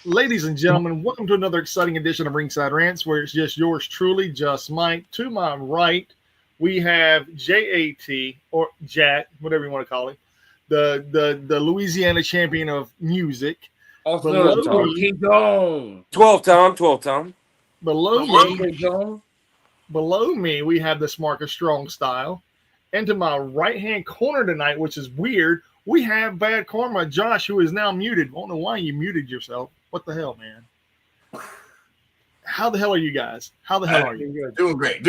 Ladies and gentlemen, welcome to another exciting edition of Ringside Rants, where it's just yours truly, just Mike. To my right, we have JAT, or Jack, whatever you want to call it, the Louisiana champion of music. Also known as Donkey Kong. 12 time. Below me, we have the Smarker Strong Style. And to my right-hand corner tonight, which is weird, we have Bad Karma Josh, who is now muted. I don't know why you muted yourself. What the hell, man? How the hell are you guys? How the hell are you? Doing great.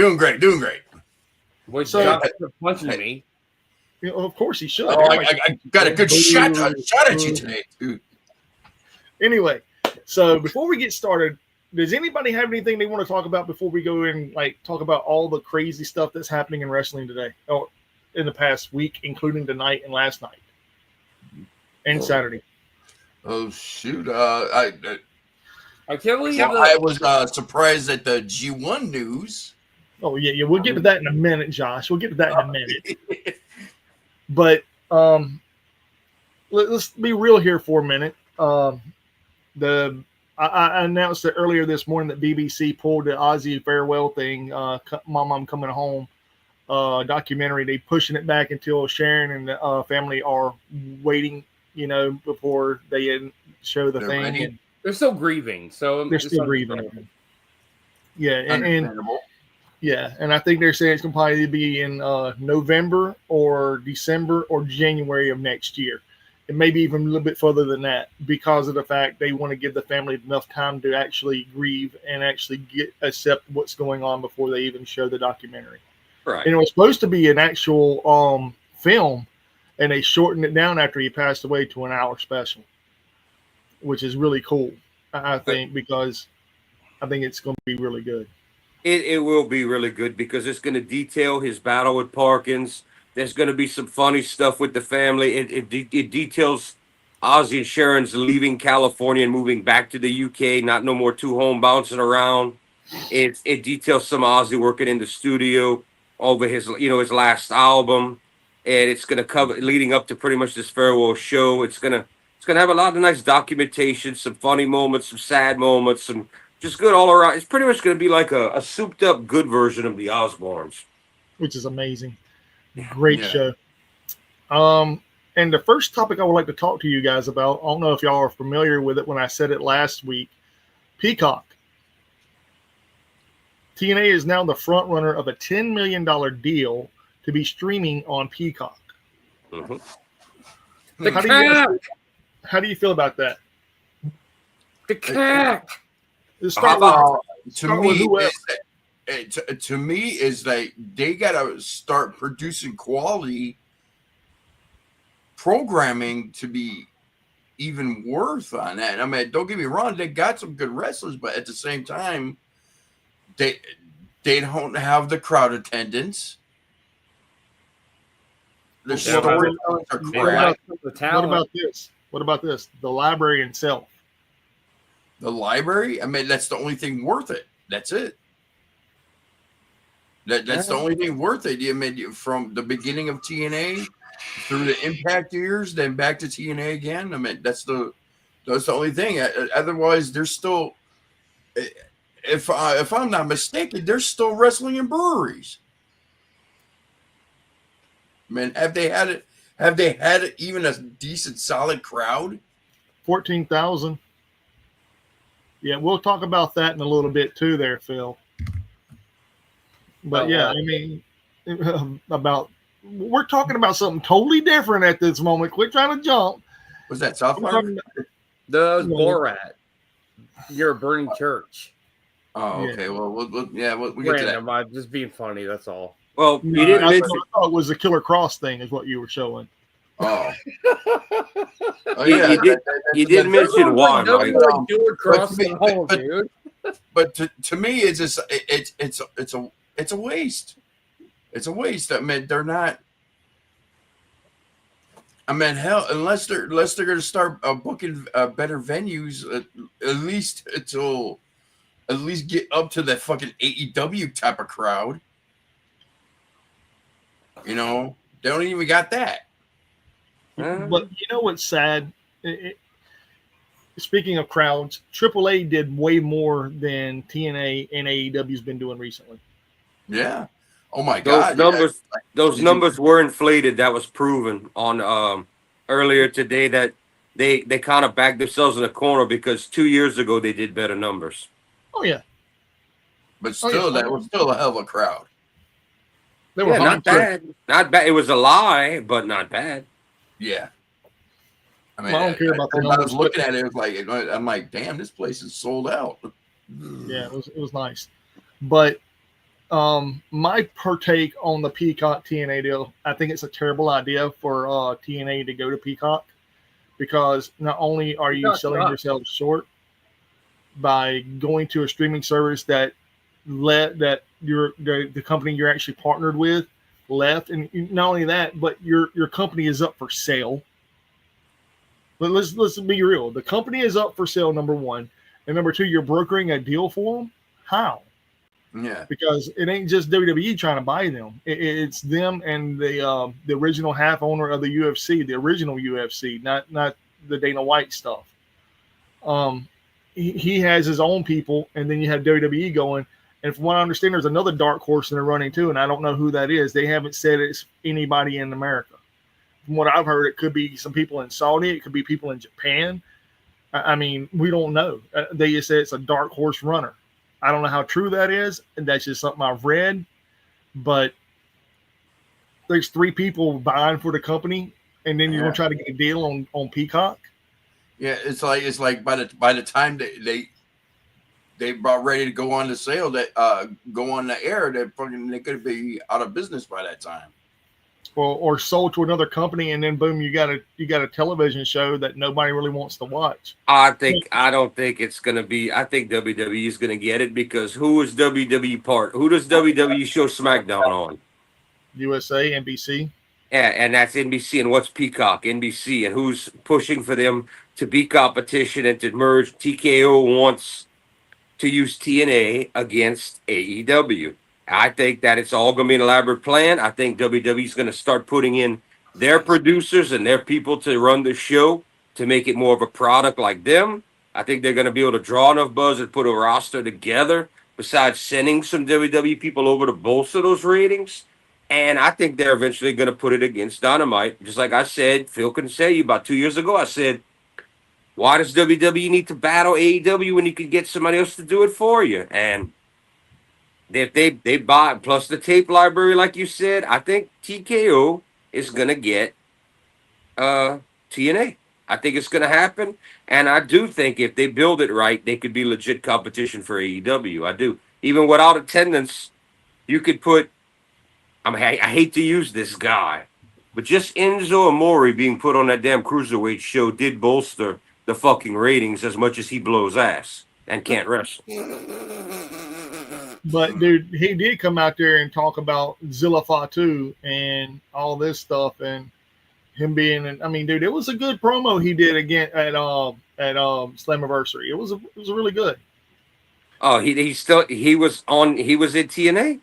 Wait, So- Josh is punching me. You know, of course he should. Oh, I got a good shot at you today, dude. Anyway, so before we get started, does anybody have anything they want to talk about before we go and talk about all the crazy stuff that's happening in wrestling today, or in the past week, including tonight and last night and Saturday? Oh shoot! I can't believe I was surprised at the G1 news. Oh yeah, we'll get to that in a minute, Josh. We'll get to that in a minute. But let's be real here for a minute. I announced it earlier this morning that BBC pulled the Ozzy farewell thing, Mom, I'm Coming Home documentary. They pushing it back until Sharon and the family are waiting, before they show the thing. Ready? And they're still grieving, so they're still grieving. Yeah, and I think they're saying it's going to probably be in November or December or January of next year. And maybe even a little bit further than that, because of the fact they want to give the family enough time to actually grieve and actually accept what's going on before they even show the documentary. Right. And it was supposed to be an actual film, and they shortened it down after he passed away to an hour special, which is really cool, I think, because I think it's going to be really good. It will be really good because it's going to detail his battle with Parkins. There's going to be some funny stuff with the family. It details Ozzy and Sharon's leaving California and moving back to the UK. Not no more two home bouncing around. It details some Ozzy working in the studio over his last album, and it's going to cover leading up to pretty much this farewell show. It's gonna have a lot of nice documentation, some funny moments, some sad moments, some just good all around. It's pretty much going to be like a souped up good version of the Osbournes, which is amazing. Great show. And the first topic I would like to talk to you guys about, I don't know if y'all are familiar with it when I said it last week, Peacock. TNA is now the front runner of a $10 million deal to be streaming on Peacock. Mm-hmm. How do you feel about that? The cat. To me is like they gotta start producing quality programming to be even worth on that. I mean, don't get me wrong, they got some good wrestlers, but at the same time, they don't have the crowd attendance. The storylines are crap. What about this? The library itself. The library? I mean, that's the only thing worth it. That's it. That's the only thing worth it. I mean, from the beginning of TNA through the Impact years, then back to TNA again. I mean, that's the only thing. Otherwise, there's still, if I'm not mistaken, they're still wrestling in breweries. I mean, have they had even a decent, solid crowd? 14,000. Yeah, we'll talk about that in a little bit too, there, Phil. But I mean, we're talking about something totally different at this moment. Quit trying to jump. Was that South Park? The Borat. You're a burning church. Oh, okay. Well, we'll get to that. I'm just being funny. That's all. Well, you didn't mention. I thought it was the Killer Cross thing, is what you were showing. Oh. You did mention one. But to me, it's a waste. It's a waste. I mean, they're not. I mean, hell, unless they're going to start booking better venues, at least get up to that fucking AEW type of crowd. They don't even got that. But you know what's sad? speaking of crowds, AAA did way more than TNA and AEW's been doing recently. Yeah. Oh my Those God. numbers, those Did numbers were inflated. That was proven on earlier today that they kind of backed themselves in a corner because 2 years ago they did better numbers. Oh yeah, But still, that was still a hell of a crowd. they were Not hyped too. bad, not bad. It was a lie, but not bad. Yeah. I mean, Well, I don't care about the as I numbers, was looking at it, it was like, I'm like, damn, this place is sold out. Yeah, it was nice. But my partake on the Peacock TNA deal, I think it's a terrible idea for TNA to go to Peacock because not only are you selling yourself short by going to a streaming service that the company you're actually partnered with left, and not only that, but your company is up for sale. But let's be real. The company is up for sale, number one, and number two, you're brokering a deal for them. How? Yeah. Because it ain't just WWE trying to buy them. It's them and the original half owner of the UFC, the original UFC, not the Dana White stuff. He has his own people, and then you have WWE going. And from what I understand, there's another dark horse in the running too, and I don't know who that is. They haven't said it's anybody in America. From what I've heard, it could be some people in Saudi. It could be people in Japan. I mean, we don't know. They just say it's a dark horse runner. I don't know how true that is, and that's just something I've read. But there's 3 people vying for the company, and then you're gonna try to get a deal on Peacock. Yeah, it's like by the time they about ready to go on the sale, that go on the air, they could be out of business by that time. Or sold to another company, and then boom, you got a television show that nobody really wants to watch. I don't think it's gonna be. I think WWE is gonna get it because who is WWE part? Who does WWE show SmackDown on? USA, NBC. Yeah, and that's NBC. And what's Peacock? NBC. And who's pushing for them to be competition and to merge? TKO wants to use TNA against AEW. I think that it's all going to be an elaborate plan. I think WWE is going to start putting in their producers and their people to run the show to make it more of a product like them. I think they're going to be able to draw enough buzz and put a roster together besides sending some WWE people over to bolster those ratings. And I think they're eventually going to put it against Dynamite. Just like I said, Phil couldn't say you about 2 years ago. I said, why does WWE need to battle AEW when you can get somebody else to do it for you? And if they buy, plus the tape library, like you said, I think TKO is going to get TNA. I think it's going to happen. And I do think if they build it right, they could be legit competition for AEW. I do. Even without attendance, you could put, I hate to use this guy, but just Enzo Amore being put on that damn Cruiserweight show did bolster the fucking ratings as much as he blows ass and can't wrestle. But dude, he did come out there and talk about Zilla Fatu and all this stuff, and him being. I mean, dude, it was a good promo he did again at Slammiversary. It was really good. Oh, he was at TNA.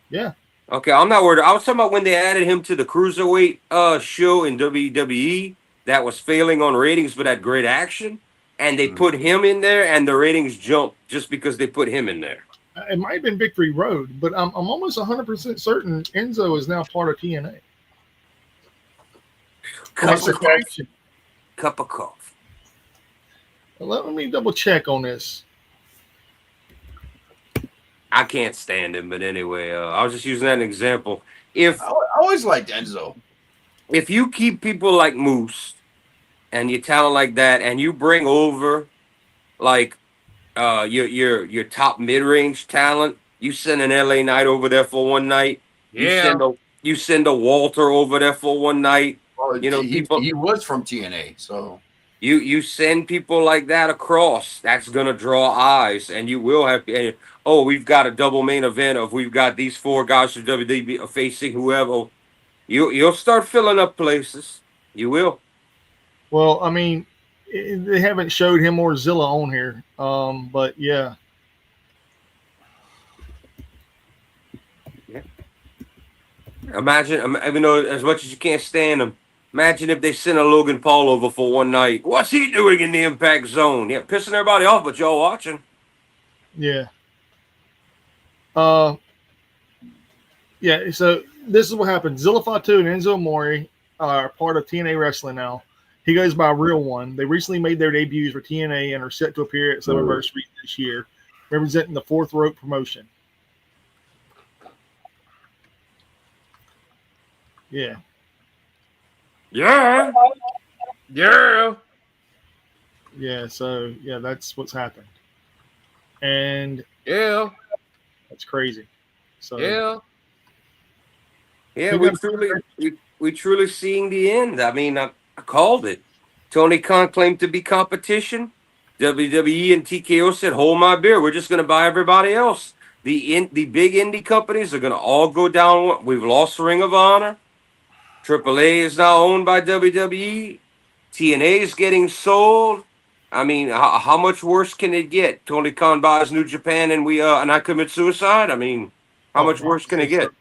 Yeah. Okay, I'm not worried. I was talking about when they added him to the Cruiserweight show in WWE that was failing on ratings, but had great action, and they put him in there, and the ratings jumped just because they put him in there. It might have been Victory Road, but I'm almost 100% certain Enzo is now part of TNA. Cup of coffee. Let me double check on this. I can't stand him, but anyway, I was just using that as an example. I always liked Enzo. If you keep people like Moose and your talent like that, and you bring over like your top mid-range talent, you send an LA Knight over there for one night. Yeah. You send a Walter over there for one night. Well, he was from TNA, so you send people like that across. That's gonna draw eyes, and you will have. Oh, we've got a double main event of we've got these 4 guys from WWE facing whoever. You'll start filling up places. You will. Well, I mean, they haven't showed him or Zilla on here, but yeah. Imagine, even though as much as you can't stand him, Imagine if they sent a Logan Paul over for one night. What's he doing in the Impact Zone? Yeah, pissing everybody off, but y'all watching. Yeah. Yeah, so this is what happened. Zilla Fatu and Enzo Amore are part of TNA Wrestling now. He goes by Real One. They recently made their debuts for TNA and are set to appear at Summerversary this year, representing the Fourth Rope promotion. Yeah. Yeah. Yeah. Yeah, so yeah, that's what's happened. And Yeah. that's crazy. So Yeah. Yeah, we truly seeing the end. I mean, I called it. Tony Khan claimed to be competition. WWE and TKO said, "Hold my beer. We're just going to buy everybody else." The big indie companies are going to all go down. We've lost Ring of Honor. AAA is now owned by WWE. TNA is getting sold. I mean, how much worse can it get? Tony Khan buys New Japan, and I commit suicide. I mean, how much worse can it get?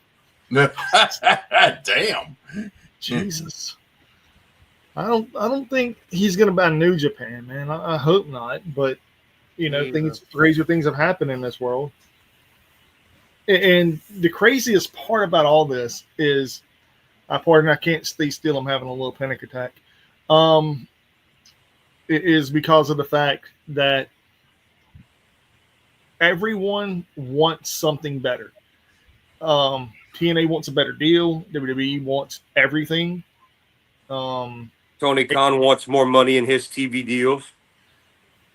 Damn. Jesus. I don't think he's gonna buy New Japan, man. I hope not, but you know, crazier things have happened in this world. And the craziest part about all this is, I can't stay still. I'm having a little panic attack. It is because of the fact that everyone wants something better. TNA wants a better deal. WWE wants everything. Tony Khan wants more money in his TV deals.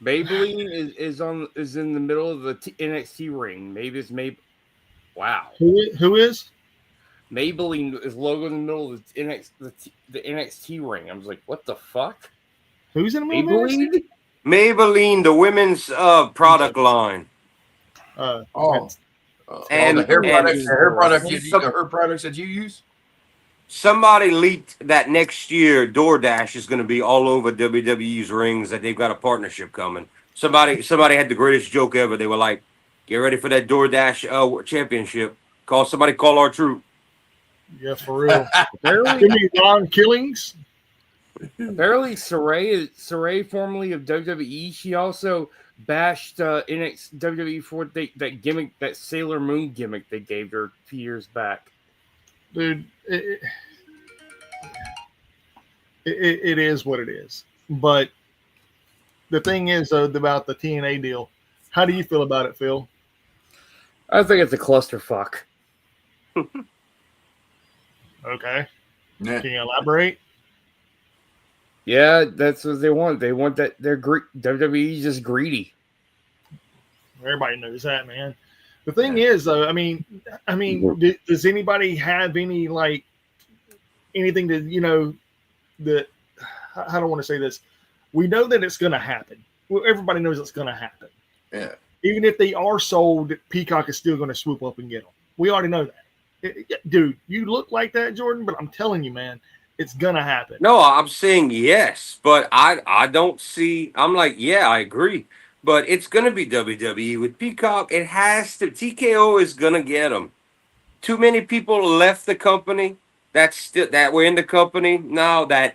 Maybelline is in the middle of the NXT ring. Wow. Who is? Maybelline is logo in the middle of the NXT ring. I was like, what the fuck? Who's in the middle of Maybelline? Maybelline, the women's product line. And the her products that you use. Somebody leaked that next year DoorDash is going to be all over WWE's rings, that they've got a partnership coming. Somebody had the greatest joke ever. They were like, "Get ready for that DoorDash championship. Call our troop." Yeah, for real. Give me Ron Killings. Apparently, Saray, formerly of WWE, she also bashed WWE for that gimmick, that Sailor Moon gimmick they gave her a few years back. Dude, it is what it is. But the thing is, though, about the TNA deal, how do you feel about it, Phil? I think it's a clusterfuck. Okay. Yeah. Can you elaborate? Yeah, that's what they want. They want that. WWE's just greedy. Everybody knows that, man. The thing is, though, I mean, does anybody have any anything to, I don't want to say this. We know that it's going to happen. Well, everybody knows it's going to happen. Yeah. Even if they are sold, Peacock is still going to swoop up and get them. We already know that. Dude, you look like that, Jordan, but I'm telling you, man, it's going to happen. No, I'm saying yes, but I don't see. I'm like, yeah, I agree. But it's going to be WWE with Peacock. It has to. TKO is going to get them. Too many people left the company that were in the company now that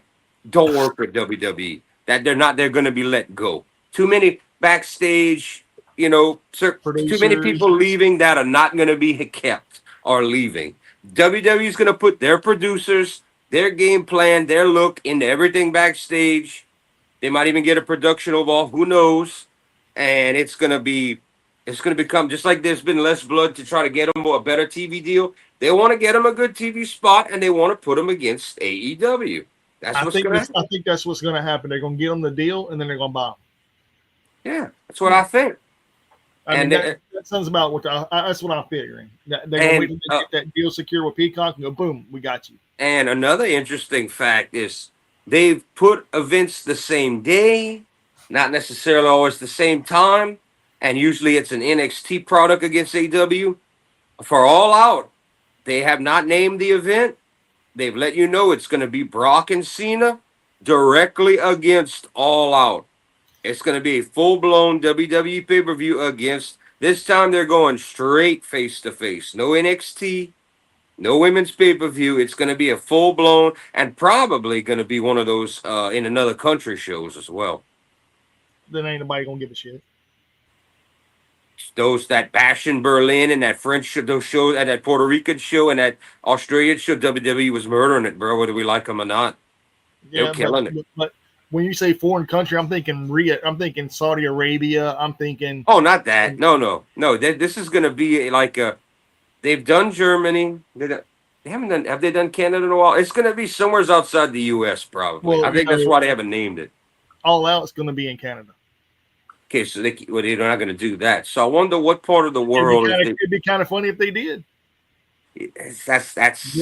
don't work with WWE. That they're going to be let go. Too many backstage, too many people leaving that are not going to be kept are leaving. WWE is going to put their producers, their game plan, their look into everything backstage. They might even get a production overall. Who knows? And it's going to become just like there's been less blood to try to get them a better TV deal. They want to get them a good TV spot, and they want to put them against AEW. I think that's what's going to happen. They're going to get them the deal, and then they're going to buy them. Yeah, that's what I think. That sounds about that's what I'm figuring. They're going to get that deal secure with Peacock and go, boom, we got you. And another interesting fact is they've put events the same day, not necessarily always the same time, and usually it's an NXT product against AEW. For All Out, they have not named the event. They've let you know it's going to be Brock and Cena directly against All Out. It's going to be a full-blown WWE pay-per-view against. This time they're going straight face-to-face. No NXT, No women's pay-per-view. It's going to be a full-blown and probably going to be one of those in another country shows as well. Then ain't nobody gonna give a shit. Those that Bash in Berlin and that French those shows and that Puerto Rican show and that Australian show, WWE was murdering it, bro, whether we like them or not. They're killing it. But when you say foreign country, I'm thinking I'm thinking Saudi Arabia. I'm thinking. Oh, not that. No. This is going to be like a. They've done Germany. They haven't done. Have they done Canada in a while? It's going to be somewhere outside the U.S. probably. Well, I think that's why they haven't named it. All Out's going to be in Canada. Okay, so they're not going to do that. So I wonder what part of the world. It'd be kind of funny if they did. That's.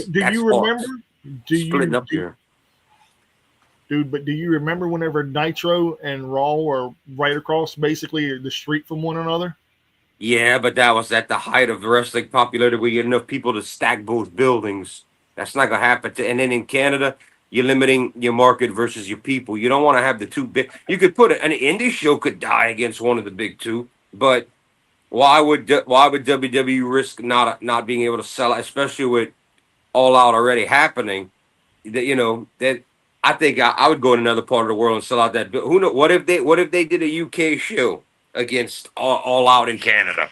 Do you remember? Splitting up here. Dude, but do you remember whenever Nitro and Raw were right across basically the street from one another? Yeah, but that was at the height of wrestling popularity. We get enough people to stack both buildings. That's not gonna happen. And then in Canada, you're limiting your market versus your people. You don't want to have the two big. You could put an indie show could die against one of the big two, but why would WWE risk not being able to sell it, especially with All Out already happening? That. I think I would go in another part of the world and sell out that. Who knows? What if they did a UK show against All Out in Canada?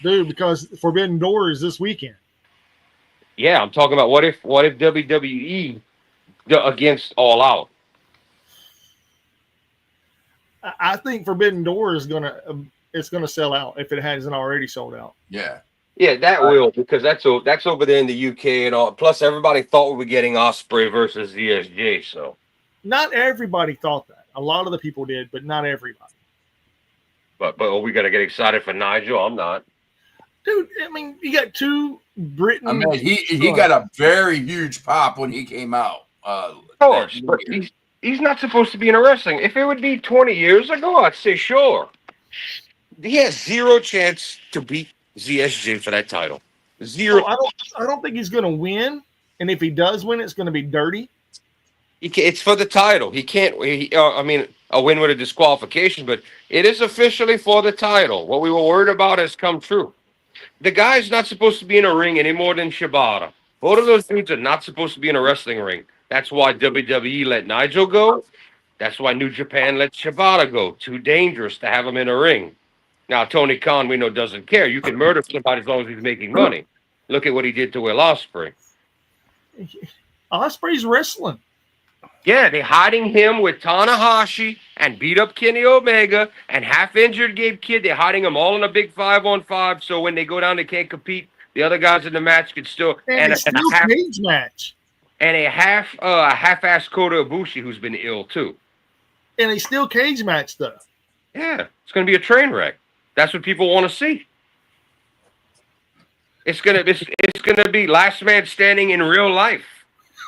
Dude, because Forbidden Door is this weekend. Yeah, I'm talking about what if WWE against All Out? I think Forbidden Door is gonna sell out if it hasn't already sold out. Yeah. Yeah, that will, because that's over there in the UK and all. Plus, everybody thought we were getting Ospreay versus ZSJ. So, not everybody thought that. A lot of the people did, but not everybody. But we got to get excited for Nigel. I'm not. Dude, I mean, you got two Britain. I mean, he got a very huge pop when he came out. Of course, but he's not supposed to be in wrestling. If it would be 20 years ago, I'd say sure. He has zero chance to beat ZSJ for that title. Zero. I don't think he's going to win, and if he does win, it's going to be dirty. It's for the title. He can't. I mean, a win with a disqualification, but it is officially for the title. What we were worried about has come true. The guy's not supposed to be in a ring any more than Shibata. Both of those dudes are not supposed to be in a wrestling ring. That's why WWE let Nigel go. That's why New Japan let Shibata go. Too dangerous to have him in a ring. Now, Tony Khan, we know, doesn't care. You can murder somebody as long as he's making money. Look at what he did to Will Ospreay. Ospreay's wrestling. Yeah, they're hiding him with Tanahashi and beat up Kenny Omega and half-injured Gabe Kidd. They're hiding them all in a big 5-on-5, so when they go down, they can't compete. The other guys in the match could still... And a cage match. And a half-ass Kota Ibushi who's been ill, too. And a steel cage match, though. Yeah, it's going to be a train wreck. That's what people want to see. It's gonna be last man standing in real life,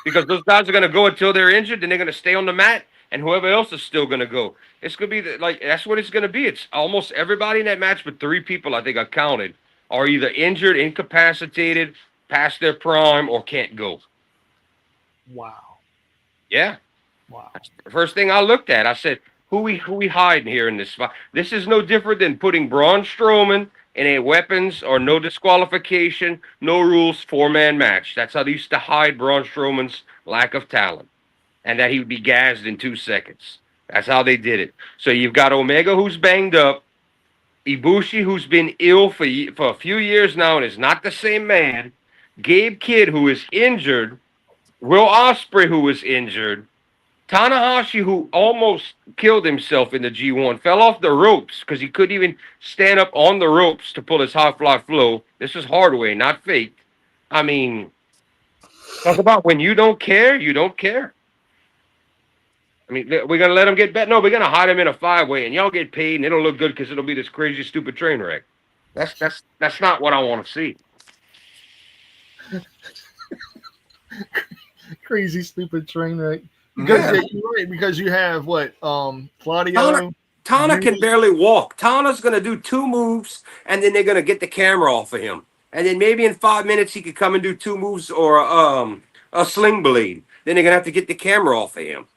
because those guys are gonna go until they're injured, then they're gonna stay on the mat, and whoever else is still gonna go. It's gonna be that's what it's gonna be. It's almost everybody in that match, but 3 people I think I counted are either injured, incapacitated, past their prime, or can't go. Wow. Yeah. Wow. That's the first thing I looked at. I said, Who we hiding here in this spot? This is no different than putting Braun Strowman in a weapons or no disqualification, no rules 4-man match. That's how they used to hide Braun Strowman's lack of talent, and that he would be gassed in 2 seconds. That's how they did it. So you've got Omega, who's banged up, Ibushi, who's been ill for a few years now and is not the same man, Gabe Kidd, who is injured, Will Ospreay, who is injured, Tanahashi, who almost killed himself in the G1, fell off the ropes because he couldn't even stand up on the ropes to pull his high fly flow. This is hard way, not fake. I mean, talk about when you don't care, you don't care. I mean, we're going to let him get bet. No, we're going to hide him in a 5-way, and y'all get paid, and it'll look good because it'll be this crazy, stupid train wreck. That's not what I want to see. Crazy, stupid train wreck. Because you're right, because you have what? Claudio. Tana can barely walk. Tana's going to do 2 moves, and then they're going to get the camera off of him. And then maybe in 5 minutes he could come and do 2 moves or a sling blade. Then they're going to have to get the camera off of him.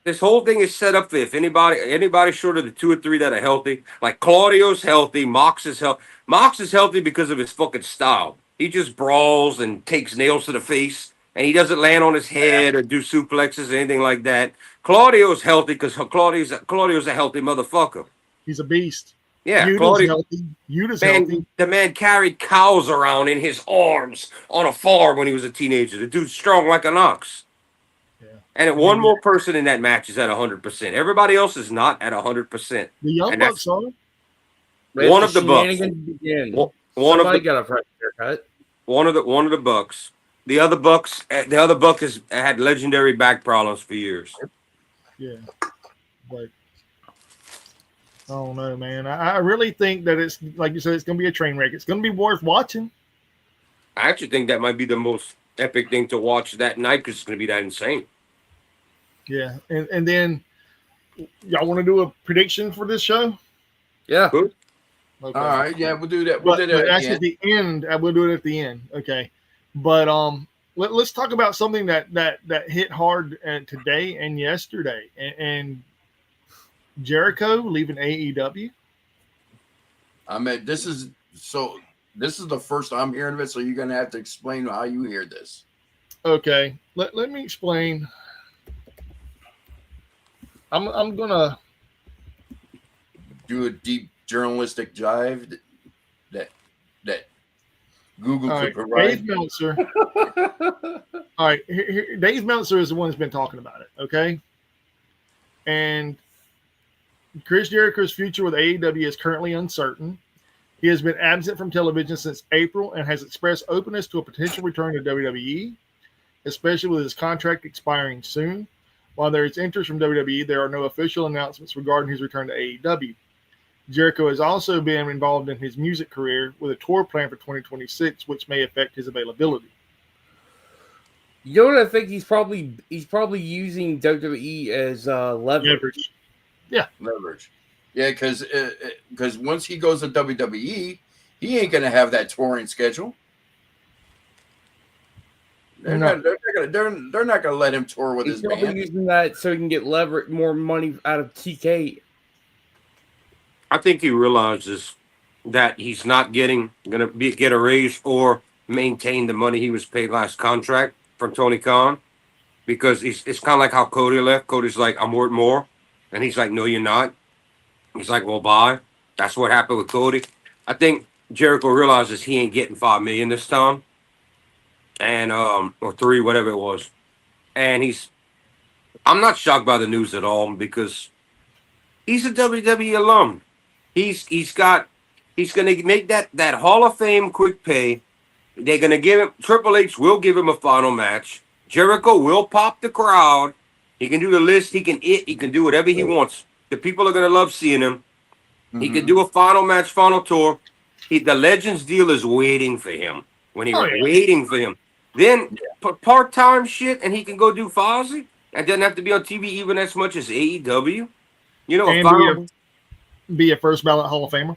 This whole thing is set up for if anybody short of the 2 or 3 that are healthy. Like Claudio's healthy, Mox is healthy. Mox is healthy because of his fucking style. He just brawls and takes nails to the face, and he doesn't land on his head or do suplexes or anything like that. Claudio's healthy because Claudio's a healthy motherfucker. He's a beast. Yeah, Yuta's Claudio. healthy. Yuta's healthy. The man carried cows around in his arms on a farm when he was a teenager. The dude's strong like an ox. Yeah. And one more person in that match is at 100%. Everybody else is not at 100%. The Young Bucks are. One of the Bucks. Somebody got a fresh haircut. One of the Bucks. The other Buck has had legendary back problems for years. Yeah, but I don't know, man. I really think that it's like you said, it's going to be a train wreck. It's going to be worth watching. I actually think that might be the most epic thing to watch that night because it's going to be that insane. Yeah, and then y'all want to do a prediction for this show? Yeah. Good. Okay. All right, yeah, we'll do that. But actually, at the end, we'll do it at the end. Okay, but let's talk about something that hit hard today and yesterday, and Jericho leaving AEW. I mean, this is the first I'm hearing of it, so you're gonna have to explain how you hear this. Okay, let me explain. I'm gonna do a deep journalistic jive that Google all could right, provide. Dave Meltzer. All right, here, Dave Meltzer is the one who's been talking about it. Okay, and Chris Jericho's future with AEW is currently uncertain. He has been absent from television since April and has expressed openness to a potential return to WWE, especially with his contract expiring soon. While there is interest from WWE, there are no official announcements regarding his return to AEW. Jericho has also been involved in his music career with a tour plan for 2026, which may affect his availability. You know what I think? He's probably using WWE as leverage. Yeah, leverage. Yeah, because once he goes to WWE, he ain't gonna have that touring schedule. They're not gonna let him tour with his band. He's probably using that so he can get more money out of TK. I think he realizes that he's not get a raise or maintain the money he was paid last contract from Tony Khan, because it's kind of like how Cody left. Cody's like, I'm worth more, and he's like, no, you're not. He's like, well, bye. That's what happened with Cody. I think Jericho realizes he ain't getting $5 million this time, and or $3 million, whatever it was, and I'm not shocked by the news at all because he's a WWE alum. He's gonna make that Hall of Fame quick pay. They're gonna give him, Triple H will give him a final match. Jericho will pop the crowd. He can do the list. He can do whatever he wants. The people are gonna love seeing him. Mm-hmm. He can do a final match, final tour. The Legends deal is waiting for him. Waiting for him. Then part-time shit, and he can go do Fozzy. And doesn't have to be on TV even as much as AEW. You know, and be a first ballot Hall of Famer.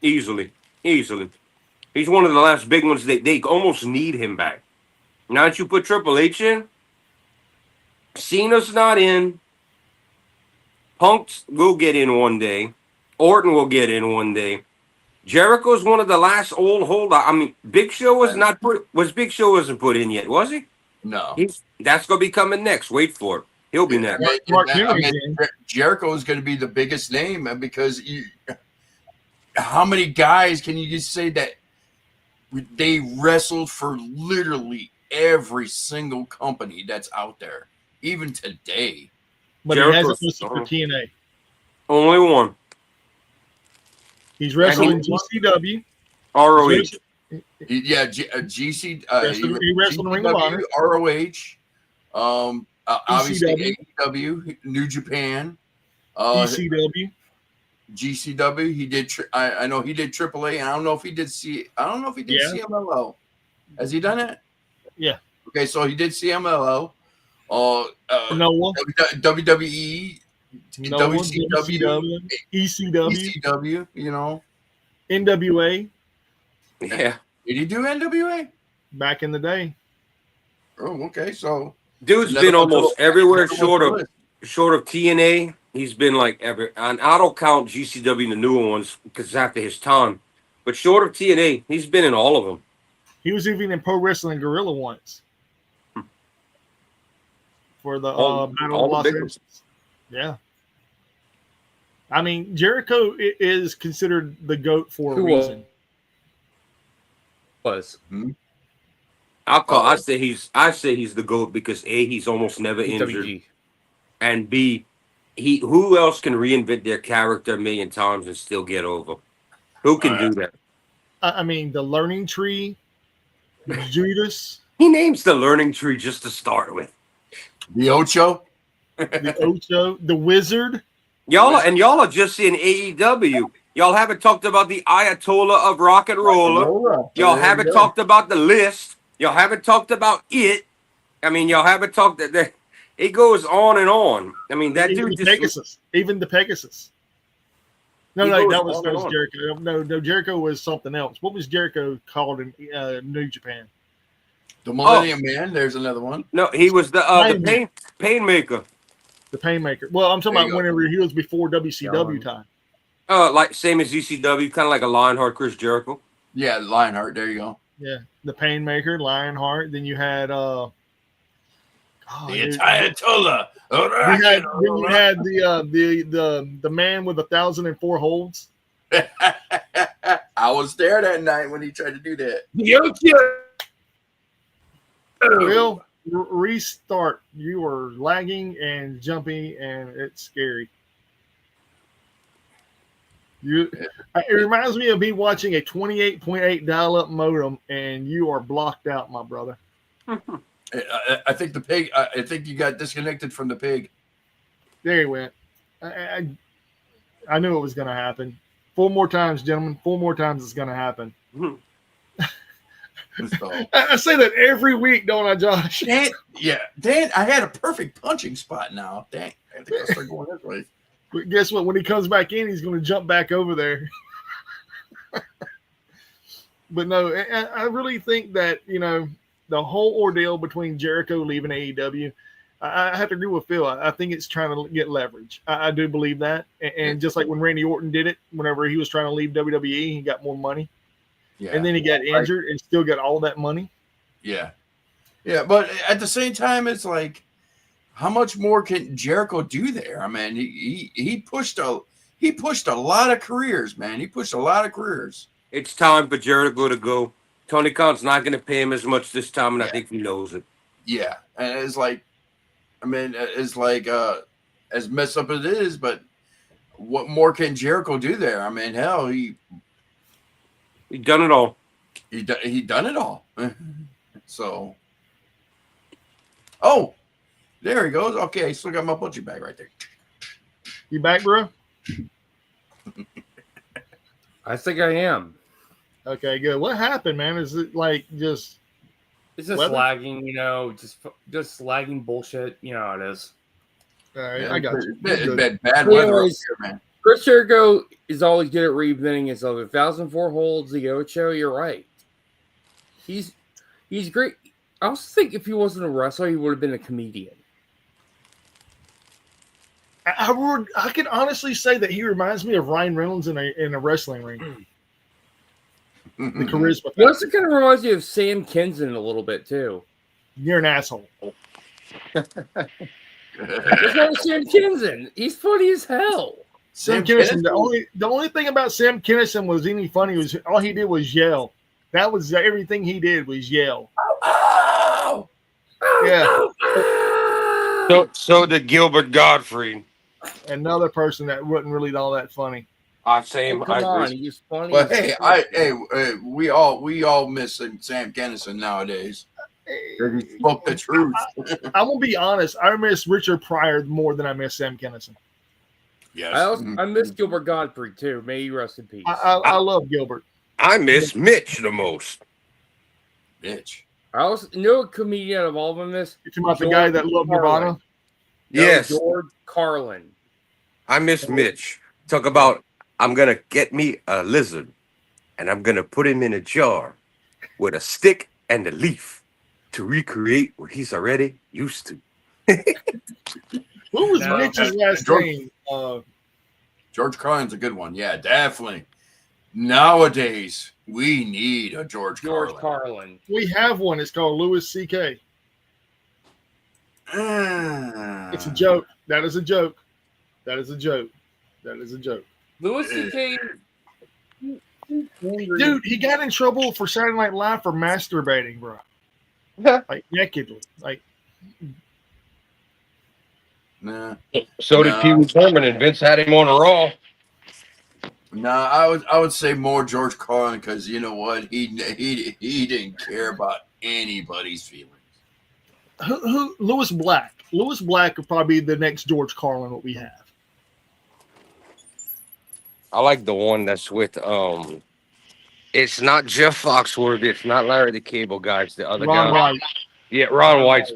Easily. He's one of the last big ones. They almost need him back. Now that you put Triple H in, Cena's not in. Punk will get in one day. Orton will get in one day. Jericho's one of the last old holdout. I mean, Big Show Big Show wasn't put in yet, was he? No. That's gonna be coming next. Wait for it. He'll be next. Jericho is going to be the biggest name because how many guys can you just say that they wrestled for literally every single company that's out there, even today? But Jericho's, he hasn't wrestled for TNA. Only one. He's wrestling GCW. ROH. GC. He wrestled in Ring of Honor. ROH. Obviously AEW, New Japan, GCW. He did. I know he did AAA, and I don't know if he did CMLL. Has he done it? Yeah. Okay, so he did CMLL. WWE, WCW, ECW. You know, NWA. Yeah. Did he do NWA back in the day? Oh, okay. So. Dude's been almost everywhere short of TNA. He's been like every, and I don't count GCW and the newer ones because it's after his time. But short of TNA, he's been in all of them. He was even in Pro Wrestling Guerrilla once for the Battle of Los Angeles. Yeah. I mean, Jericho is considered the GOAT for a reason. I say he's the GOAT because A, he's almost never injured, WG. and B, who else can reinvent their character a million times and still get over? Who can do that? I mean, the Learning Tree, Judas. He names the Learning Tree just to start with. The Ocho, the Wizard. Y'all are just in AEW. Y'all haven't talked about the Ayatollah of Rock and Roller. Y'all haven't talked about the List. Y'all haven't talked about it. I mean, y'all haven't talked that. It goes on and on. I mean, that even dude the just Pegasus. Even the Pegasus. No, that was Jericho. No, Jericho was something else. What was Jericho called in New Japan? The Millennium Man. There's another one. No, he was the Painmaker. The Painmaker. Well, I'm talking about whenever he was before WCW time. Like same as ECW, kind of like a Lionheart, Chris Jericho. Yeah, Lionheart. There you go. Yeah, the Painmaker, Lionheart. Then you had the Ayatollah. Then you had the man with 1,004 holds. I was there that night when he tried to do that. Phil, restart. You are lagging and jumpy, and it's scary. It reminds me of me watching a 28.8 dial-up modem, and you are blocked out, my brother. I think the pig. I think you got disconnected from the pig. There he went. I knew it was going to happen. 4 more times, gentlemen. 4 more times it's going to happen. I say that every week, don't I, Josh? Dan, I had a perfect punching spot now. Dang, I think I'll start going this way. But guess what? When he comes back in, he's going to jump back over there. But no, I really think that, the whole ordeal between Jericho leaving AEW, I have to agree with Phil. I think it's trying to get leverage. I do believe that. And just like when Randy Orton did it, whenever he was trying to leave WWE, he got more money. Yeah. And then he got injured and still got all that money. Yeah. Yeah, but at the same time, it's like, how much more can Jericho do there? I mean, he pushed a lot of careers, man. He pushed a lot of careers. It's time for Jericho to go. Tony Khan's not going to pay him as much this time, and I think he knows it. Yeah, and it's like, as messed up as it is, but what more can Jericho do there? I mean, hell, he done it all. He done it all. So, oh, there he goes. Okay, I still got my punching bag right there. You back, bro? I think I am. Okay, good. What happened, man? Is it like just? It's just lagging, just lagging bullshit. You know how it is. All right, I got you. It's bad weather up here, man. Chris Jericho is always good at reinventing himself. 1,004 holds, the Ocho. You're right. He's great. I also think if he wasn't a wrestler, he would have been a comedian. I can honestly say that he reminds me of Ryan Reynolds in a wrestling ring. The charisma. He also kind of reminds me of Sam Kinison a little bit too. You're an asshole. There's no Sam Kinison. He's funny as hell. Sam Kinison. The only thing about Sam Kinison was any funny was all he did was yell. That was everything he did was yell. Oh! Yeah. So did Gilbert Gottfried. Another person that wasn't really all that funny. Come on, he's funny. But we all miss Sam Kinison nowadays. He spoke the truth. I'm gonna be honest. I miss Richard Pryor more than I miss Sam Kinison. Yes, I miss Gilbert Gottfried too. May he rest in peace. I love Gilbert. I miss Mitch the most. Mitch. I also know a comedian out of all of them. You're talking about the guy that loved Nirvana? Yes, George Carlin. I miss Mitch. Talk about I'm gonna get me a lizard, and I'm gonna put him in a jar with a stick and a leaf to recreate what he's already used to. What was Mitch's last name? George Carlin's a good one. Yeah, definitely. Nowadays, we need a George Carlin. Carlin. We have one. It's called Louis C.K. It's a joke. That is a joke. That is a joke. That is a joke. Louis C.K. Dude, he got in trouble for Saturday Night Live for masturbating, bro. Like nakedly. Like, Nah. So did Pee Wee Herman, and Vince had him on a Raw. Nah, I would say more George Carlin because you know what, he didn't care about anybody's feelings. who Lewis Black. Lewis Black would probably be the next George Carlin what we have. I like the one that's with it's not Jeff Foxworthy, it's not Larry the Cable Guy, it's the other Ron guy. White. Yeah, Ron White.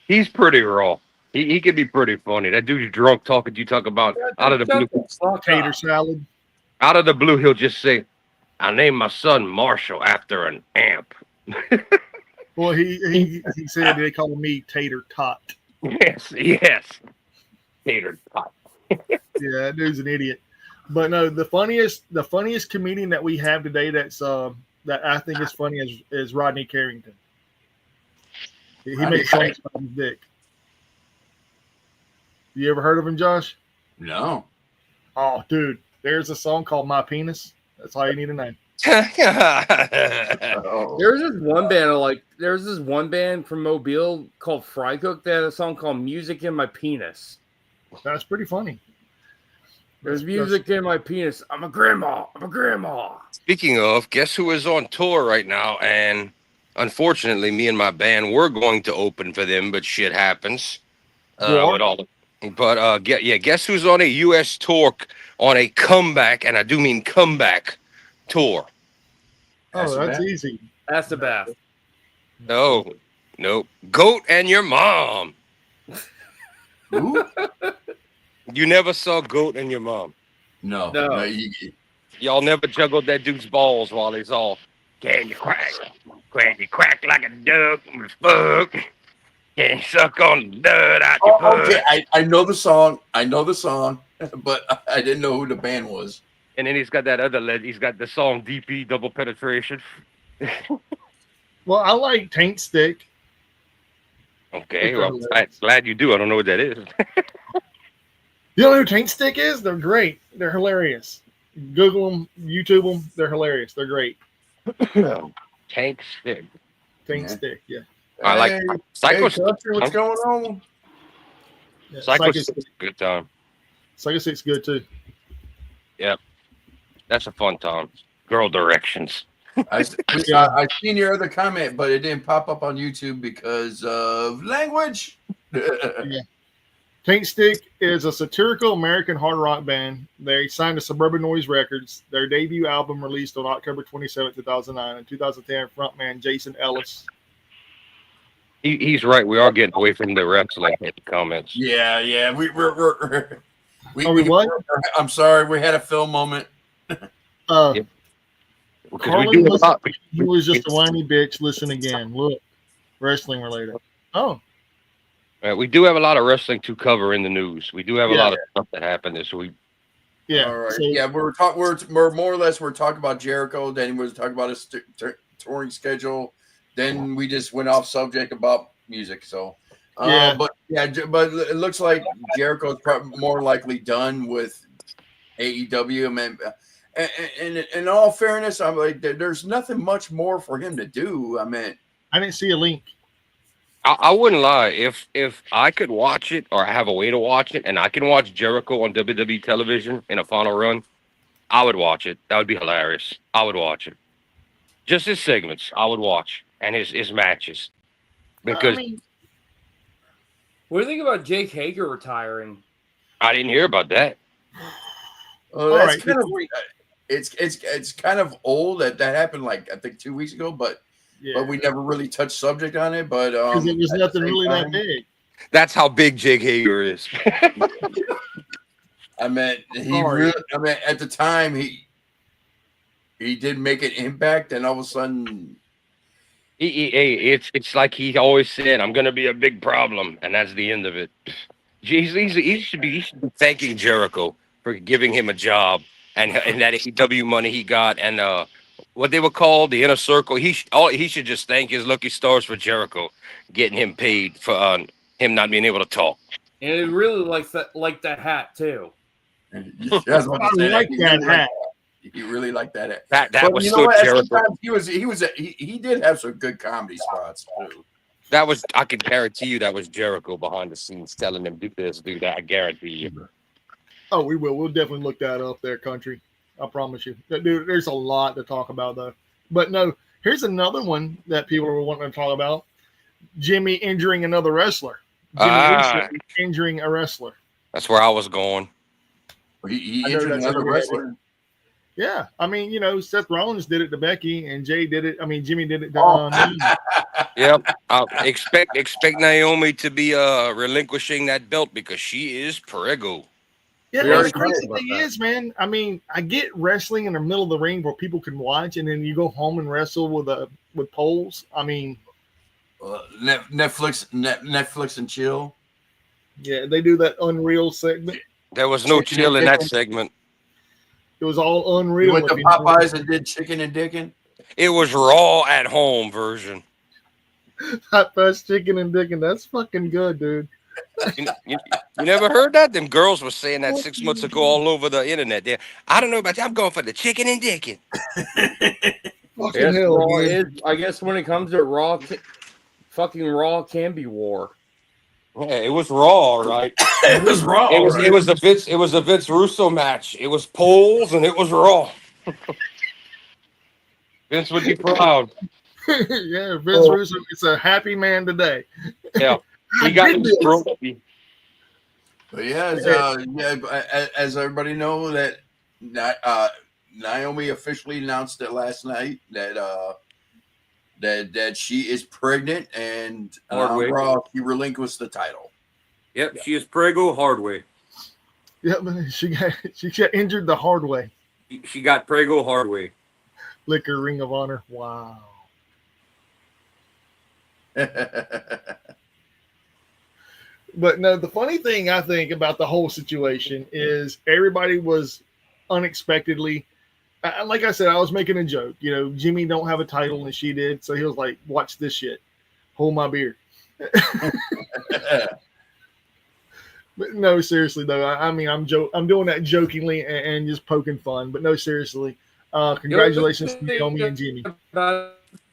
He's pretty raw. He can be pretty funny. That dude's drunk talking. You talk about out of the blue, Tater salad. out of the blue, he'll just say, "I named my son Marshall after an amp." Well, he said they call me Tater Tot. Yes, Tater tot. Yeah, that dude's an idiot. But no, the funniest comedian that we have today that I think is funny is Rodney Carrington. He makes songs about his dick. You ever heard of him, Josh? No. Oh, dude, there's a song called "My Penis." That's all you need to know. There's this one band there's this one band from Mobile called Frycook that had a song called "Music in My Penis." That's pretty funny. There's music in my penis. I'm a grandma. Speaking of, guess who is on tour right now? And unfortunately, me and my band were going to open for them, but shit happens. Guess who's on a U.S. tour on a comeback, and I do mean comeback tour. Oh, that's easy. That's the bath. No. Goat and your mom. Who? You never saw Goat and your mom. No. Y'all never juggled that dude's balls while he's off. Can you quack like a duck? Fuck. Can you suck on the dud out your butt? Okay, I know the song. But I didn't know who the band was. And then he's got that other lead. He's got the song DP, Double Penetration. Well, I like Taint Stick. Okay, well, I'm glad you do. I don't know what that is. You know who Taint Stick is? They're great. They're hilarious. Google them, YouTube them. They're hilarious. They're great. Tank Stick. Taint Stick, yeah. I like Psycho. What's going on? Yeah, Psycho Stick's a good time. Psycho Stick's good too. Yep. That's a fun time. Girl directions. I seen your other comment, but it didn't pop up on YouTube because of language. Yeah. Taint Stick is a satirical American hard rock band. They signed to Suburban Noise Records. Their debut album released on October 27, 2009. In 2010, frontman Jason Ellis. He's right. We are getting away from the wrestling comments. Yeah. We're what? I'm sorry. We had a film moment. Yep. Carlin was just a whiny bitch. Listen again. Look, wrestling related. Oh. We do have a lot of wrestling to cover in the news. We do have a lot of stuff that happened this week. Yeah. All right. We're more or less talking about Jericho. Then we were talking about his touring schedule. Then we just went off subject about music. So, but it looks like Jericho's probably more likely done with AEW. I mean, and in all fairness, I'm like, there's nothing much more for him to do. I mean, I didn't see a link. I wouldn't lie. If I could watch it or have a way to watch it, and I can watch Jericho on WWE television in a final run, I would watch it. That would be hilarious. I would watch it. Just his segments, I would watch, and his matches. Because what do you think about Jake Hager retiring? I didn't hear about that. That's kind of it's kind of old that happened like I think 2 weeks ago, but we never really touched subject on it. But because it was nothing really that big. That's how big Jake Hager is. I mean, at the time he did make an impact, and all of a sudden, it's like he always said, "I'm going to be a big problem," and that's the end of it. He should be thanking Jericho for giving him a job and that AEW money he got, and what they were called, the inner circle. He should just thank his lucky stars for Jericho getting him paid for him not being able to talk. And it really like that hat too. Yeah, I was about to say I like that hat. He really liked that hat. That But was you so know what? Jericho. Sometimes he did have some good comedy spots too. That was, I can guarantee you, that was Jericho behind the scenes telling them do this, do that. I guarantee you. Oh, we will. We'll definitely look that up there, country. I promise you. Dude, there's a lot to talk about, though. But no, here's another one that people were wanting to talk about. Jimmy injuring another wrestler. Jimmy injuring a wrestler. That's where I was going. He injured another wrestler. Yeah. I mean, Seth Rollins did it to Becky, and Jimmy did it to Naomi. Yep. Expect Naomi to be relinquishing that belt because she is prego. Yeah, the crazy thing is, man, I mean, I get wrestling in the middle of the ring where people can watch, and then you go home and wrestle with poles. I mean, Netflix and chill. Yeah, they do that Unreal segment. There was no chill in that segment. It was all Unreal. You went to Popeyes and did chicken and dickin'? It was Raw at home version. Hot fast chicken and dickin'. That's fucking good, dude. You never heard that? Them girls were saying that 6 months ago all over the internet. I don't know about you. I'm going for the chicken and dickin'. Fucking hell, I guess when it comes to Raw, fucking Raw can be war. Yeah, it was Raw, right? It was Raw. It was a Vince Russo match. It was poles and it was Raw. Vince would be proud. Yeah, Vince Russo. It's a happy man today. Yeah, he got his trophy. But as everybody know that Naomi officially announced it last night that she is pregnant and Raw she relinquished the title. Yep, she is prego hard way. Yep, she got injured the hard way. She got prego hard way. Liquor Ring of Honor. Wow. But no, the funny thing I think about the whole situation is everybody was unexpectedly, like I said, I was making a joke. Jimmy don't have a title and she did, so he was like, "Watch this shit, hold my beer." But no, seriously though, I mean, I'm doing that jokingly and just poking fun. But no, seriously, congratulations to Naomi and Jimmy. I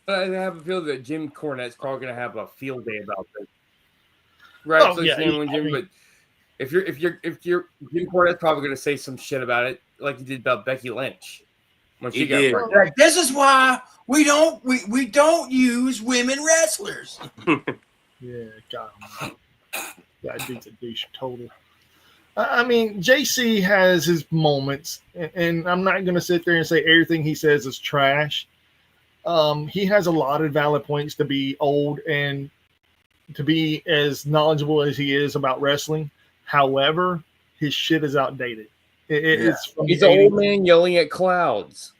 have a feeling that Jim Cornette's probably going to have a field day about this. Right, Oh, yeah, Jim. But if you're Jim Cornette's probably going to say some shit about it, like he did about Becky Lynch when she got pregnant. Like, this is why we don't use women wrestlers. Yeah, God, that dude's a douche total. I mean, JC has his moments, and I'm not going to sit there and say everything he says is trash. He has a lot of valid points to be old and to be as knowledgeable as he is about wrestling. However, his shit is outdated. He's an old man yelling at clouds.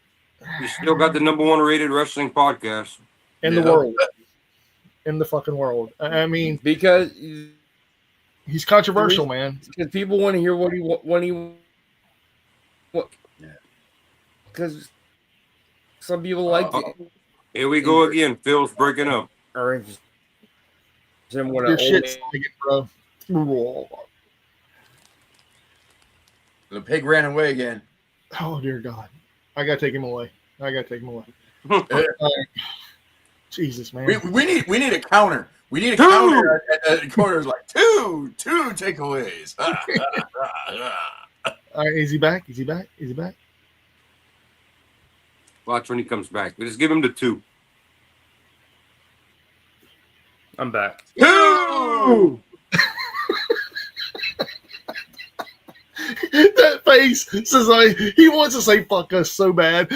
You still got the #1 rated wrestling podcast in the world. In the fucking world. I mean, because he's controversial, man. Because people want to hear what because some people like it. Here we go again. Phil's breaking up. Or your shit's like it, bro. The pig ran away again. Oh dear God! I gotta take him away. Jesus, man. We need a counter. We need a counter at the corners, like two takeaways. All right, is he back? Watch when he comes back. Just give him the 2. I'm back. 2! That face says like he wants to say fuck us so bad.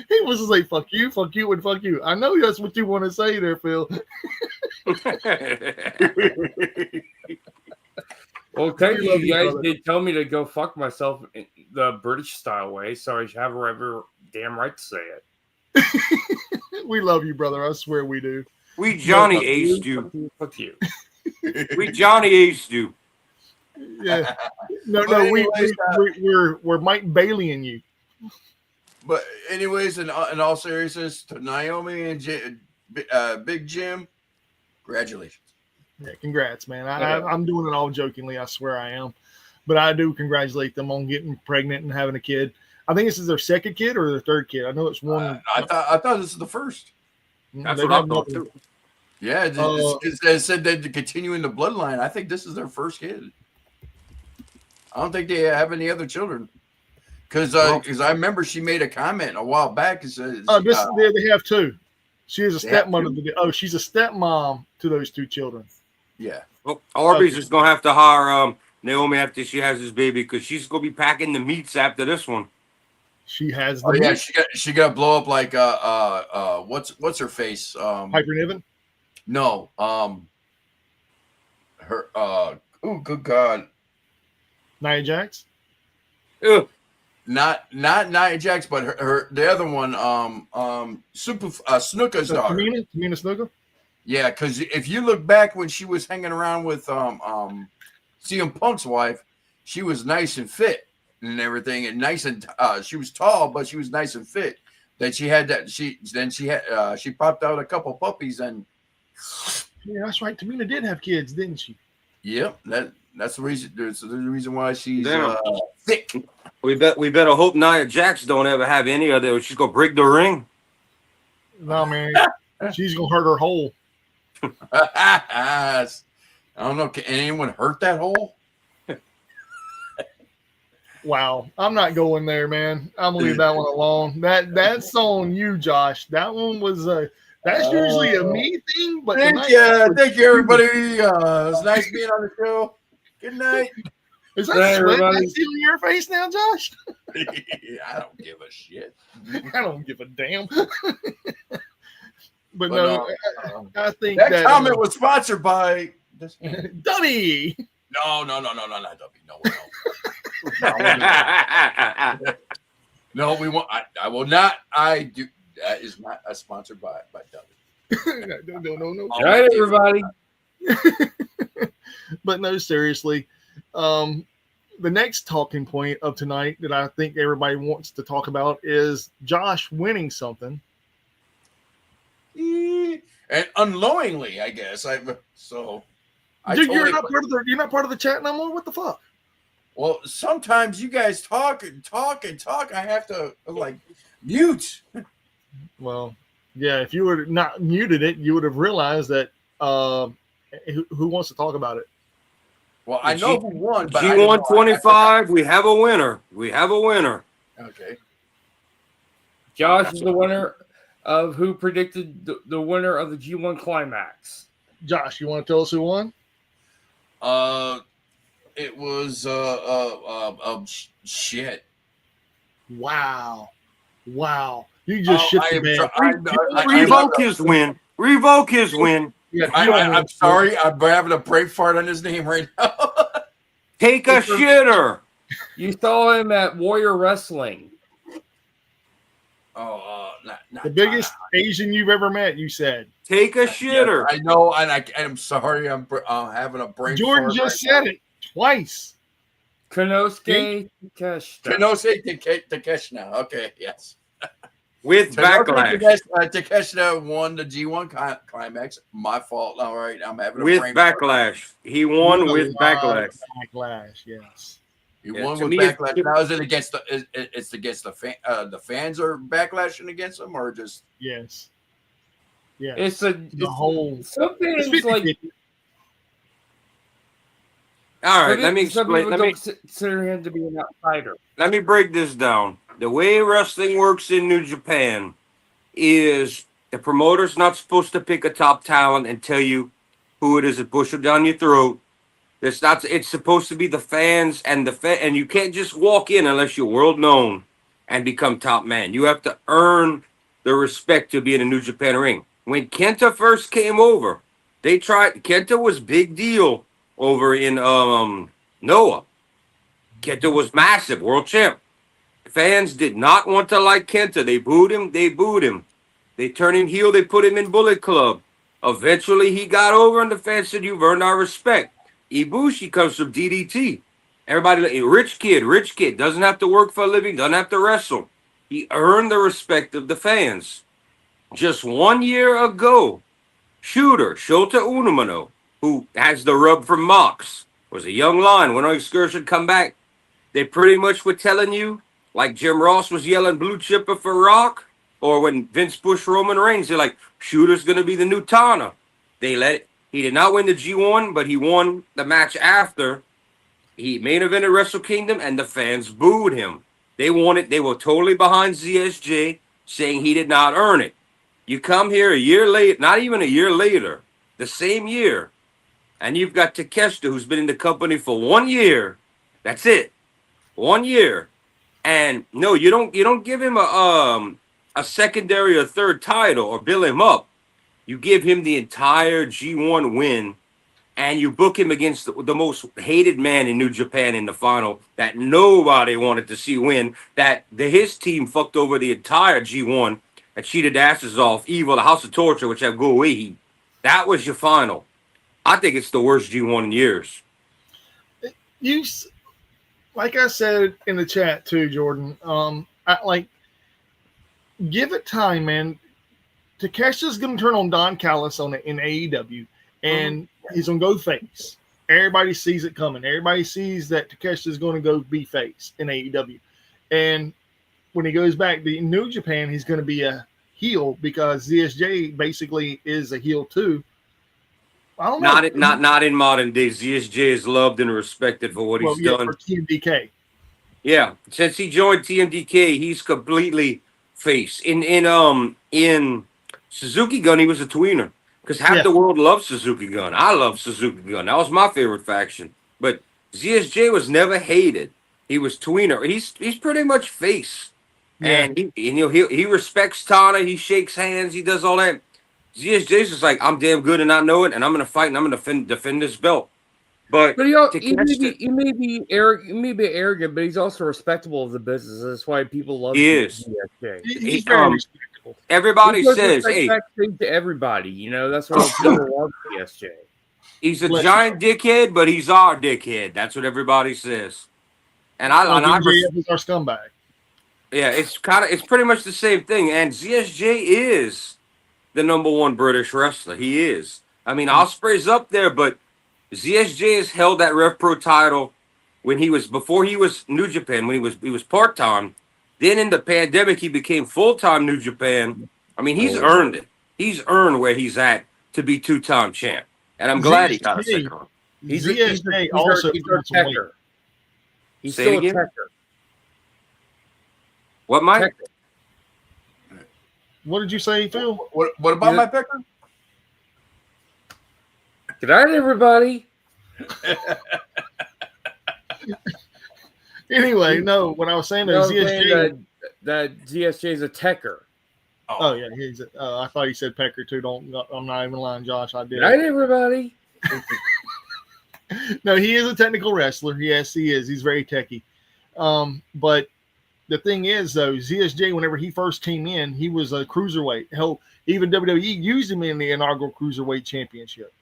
He wants to say fuck you, and fuck you. I know that's what you want to say there, Phil. Well, technically, you guys did tell me to go fuck myself in the British style way, so I have every damn right to say it. We love you, brother. I swear we do. We Johnny aced you. Fuck you. We Johnny aced you. Yeah. No, But no, anyways, we're Mike Bailey-ing you. But anyways, in all seriousness, to Naomi and Big Jim, congratulations. Yeah, congrats, man. I'm doing it all jokingly. I swear I am. But I do congratulate them on getting pregnant and having a kid. I think this is their second kid or their third kid. I know it's one. I thought this is the first. That's what I thought too. Yeah, it said that to continue in the bloodline. I think this is their first kid. I don't think they have any other children. Because I remember she made a comment a while back and said, they have two. She is a stepmother. She's a stepmom to those two children. Yeah. Well, Arby's is gonna have to hire Naomi after she has this baby because she's gonna be packing the meats after this one. She has. She got to blow up like what's her face? Piper Niven. No. Her. Oh, good God. Nia Jax. Ugh. Not Nia Jax, but her the other one. Snuka's daughter. Tamina Snuka. Yeah, because if you look back when she was hanging around with CM Punk's wife, she was nice and fit and everything, and nice and she was tall, but she was nice and fit. Then she popped out a couple puppies, and yeah, that's right. Tamina did have kids, didn't she? Yep, that's the reason. There's the reason why she's thick. We better hope Nia Jax don't ever have any of that. She's gonna break the ring. No, man, she's gonna hurt her hole. I don't know. Can anyone hurt that hole? Wow, I'm not going there, man. I'm gonna leave that one alone. That's on you, Josh. That one was that's usually a me thing, but thank you, everybody. It's nice being on the show. Good night. Is that sweat on your face now, Josh? I don't give a shit. I don't give a damn. But no, I think that comment was sponsored by this Dummy. No, not Dummy. No, we won't. I will not. I do. That is not sponsored by Dummy. No. All right, everybody. But no, seriously. The next talking point of tonight that I think everybody wants to talk about is Josh winning something. And unknowingly, I guess. You're not part of the chat no more. What the fuck? Well, sometimes you guys talk. I have to mute. Well, yeah. If you were not muted it, you would have realized that. Who wants to talk about it? Well, I know who won. But G125. We have a winner. Okay. Josh is the winner of who predicted the winner of the G1 Climax. Josh, you want to tell us who won? It was shit. Wow. You just shit the bed. Revoke his win. Yeah, I'm sorry. I'm having a brain fart on his name right now. Take a shitter. You saw him at Warrior Wrestling. The biggest Asian you've ever met, you said. Take a shitter. Yes, I know, and I'm sorry. I'm having a brain Jordan fart. Jordan just said it twice. Konosuke Takeshita. Konosuke Takeshita. Okay, yes. With backlash. Takeshita won the G1 Climax. My fault. All right, I'm having a with brain backlash. Fart. He won with backlash. Backlash, yes. He won with backlash. Now is it against the? It's against the fan. The fans are backlashing against him, or just yes. Yeah, it's whole something like. All right, let me explain. Some people don't consider him to be an outsider. Let me break this down. The way wrestling works in New Japan is the promoter's not supposed to pick a top talent and tell you who it is and push it down your throat. It's supposed to be the fans and and you can't just walk in unless you're world known and become top man. You have to earn the respect to be in a New Japan ring. When Kenta first came over, Kenta was big deal over in Noah. Kenta was massive, world champ. Fans did not want to like Kenta. They booed him. They turned him heel. They put him in Bullet Club. Eventually, he got over, and the fans said, "You've earned our respect." Ibushi comes from DDT. Everybody, rich kid, doesn't have to work for a living, doesn't have to wrestle. He earned the respect of the fans. Just 1 year ago, Shota Unomano, who has the rub from Mox, was a young lion. When excursion come back, they pretty much were telling you, like Jim Ross was yelling blue chipper for Rock, or when Vince pushed Roman Reigns, they're like, Shooter's going to be the new Tana. They let it. He did not win the G1, but he won the match after. He main evented Wrestle Kingdom, and the fans booed him. They were totally behind ZSJ, saying he did not earn it. You come here a year late, not even a year later, the same year, and you've got Takeshita, who's been in the company for 1 year. That's it. 1 year. And no, you don't give him a secondary or third title or bill him up. You give him the entire G1 win, and you book him against the most hated man in New Japan in the final that nobody wanted to see win, that his team fucked over the entire G1 and cheated asses off. Evil, the House of Torture, which have go away. That was your final. I think it's the worst G1 in years. Like I said in the chat too, Jordan, give it time, man. Takeshi's going to turn on Don Callis in AEW, and he's going to go face. Everybody sees it coming. Everybody sees that Takeshi's going to go be face in AEW. And when he goes back to New Japan, he's going to be a heel because ZSJ basically is a heel too. I don't know. Not in modern days. ZSJ is loved and respected for what he's done. For TMDK. Yeah, since he joined TMDK, he's completely face. In Suzuki Gun, he was a tweener because half the world loves Suzuki Gun. I love Suzuki Gun. That was my favorite faction. But ZSJ was never hated. He was tweener. He's pretty much face. Yeah. And he respects Tana. He shakes hands. He does all that. ZSJ's just like, I'm damn good and I know it, and I'm gonna fight and I'm gonna defend this belt. But he may be arrogant, but he's also respectable of the business. That's why people love ZSJ. He's very respectable. Everybody says, "Hey, to everybody," that's why people love ZSJ. He's a giant dickhead, but he's our dickhead. That's what everybody says. And I he's our scumbag. Yeah, it's pretty much the same thing. And ZSJ is the #1 British wrestler. He is. I mean, Ospreay's up there, but ZSJ has held that Rev Pro title before he was New Japan, when he was part-time. Then in the pandemic, he became full-time New Japan. I mean, he's earned it. He's earned where he's at to be 2-time champ. And I'm glad he got a second run. He's a checker. He's still a checker. What, Mike? What did you say, Phil? What about my pecker? Good night, everybody. Anyway, no, what I was saying is ZSJ. That ZSJ is a techer. Oh yeah, he's. I thought he said pecker too. I'm not even lying, Josh. I did. Good night, everybody. No, he is a technical wrestler. Yes, he is. He's very techy. But the thing is, though, ZSJ, whenever he first came in, he was a cruiserweight. Hell, even WWE used him in the inaugural cruiserweight championship.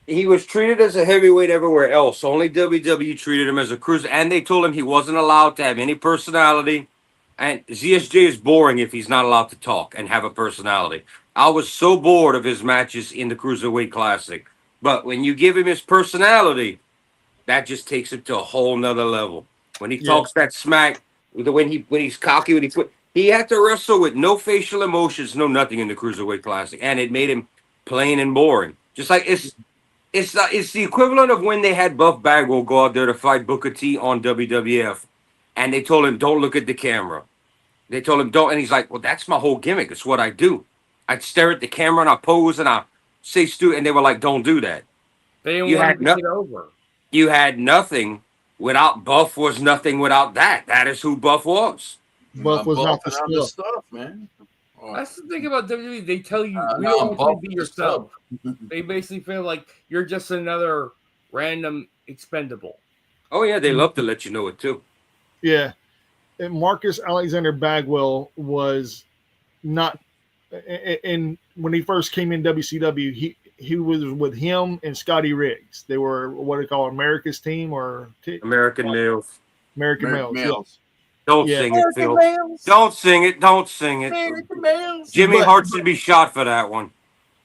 He was treated as a heavyweight everywhere else. Only WWE treated him as a cruiser, and they told him he wasn't allowed to have any personality. And ZSJ is boring if he's not allowed to talk and have a personality. I was so bored of his matches in the Cruiserweight Classic. But when you give him his personality, that just takes him to a whole nother level. When he talks that smack, when he's cocky, he had to wrestle with no facial emotions, no nothing in the Cruiserweight Classic, and it made him plain and boring. Just like it's the equivalent of when they had Buff Bagwell go out there to fight Booker T on WWF, and they told him, don't look at the camera. They told him, don't, and he's like, well, that's my whole gimmick. It's what I do. I'd stare at the camera and I pose and I say stupid, and they were like, don't do that. They didn't want to get over. You had nothing without Buff was nothing without that. That is who Buff was. Buff was not the stuff, man. That's the thing about WWE. They tell you, we don't want you to be yourself. They basically feel like you're just another random expendable. Oh, yeah, they love to let you know it, too. Yeah. And Marcus Alexander Bagwell was not – and when he first came in WCW, he was with him and Scotty Riggs. They were what they call America's team or American males. American males. Yeah. Don't Yeah. sing it, Phil. Don't sing it. Don't sing it. Jimmy Hart should be shot for that one.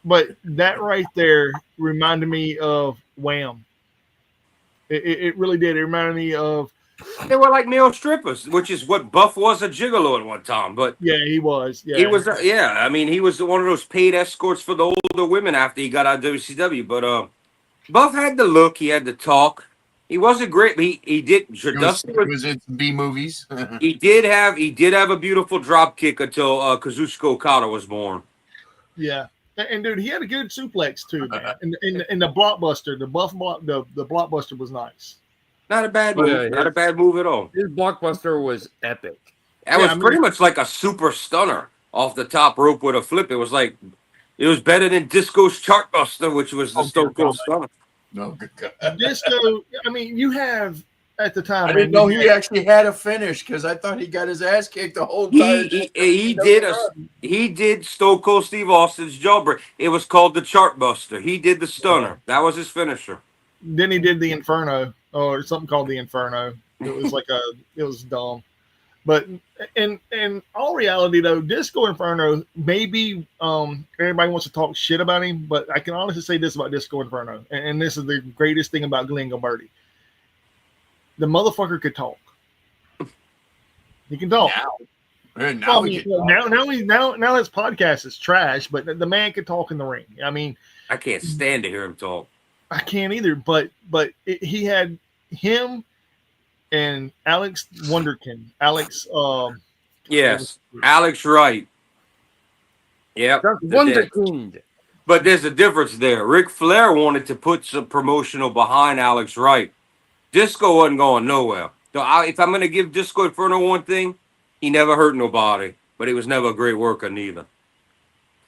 But that right there reminded me of Wham. It really did. It reminded me of. They were like male strippers, which is what Buff was, a gigolo at one time. But yeah, he was. Yeah, he was. Yeah, I mean, he was one of those paid escorts for the older women after he got out of WCW. But Buff had the look. He had the talk. He wasn't great. But he did. It was in B movies. He did have a beautiful drop kick until Kazuchika Okada was born. Yeah. And dude, he had a good suplex too, man. And the blockbuster, the blockbuster was nice. Not a bad move. Not a bad move at all. His blockbuster was epic. That was pretty much like a super stunner off the top rope with a flip. It was better than Disco's Chartbuster, which was the Stone Cold Stunner. No, good God. Disco. I mean, you have at the time. I didn't know he actually had a finish because I thought he got his ass kicked the whole time. He did Stone Cold Steve Austin's jawbreak. It was called the Chartbuster. He did the stunner. That was his finisher. Then he did the Inferno or something called the Inferno. It was it was dumb. But in all reality though, Disco Inferno, maybe everybody wants to talk shit about him, but I can honestly say this about Disco Inferno, and this is the greatest thing about Glenn Gilberti. The motherfucker could talk. He can talk. Now his podcast is trash, but the man can talk in the ring. I mean, I can't stand to hear him talk. I can't either. But he had him and Alex Wonderkin. Alex Wright. Yep. Wonderkind. But there's a difference there. Ric Flair wanted to put some promotional behind Alex Wright. Disco wasn't going nowhere. So if I'm going to give Disco Inferno one thing, he never hurt nobody, but he was never a great worker neither.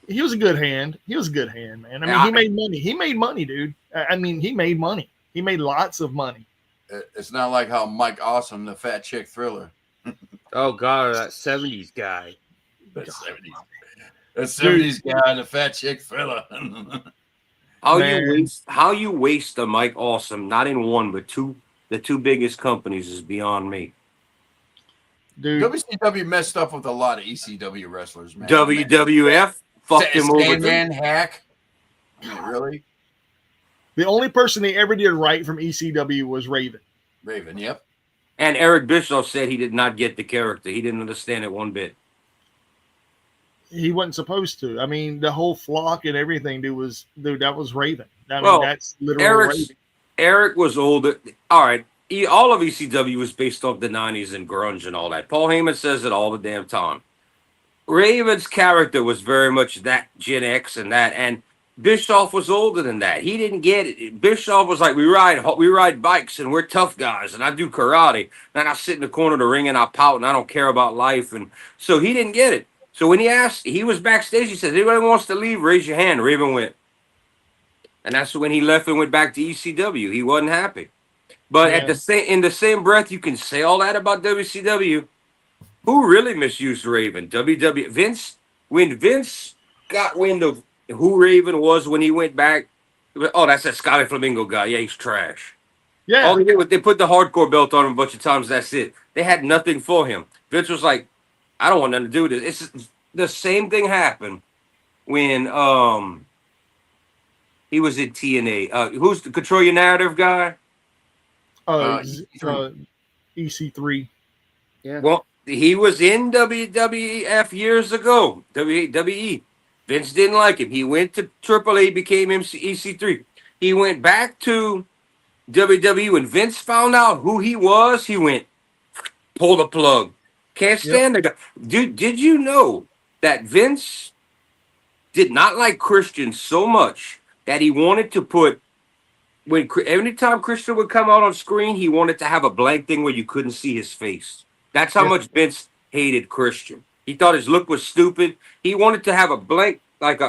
He was a good hand. Man. I mean, he made money. He made money, dude. I mean, he made money. He made lots of money. It's not like how Mike Awesome, the fat chick thriller. Oh, God, that 70s guy. That 70s guy, the fat chick thriller. How you waste a Mike Awesome, not in one, but the two biggest companies is beyond me. Dude, WCW messed up with a lot of ECW wrestlers, man. WWF fucked him over. Sandman Hack. I mean, really? The only person they ever did right from ECW was Raven. Raven, yep. And Eric Bischoff said he did not get the character. He didn't understand it one bit. He wasn't supposed to. I mean, the whole flock and everything, that was Raven. I mean, that's literally Raven. Eric was older. All right. All of ECW was based off the 90s and grunge and all that. Paul Heyman says it all the damn time. Raven's character was very much that Gen X and that. And Bischoff was older than that. He didn't get it. Bischoff was like, we ride bikes and we're tough guys and I do karate. And I sit in the corner of the ring and I pout and I don't care about life. And so he didn't get it. So when he was backstage, he said, anybody wants to leave, raise your hand. Raven went. And that's when he left and went back to ECW. He wasn't happy. But in the same breath, you can say all that about WCW. Who really misused Raven? Vince. When Vince got wind of who Raven was when he went back, oh, that's that Scotty Flamingo guy. Yeah, he's trash. Yeah. All they did was they put the hardcore belt on him a bunch of times. That's it. They had nothing for him. Vince was like, I don't want nothing to do with this. It's the same thing happened when he was in TNA. Who's the Control Your Narrative guy? EC3. Yeah. Well, he was in WWF years ago. WWE. Vince didn't like him. He went to AAA, became EC3. He went back to WWE. When Vince found out who he was, he went, pull the plug. Can't stand the guy. Dude, did you know that Vince did not like Christian so much that he wanted to put, anytime Christian would come out on screen, he wanted to have a blank thing where you couldn't see his face. That's how much Vince hated Christian. He thought his look was stupid. He wanted to have a blank, like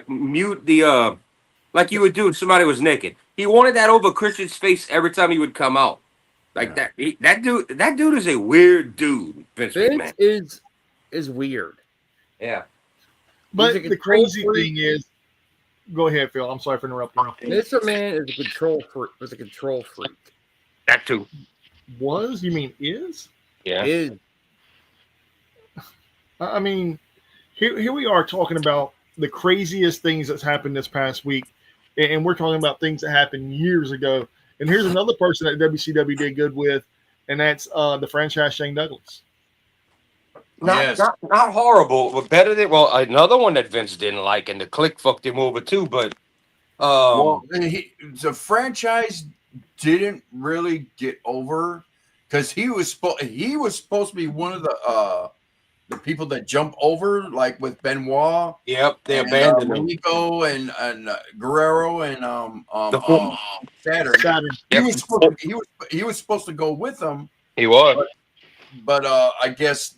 mute the like you would do if somebody was naked. He wanted that over Christian's face every time he would come out. Like that. That dude is a weird dude. Vince McMahon is weird. Yeah. But the crazy thing is, Go ahead, Phil. I'm sorry for interrupting. This man is a control freak. Was a control freak. That too. Was you mean is? Yeah. Is I mean, here we are talking about the craziest things that's happened this past week, and we're talking about things that happened years ago. And here's another person that WCW did good with, and that's the franchise Shane Douglas. Not horrible, but better than another one that Vince didn't like, and the Click fucked him over too. But the franchise didn't really get over because he was supposed to be one of the people that jump over, like with Benoit. Yep, they abandoned him. Rico and Guerrero and Saturn. Yep. He was supposed to go with them. He was, but I guess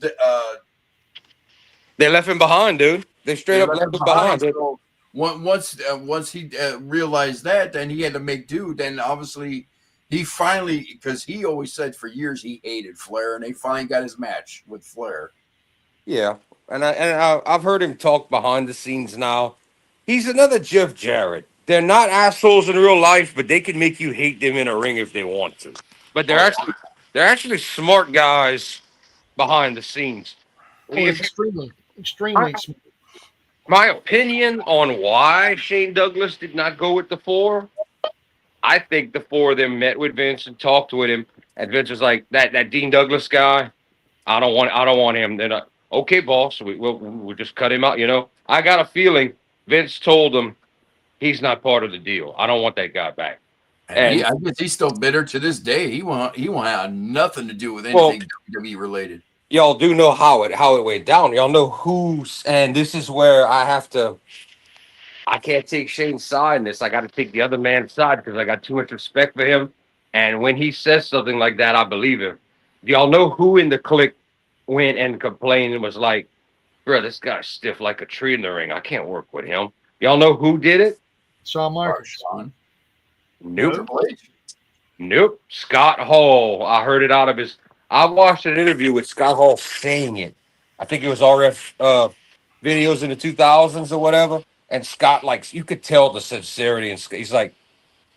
they left him behind, dude. They straight up left him behind. So once he realized that, then he had to make do. Then obviously he finally, because he always said for years he hated Flair, and they finally got his match with Flair. Yeah, and I've heard him talk behind the scenes now. He's another Jeff Jarrett. They're not assholes in real life, but they can make you hate them in a ring if they want to. But they're actually smart guys behind the scenes. Extremely smart. My opinion on why Shane Douglas did not go with the four, I think the four of them met with Vince and talked with him, and Vince was like, that Dean Douglas guy, I don't want him. They're not, okay, boss, we'll just cut him out. You know, I got a feeling Vince told him he's not part of the deal. I don't want that guy back. And I guess he's still bitter to this day. He won't have nothing to do with anything WWE related. Y'all do know how it went down. Y'all know who's, and this is where I can't take Shane's side in this. I got to take the other man's side because I got too much respect for him. And when he says something like that, I believe him. Y'all know who in the Clique went and complained and was like, bro, this guy's stiff like a tree in the ring. I can't work with him. Y'all know who did it? Shawn Michaels. Nope. Scott Hall. I heard it out of his. I watched an interview with Scott Hall saying it. I think it was RF videos in the 2000s or whatever. And Scott, like, you could tell the sincerity. And he's like,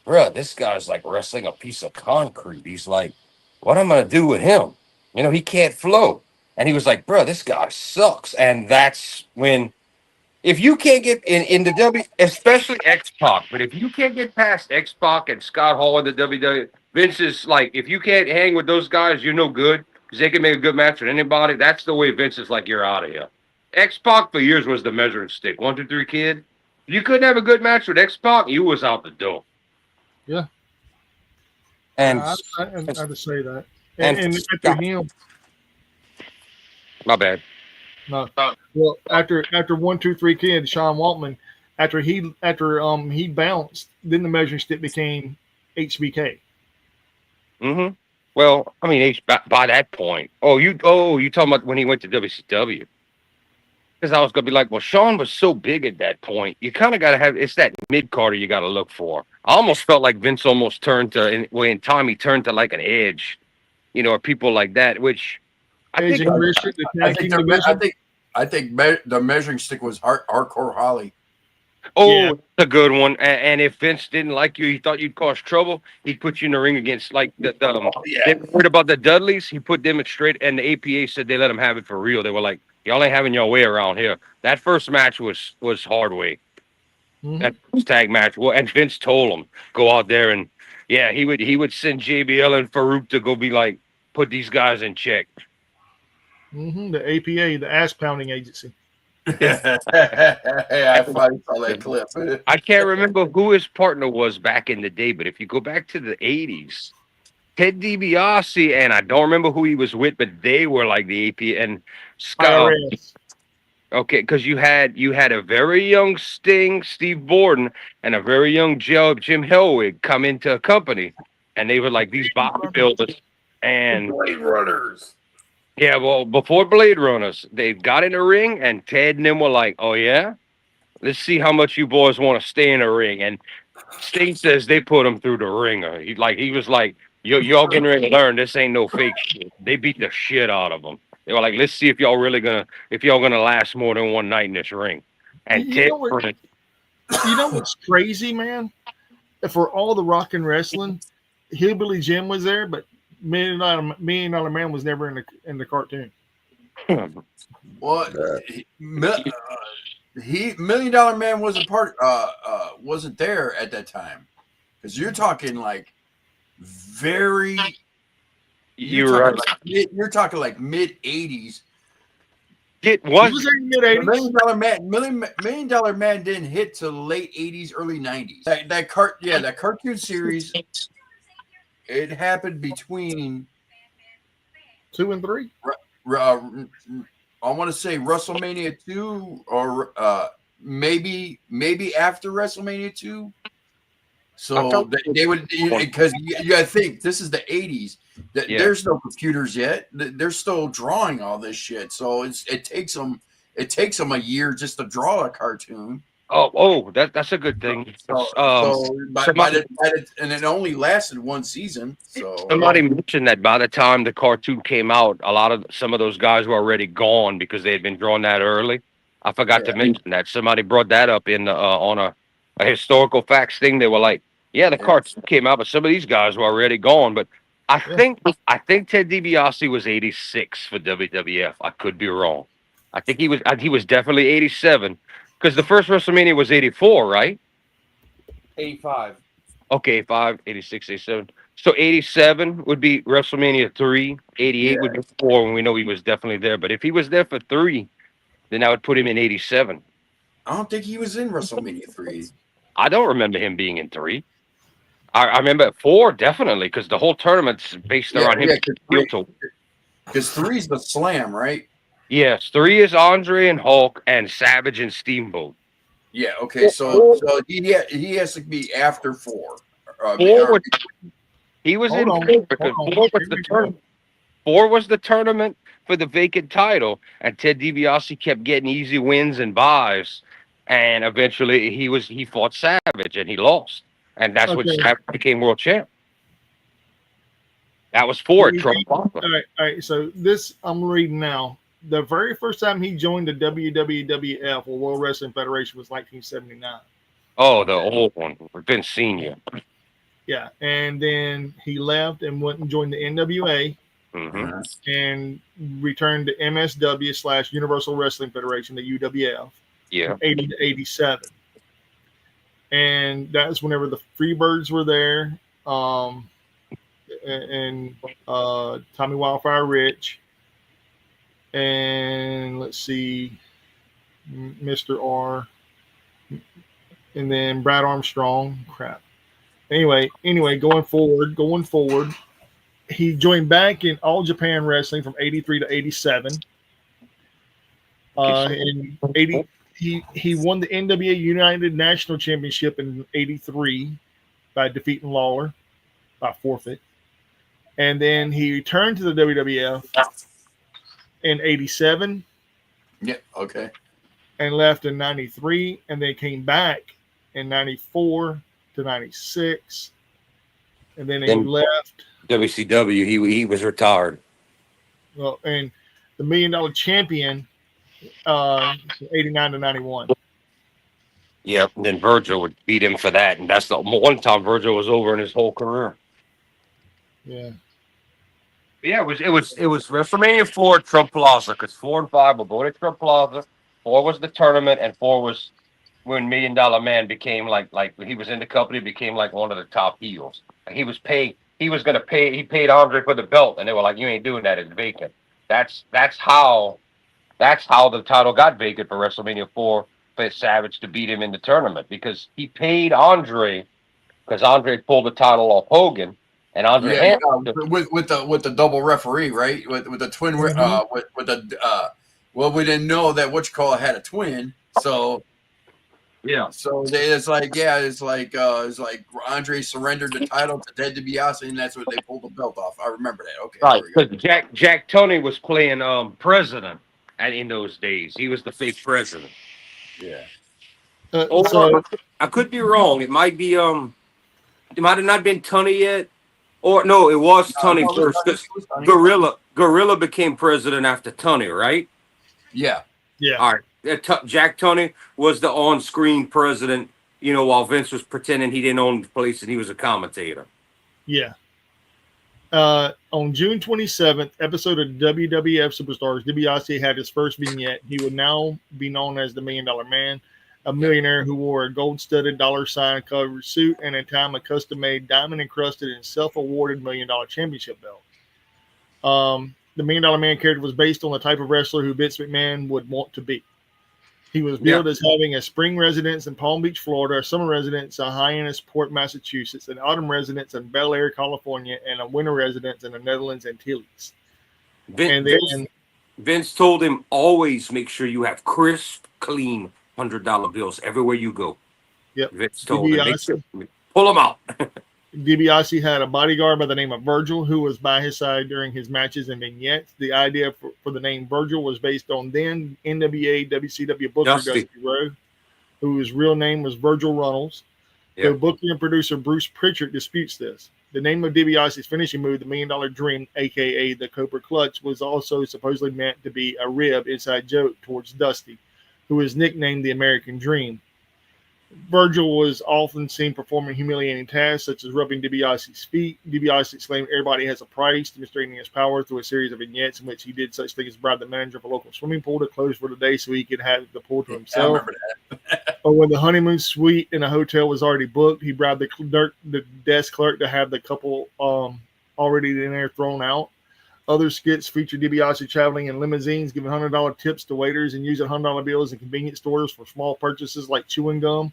bro, this guy's like wrestling a piece of concrete. He's like, what am I going to do with him? You know, he can't flow. And he was like, bro, this guy sucks. And that's when, if you can't get in the W, especially X-Pac, but if you can't get past X-Pac and Scott Hall in the WWE, Vince is like, if you can't hang with those guys, you're no good because they can make a good match with anybody. That's the way Vince is like, you're out of here. X-Pac for years was the measuring stick. 1, 2, 3 kid. If you couldn't have a good match with X-Pac, you was out the door. Yeah. And I have to say that. And after him, my bad. No. Well, after 1, 2, 3 kid, Sean Waltman, after he bounced, then the measuring stick became HBK. Mm-hmm. Well, I mean, by that point, you talking about when he went to WCW? Because I was gonna be like, well, Sean was so big at that point. You kind of got to have it's that mid carder you got to look for. I almost felt like Vince almost turned to in time he turned to like an Edge, you know, or people like that, which. I think the measuring stick was Hardcore Holly. Oh, yeah. That's a good one. And if Vince didn't like you, he thought you'd cause trouble, he'd put you in the ring against like they heard about the Dudleys. He put them straight, and the APA said they let him have it for real. They were like, y'all ain't having your way around here. That first match was hard way. Mm-hmm. That first tag match. Well, and Vince told him go out there and he would send JBL and Farouk to go be like, put these guys in check. Mm-hmm. The APA, the ass pounding agency. I finally saw that clip. I can't remember who his partner was back in the day, but if you go back to the 80s, Ted DiBiase, and I don't remember who he was with, but they were like the APA and Scott. Okay, because you had a very young Sting, Steve Borden, and a very young Jim Hellwig come into a company, and they were like these bodybuilders and Blade Runners. Yeah, well, before Blade Runners, they got in the ring, and Ted and them were like, oh, yeah? Let's see how much you boys want to stay in the ring. And Sting says they put him through the ringer. He was like, y'all getting ready to learn this ain't no fake shit. They beat the shit out of him. They were like, let's see if y'all gonna last more than one night in this ring. And You know what's crazy, man? For all the rock and wrestling, Hillbilly Jim was there, but Million Dollar Man was never in the cartoon. Well, Million Dollar Man wasn't wasn't there at that time, because you're talking like very. You're talking like mid '80s. It He was there in the mid '80s. Million Dollar Man didn't hit till the late '80s, early '90s. That cartoon series. It happened between 2 and 3. I want to say WrestleMania 2 or maybe after WrestleMania 2. So they would, because you got to think this is the 80s. There's no computers yet. They're still drawing all this shit. So it takes them a year just to draw a cartoon. That's a good thing. And it only lasted one season. So somebody mentioned that by the time the cartoon came out, some of those guys were already gone because they had been drawn that early. I forgot to mention that. Somebody brought that up in on a historical facts thing. They were like, the cartoon came out, but some of these guys were already gone. But I think Ted DiBiase was 86 for WWF. I could be wrong. I think he was definitely 87. Because the first WrestleMania was 84, right? 85. Okay, 85, 86, 87. So 87 would be WrestleMania 3. 88 would be 4, and we know he was definitely there. But if he was there for 3, then I would put him in 87. I don't think he was in WrestleMania 3. I don't remember him being in 3. I remember 4, definitely, because the whole tournament's based around him. Because 3 is the Slam, right? Yes, 3 is Andre and Hulk and Savage and Steamboat. Yeah, okay, so he has to be after 4. He was in 4 because 4 was the tournament. 4 was the tournament for the vacant title, and Ted DiBiase kept getting easy wins and buys, and eventually he fought Savage and he lost, and that's when Savage became world champ. That was 4 at Trump. All right. So this I'm reading now. The very first time he joined the WWF or World Wrestling Federation was 1979. Oh, the old one, Vince Senior. Yeah, and then he left and went and joined the NWA, and returned to MSW / Universal Wrestling Federation, the UWF. Yeah, from 80 to 87, and that's whenever the Freebirds were there, and Tommy Wildfire Rich. And let's see, Mr. R, and then Brad Armstrong. Crap. Anyway, going forward, he joined back in All Japan Wrestling from 83 to 87. In 80, he won the NWA United National Championship in 83 by defeating Lawler by forfeit. And then he returned to the WWF in 87. Yeah, okay. And left in 93, and then came back in 94 to 96. And then he left WCW. He was retired. Well, and the $1 Million Champion 89 to 91. Yeah, and then Virgil would beat him for that, and that's the one time Virgil was over in his whole career. Yeah. Yeah, it was WrestleMania 4 at Trump Plaza, because 4 and 5 were both at Trump Plaza. 4 was the tournament, and 4 was when $1 Million Man became like he was in the company, became like one of the top heels. Like he paid Andre for the belt, and they were like, "You ain't doing that, it's vacant." That's how the title got vacant for WrestleMania 4 for Savage to beat him in the tournament, because he paid Andre, because Andre pulled the title off Hogan. And Andre with the double referee, right? With the twin, with the well, we didn't know that had a twin, so yeah. So it's like Andre surrendered the title to Ted DiBiase, and that's what they pulled the belt off. I remember that. Okay, right. Because Jack Tunney was playing president, and in those days he was the fake president. Yeah. So I could be wrong. It might be it might have not been Tunney yet. Or no, it was Tunney first. Gorilla became president after Tunney, right? Yeah. Yeah. All right. Jack Tunney was the on-screen president while Vince was pretending he didn't own the place and he was a commentator. Yeah. On June 27th, episode of WWF Superstars, DiBiase had his first vignette. He would now be known as the $1 Million Man, a millionaire who wore a gold-studded dollar sign covered suit and at time a custom-made diamond-encrusted and self-awarded $1 Million championship belt. The $1 Million Man character was based on the type of wrestler who Vince McMahon would want to be. He was billed as having a spring residence in Palm Beach, Florida, a summer residence in Hyannisport, Massachusetts, an autumn residence in Bel Air, California, and a winter residence in the Netherlands Antilles. Vince told him, always make sure you have crisp, clean $100 bills everywhere you go. Yep. Vince told him, pull them out. DiBiase had a bodyguard by the name of Virgil who was by his side during his matches and vignettes. The idea for the name Virgil was based on then NWA WCW booker Dusty Rhodes, whose real name was Virgil Runnels. Yep. Though booker and producer Bruce Pritchard disputes this. The name of DiBiase's finishing move, the $1 Million Dream, a.k.a. the Cobra Clutch, was also supposedly meant to be a rib inside joke towards Dusty, who was nicknamed the American Dream. Virgil was often seen performing humiliating tasks such as rubbing DiBiase's feet. DiBiase exclaimed, "Everybody has a price," demonstrating his power through a series of vignettes in which he did such things as bribe the manager of a local swimming pool to close for the day so he could have the pool to himself. I remember that. Or when the honeymoon suite in a hotel was already booked, he bribed the desk clerk to have the couple already in there thrown out. Other skits featured DiBiase traveling in limousines, giving $100 tips to waiters, and using $100 bills in convenience stores for small purchases like chewing gum.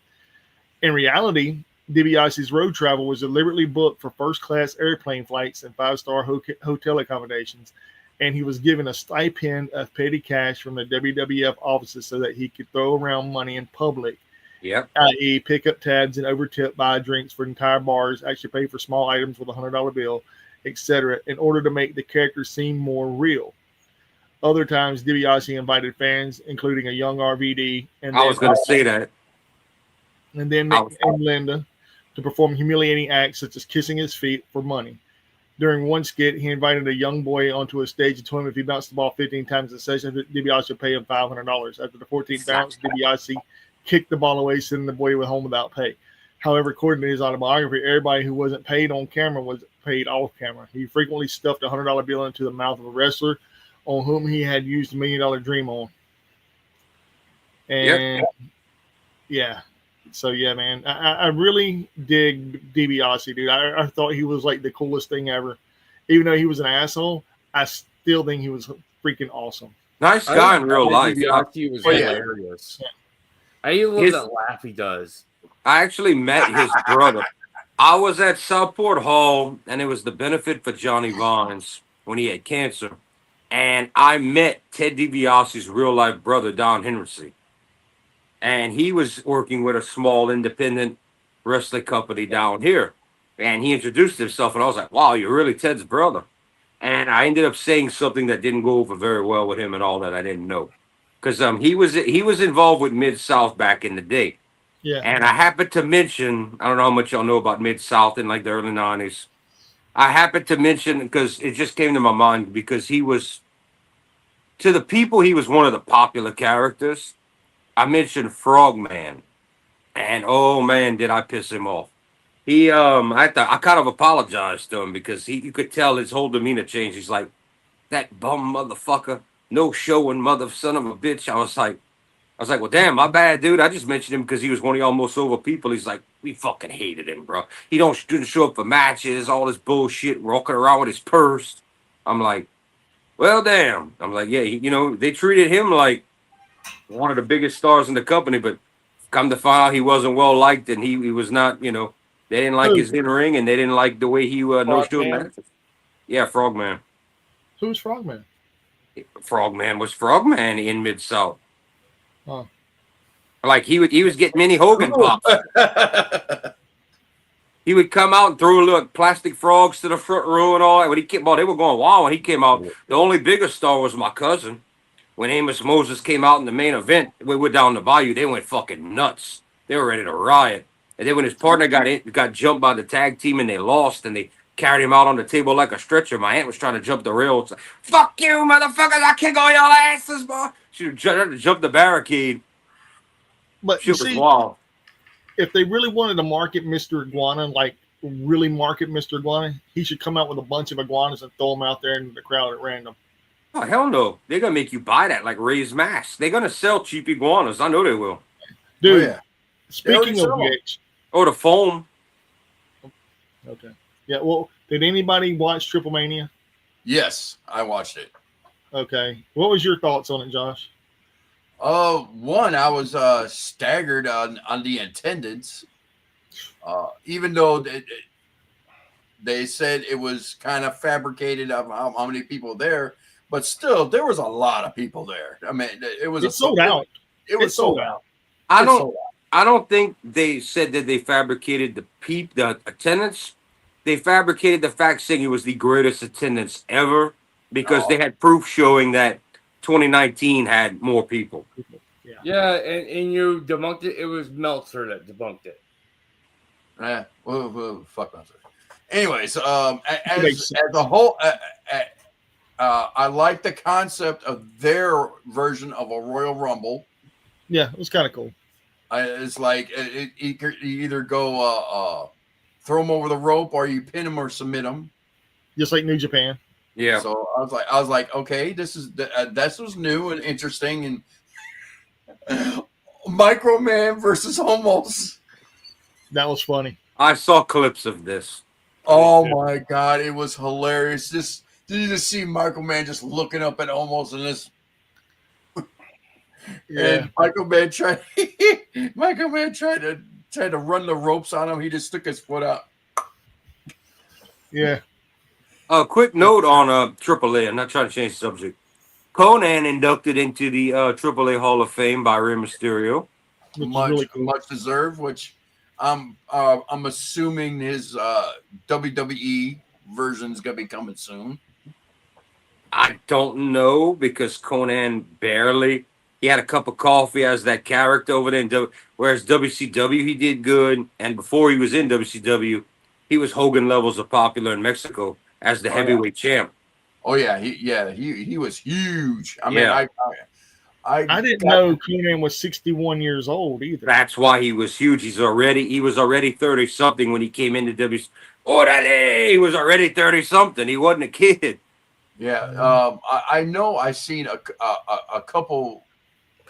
In reality, DiBiase's road travel was deliberately booked for first-class airplane flights and five-star hotel accommodations, and he was given a stipend of petty cash from the WWF offices so that he could throw around money in public, i.e. pick up tabs and overtip, buy drinks for entire bars, actually pay for small items with a $100 bill, etc., in order to make the character seem more real. Other times, DiBiase invited fans, including a young RVD, and I was going to say that. And then Mick and Linda to perform humiliating acts such as kissing his feet for money. During one skit, he invited a young boy onto a stage and told him if he bounced the ball 15 times in a session, DiBiase would pay him $500. After the 14th bounce, DiBiase kicked the ball away, sending the boy home without pay. However, according to his autobiography, everybody who wasn't paid on camera was paid off camera. He frequently stuffed a $100 bill into the mouth of a wrestler on whom he had used the $1 Million Dream on. And yeah. So, yeah, man, I really dig DiBiase, dude. I thought he was like the coolest thing ever. Even though he was an asshole, I still think he was freaking awesome. Nice guy in real life. DiBiase was hilarious. Yeah. I love that laugh he does. I actually met his brother. I was at Southport Hall, and it was the benefit for Johnny Vines when he had cancer. And I met Ted DiBiase's real-life brother, Don Henry. And he was working with a small independent wrestling company down here. And he introduced himself, and I was like, wow, you're really Ted's brother. And I ended up saying something that didn't go over very well with him and all that I didn't know. Because he was involved with Mid-South back in the day. Yeah. And I happened to mention, I don't know how much y'all know about Mid-South in like the early 90s. I happened to mention, because it just came to my mind, because he was, to the people, he was one of the popular characters. I mentioned Frogman, and oh man, did I piss him off. He, I kind of apologized to him because you could tell his whole demeanor changed. He's like, that bum motherfucker, no showing mother son of a bitch. I was like, well, damn, my bad, dude. I just mentioned him because he was one of y'all most over people. He's like, we fucking hated him, bro. He didn't show up for matches, all this bullshit, walking around with his purse. I'm like, well, damn. I'm like, yeah, they treated him like one of the biggest stars in the company, but come to find out he wasn't well liked, and he was not, they didn't like his in-ring, and they didn't like the way he no-showed matches. Yeah, Frogman. Who's Frogman? Frogman was Frogman in Mid-South. Huh. Like he was getting mini Hogan pops. He would come out and throw little plastic frogs to the front row and all that. When he came out, they were going wild when he came out. The only bigger star was my cousin. When Amos Moses came out in the main event, we went down the bayou. They went fucking nuts. They were ready to riot. And then when his partner got jumped by the tag team and they lost, and they carried him out on the table like a stretcher, my aunt was trying to jump the rails. Like, fuck you, motherfuckers! I kick all y'all asses, boy. She tried to jump the barricade. But she was wild. if they really wanted to market Mr. Iguana, like really market Mr. Iguana, he should come out with a bunch of iguanas and throw them out there in the crowd at random. Oh, hell no. They're going to make you buy that like Ray's Mask. They're going to sell cheap iguanas. I know they will. Dude, Oh, yeah. speaking of sell 'em. which. Oh, the foam. Okay. Yeah, well, did anybody watch Triple Mania? Yes, I watched it. Okay. What was your thoughts on it, Josh? One, I was staggered on the attendance. Even though they said it was kind of fabricated of how many people there, but still there was a lot of people there. I mean, it was sold out. It was sold out. I don't think they said that they fabricated the attendance. They fabricated the fact saying it was the greatest attendance ever because they had proof showing that 2019 had more people. Yeah, and you debunked it. It was Meltzer that debunked it. Yeah, well, fuck Meltzer. Anyways, as a whole, I like the concept of their version of a Royal Rumble. Yeah, it was kind of cool. It's like you either go throw them over the rope, or you pin them or submit them, just like New Japan. Yeah. So I was like, okay, this was new and interesting, and Microman versus Homos. That was funny. I saw clips of this. Oh my god, it was hilarious. Did you just see Microman just looking up at Homos and this? Yeah. And Microman tried to run the ropes on him. He just stuck his foot out. Yeah. A quick note on AAA. I'm not trying to change the subject. Conan inducted into the AAA Hall of Fame by Rey Mysterio. Much deserved. Which I'm assuming his WWE version's gonna be coming soon. I don't know because Conan barely. He had a cup of coffee as that character over there. Whereas WCW, he did good. And before he was in WCW, he was Hogan levels of popular in Mexico as the heavyweight champ. Oh yeah, he was huge. I mean, I didn't know Conan was 61 years old either. That's why he was huge. He was already 30 something when he came into WCW. He was already 30 something. He wasn't a kid. Yeah, I know. I seen a couple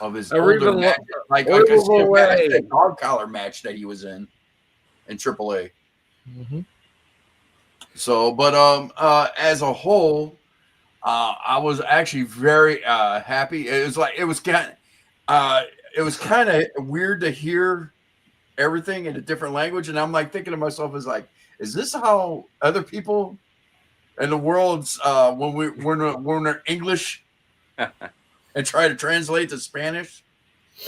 of his older matches, like I see a dog collar match that he was in AAA. Mm-hmm. So, but as a whole, I was actually very happy. It was kind of weird to hear everything in a different language, and I'm like thinking to myself, is this how other people in the world's when we're English and try to translate to Spanish?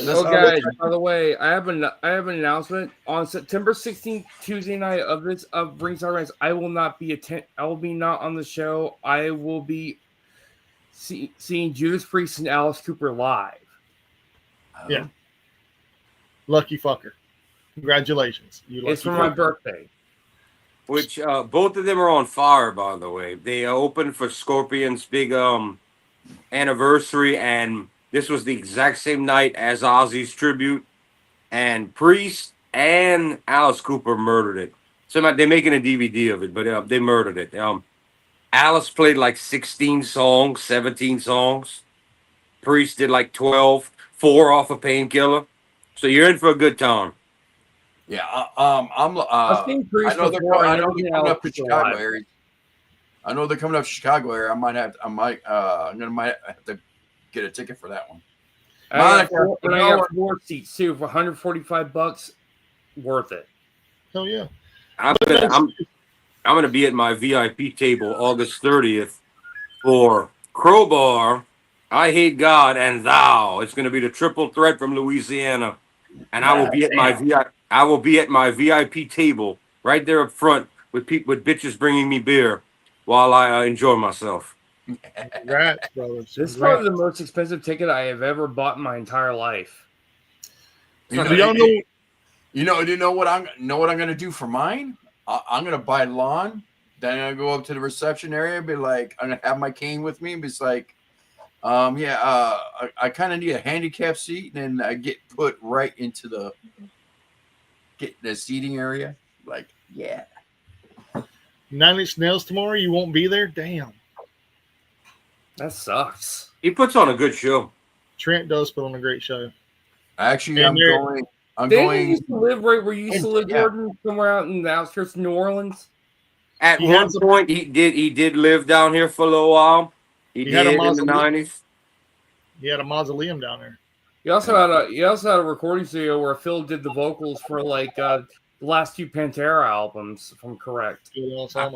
Oh, guys, by the way, I have an announcement on September 16th, Tuesday night of Ringside Rants. I will not be not on the show. I will be seeing Judas Priest and Alice Cooper live. Yeah, lucky fucker! Congratulations! It's for my birthday. Which both of them are on fire, by the way. They opened for Scorpion's big anniversary, and this was the exact same night as Ozzy's tribute, and Priest and Alice Cooper murdered it. So they're making a DVD of it, but they murdered it. Alice played like 16 songs, 17 songs. Priest did like 12, 4 off a Painkiller. So you're in for a good time. Yeah, I've seen Priest before. I know they're coming up to Chicago area. I know they're coming up to Chicago area. I might have to get a ticket for that one. I got 4 seats too for $145. Worth it. Hell yeah! I'm gonna be at my VIP table August 30th for Crowbar, I Hate God, and Thou. It's gonna be the triple threat from Louisiana, and I will be at my VIP table right there up front with bitches bringing me beer while I enjoy myself. Congrats, brothers. This is probably the most expensive ticket I have ever bought in my entire life. You know what I'm gonna do for mine? I'm gonna buy lawn. Then I'm gonna go up to the reception area. Be like, I'm gonna have my cane with me. And be like, I kind of need a handicap seat, and I get put right into the the seating area. Like, yeah. 9 Inch Nails tomorrow. You won't be there. Damn. That sucks. He puts on a good show. Trent does put on a great show. Actually, And I'm there- going. I'm Didn't you going. used to live right where you used to live, Yeah. Jordan? Somewhere out in the outskirts of New Orleans? At He one has a- point, he did live down here for a little while. He had a did in the mausoleum. 90s. He had a mausoleum down there. You also had a recording studio where Phil did the vocals for like the last two Pantera albums, if I'm correct.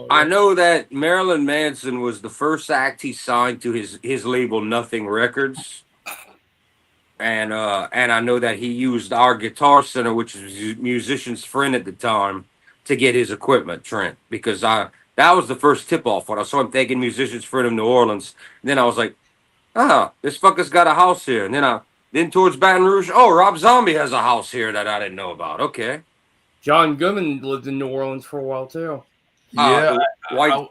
I know that Marilyn Manson was the first act he signed to his label Nothing Records. And I know that he used our Guitar Center, which was his musician's friend at the time, to get his equipment, Trent, because that was the first tip off when I saw him taking musician's friend of New Orleans. And then I was like, this fucker's got a house here. And then towards Baton Rouge, Rob Zombie has a house here that I didn't know about. Okay. John Goodman lived in New Orleans for a while too. Yeah. White.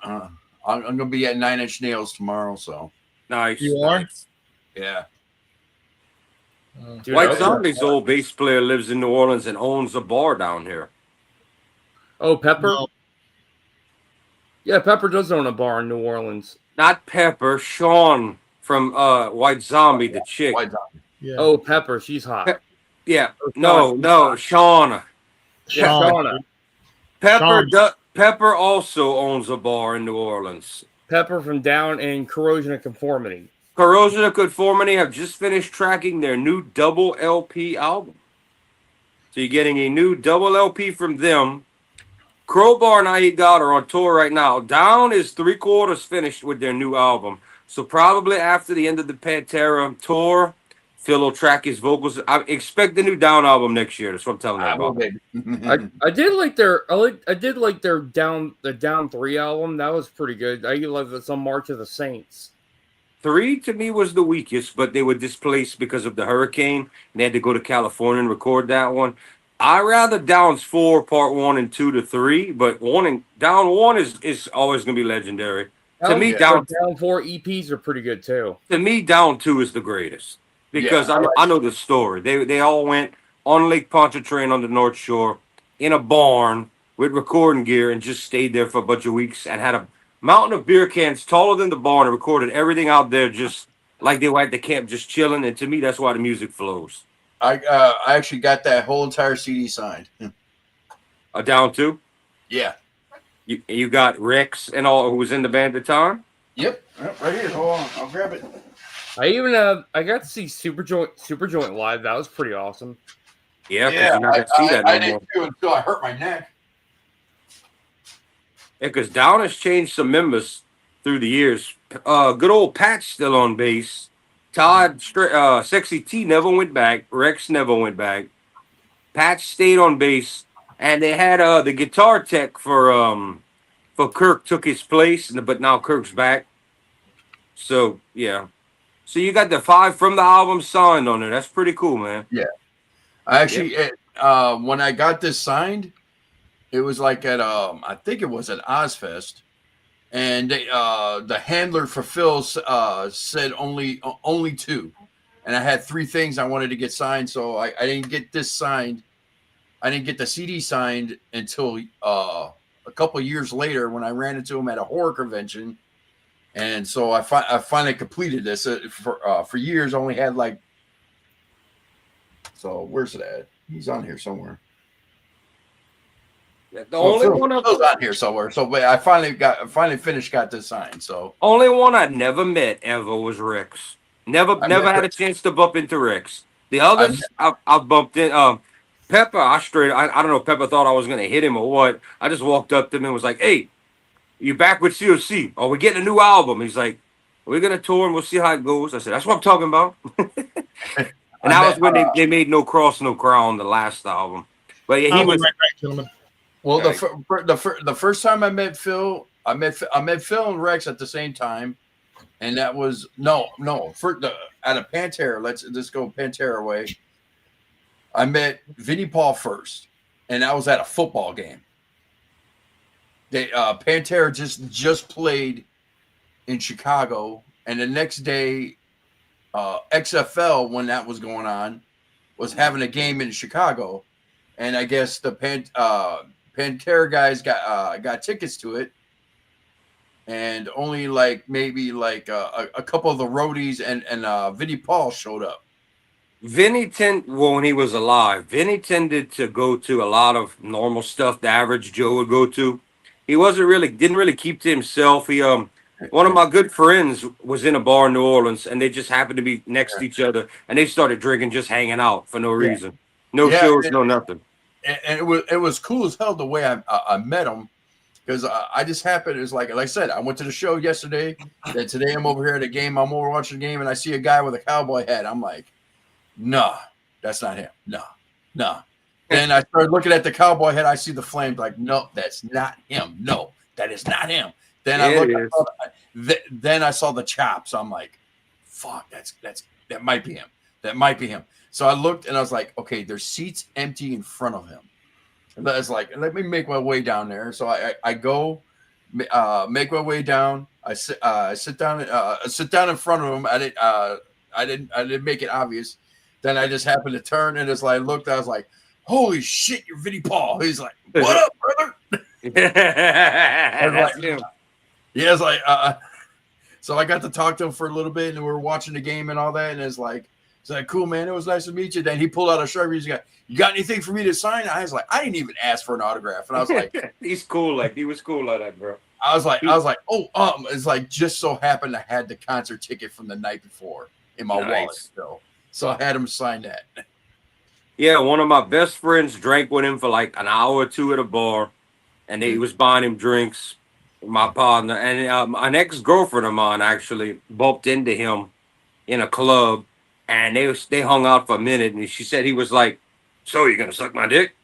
I'm going to be at 9 Inch Nails tomorrow. So Nice. You are? Nice. yeah. Dude, White Zombie's old bass player lives in New Orleans and owns a bar down here. Oh, Pepper? No. Yeah, Pepper does own a bar in New Orleans. Not Pepper, Sean from White Zombie, the chick. White Zombie. Yeah. Oh, Pepper, she's hot. Yeah. Oh, No, Shauna. Yeah, Shauna. Shauna. Pepper also owns a bar in New Orleans. Pepper from Down and Corrosion of Conformity. Corrosion of Conformity have just finished tracking their new double LP album. So you're getting a new double LP from them. Crowbar and I God are on tour right now. Down is 3/4 finished with their new album. So probably after the end of the Pantera tour, Phil will track his vocals. I expect the new Down album next year. That's what I'm telling you about. I did like their Down 3 album. That was pretty good. I love this on March of the Saints. 3 to me was the weakest, but they were displaced because of the hurricane. And they had to go to California and record that one. I rather Down's 4, part 1 and 2 to 3, but Down 1 is always going to be legendary. To me, Down 4 EPs are pretty good too. To me, Down 2 is the greatest because I know the story. They all went on Lake Pontchartrain on the North Shore in a barn with recording gear and just stayed there for a bunch of weeks and had a mountain of beer cans taller than the barn and recorded everything out there just like they were at the camp just chilling. And to me, that's why the music flows. I actually got that whole entire CD signed. A Down 2? Yeah. You got Rex and all who was in the band at the time? Yep. Right here. Hold on. I'll grab it. I got to see Superjoint live. That was pretty awesome. Yeah, because you're not going to see that I no more. did too until I hurt my neck. Yeah, because Down has changed some members through the years. Good old Pat's still on bass. Todd, Sexy T never went back. Rex never went back. Patch stayed on bass, and they had the guitar tech for Kirk took his place, but now Kirk's back. So yeah, so you got the 5 from the album signed on there. That's pretty cool, man. Yeah, I actually when I got this signed, it was like at I think it was at Ozfest. And they, the handler for Phil said only 2, and I had 3 things I wanted to get signed, so I didn't get this signed. I didn't get the CD signed until a couple of years later when I ran into him at a horror convention, and so I finally completed this. For years, I only had like. So where's it at? He's on here somewhere. The only one Phil's on here somewhere. So I finally finished, got this signed. So only one I never met ever was Rex. Never had a chance to bump into Rex. The others I bumped in. Pepper, I don't know if Pepper thought I was gonna hit him or what. I just walked up to him and was like, "Hey, you back with COC? Oh, we're getting a new album." He's like, "We're gonna tour and we'll see how it goes." I said, "That's what I'm talking about." And that was when they made No Cross, No Crown, the last album. But yeah, he was right back, gentlemen. Well, the first time I met Phil, I met Phil and Rex at the same time, and that was at a Pantera. Let's go Pantera way. I met Vinnie Paul first, and I was at a football game. They Pantera just played in Chicago, and the next day, XFL when that was going on was having a game in Chicago. and I guess the Pantera guys got tickets to it, and only maybe a couple of the roadies and Vinnie Paul showed up. When he was alive, Vinny tended to go to a lot of normal stuff the average Joe would go to. He didn't really keep to himself. One of my good friends was in a bar in New Orleans, and they just happened to be next to each other, and they started drinking, just hanging out for no reason, no shows, no nothing. And it was cool as hell the way I met him, because I just happened. It was like I said, I went to the show yesterday. Then today I'm over here at the game. I'm over watching the game, and I see a guy with a cowboy hat. I'm like, no, that's not him. No. Then I started looking at the cowboy hat. I see the flames. Like, no, that's not him. No, that is not him. Then then I saw the chops. I'm like, fuck, that might be him. That might be him. So I looked and I was like, okay, there's seats empty in front of him. And I was like, let me make my way down there. So I go, make my way down. I sit down in front of him. I didn't make it obvious. Then I just happened to turn and looked. I was like, holy shit, you're Vinnie Paul. He's like, what up, brother? It's like, so I got to talk to him for a little bit, and we were watching the game and all that. And it's like, cool, man. It was nice to meet you. Then he pulled out a shirt. He's like, you got anything for me to sign? I was like, I didn't even ask for an autograph. And I was like, he's cool. He was cool like that, bro. I was like, it's like just so happened I had the concert ticket from the night before in my wallet still. So I had him sign that. Yeah, one of my best friends drank with him for like an hour or two at a bar, and he was buying him drinks. My partner and an ex-girlfriend of mine actually bumped into him in a club, and they hung out for a minute. And she said he was like, "So you gonna suck my dick?"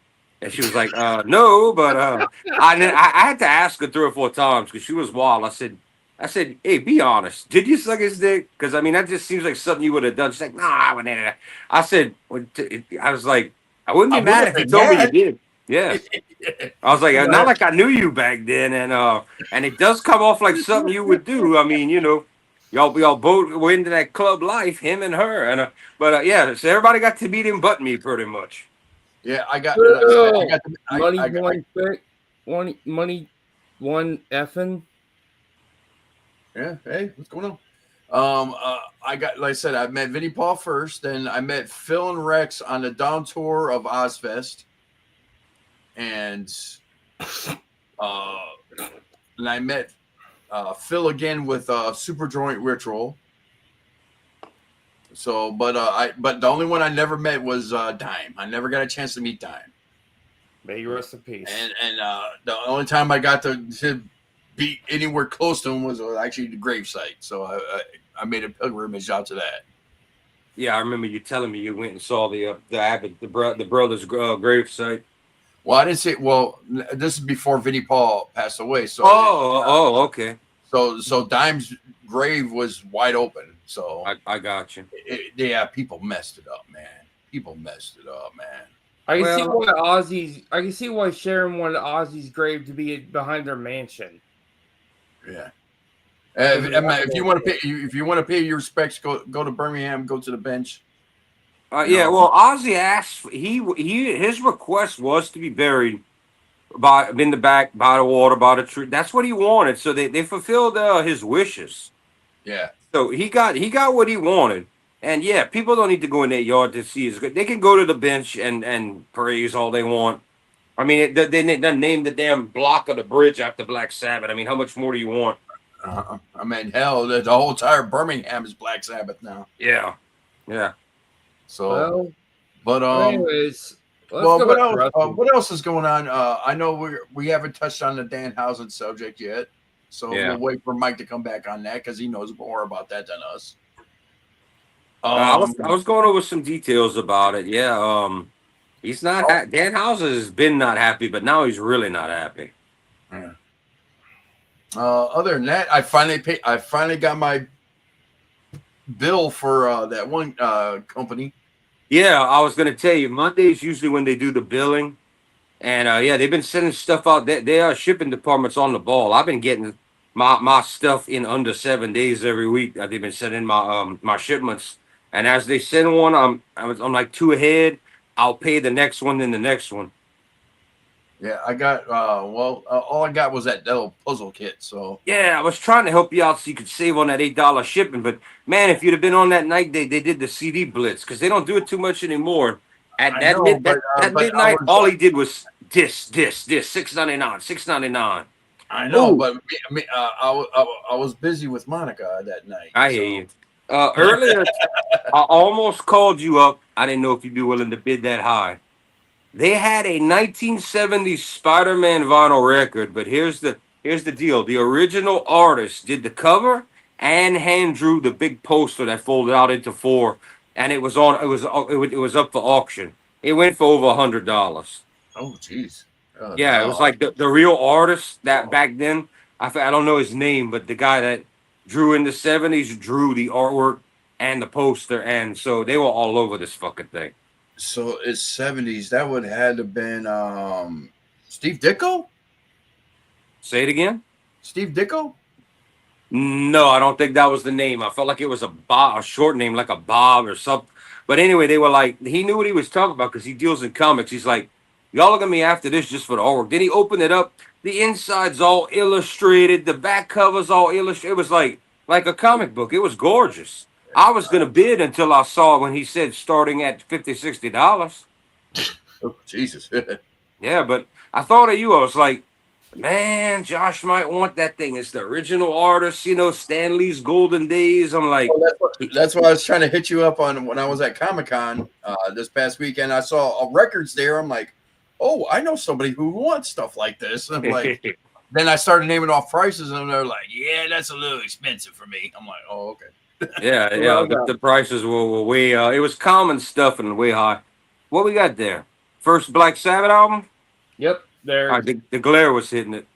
And she was like, "No," but I had to ask her 3 or 4 times because she was wild. I said, hey, be honest. Did you suck his dick? Because, I mean, that just seems like something you would have done. She's like, nah, I wouldn't. I said, I was like, I wouldn't be mad if you told me you did. Yeah. I was like, not like I knew you back then. And it does come off like something you would do. I mean, y'all both were into that club life, him and her. And yeah, so everybody got to meet him but me pretty much. Yeah, I got money one effing. Yeah, hey, what's going on? I got, like I said, I met Vinnie Paul first, then I met Phil and Rex on the down tour of Ozfest, and I met Phil again with Super Joint Ritual. So, but the only one I never met was Dime. I never got a chance to meet Dime. May you rest in peace. And the only time I got to be anywhere close to him was actually the gravesite. So I made a pilgrimage out to that. Yeah, I remember you telling me you went and saw the brother's gravesite. Well, I didn't say. Well, this is before Vinnie Paul passed away. So okay. So Dime's grave was wide open. So I got you. People messed it up, man. I can see why Sharon wanted Ozzy's grave to be behind their mansion. Yeah. If you want to pay your respects, go to Birmingham, go to the bench. Yeah, well, Ozzy asked. His request was to be buried in the back by the water, by the tree. That's what he wanted. So they fulfilled his wishes. Yeah. So he got what he wanted. And yeah, people don't need to go in their yard to see his grave. They can go to the bench and praise all they want. I mean, they named the damn block of the bridge after Black Sabbath. I mean, how much more do you want? I mean, hell, the whole entire Birmingham is Black Sabbath now. Yeah. So, anyways, what else is going on? I know we haven't touched on the Danhausen subject yet, so we'll wait for Mike to come back on that because he knows more about that than us. I was going over some details about it. Yeah. He's not. Danhausen has been not happy, but now he's really not happy. Yeah. Other than that, I finally got my bill for that one company. Yeah, I was gonna tell you, Monday is usually when they do the billing, and they've been sending stuff out. They are shipping departments on the ball. I've been getting my stuff in under 7 days every week. They've been sending my shipments, and as they send one, I'm like 2 ahead. I'll pay the next one, then the next one. Yeah, I got all I got was that little puzzle kit. So Yeah, I was trying to help you out so you could save on that $8 shipping. But man, if you'd have been on that night, they did the CD blitz because they don't do it too much anymore. At I that know, that but I midnight, was all he did was this $6.99. I know, Ooh, but I was busy with Monica that night. I hear So you. Earlier, I almost called you up. I didn't know if you'd be willing to bid that high. They had a 1970s Spider-Man vinyl record, but here's the deal. The original artist did the cover and hand drew the big poster that folded out into four, and it was up for auction. It went for over $100. oh geez, Yeah, it was no, like the real artist that back then. I don't know his name, but the guy that drew in the 70s drew the artwork and the poster, and so they were all over this fucking thing. so it's 70s. That would had to been Steve Ditko. Say it again. Steve Ditko. No, I don't think that was the name. I felt like it was a short name, like a Bob or something. But anyway, they were like, he knew what he was talking about because he deals in comics. He's like, y'all look at me after this just for the artwork. Then he opened it up. The inside's all illustrated. The back cover's all illustrated. It was like a comic book. It was gorgeous. I was gonna bid until I saw when he said starting at $50, $60. Oh Jesus. Yeah, but I thought of you. I was like, man, Josh might want that thing. It's the original artist, Stan Lee's golden days. I'm like, Well, that's why I was trying to hit you up on when I was at Comic-Con this past weekend. I saw records there. I'm like, oh, I know somebody who wants stuff like this. I'm like, then I started naming off prices, and they're like, yeah, that's a little expensive for me. I'm like, oh, okay. yeah, the prices were way. It was common stuff and way high. What we got there? First Black Sabbath album. Yep, there. The glare was hitting it.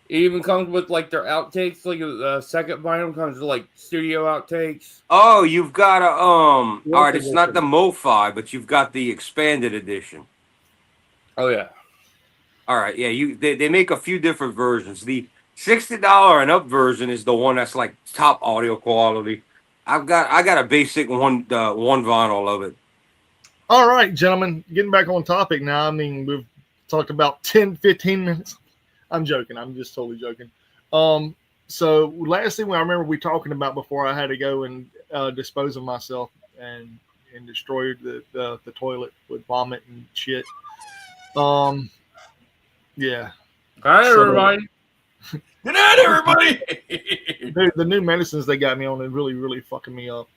It even comes with like their outtakes, like the second vinyl comes with like studio outtakes. Oh, you've got a All right, it's edition. not the MoFi, but you've got the expanded edition. Oh yeah. All right, yeah, they make a few different versions. The $60 and up version is the one that's like top audio quality. I got a basic one vinyl of it. All right, gentlemen, getting back on topic now. I mean, we've talked about 10, 15 minutes. I'm joking. I'm just totally joking. So last thing I remember we talking about before I had to go and dispose of myself and destroy the toilet with vomit and shit. Yeah. Hi, everybody. Good night, everybody. Dude, the new medicines they got me on is really, really fucking me up.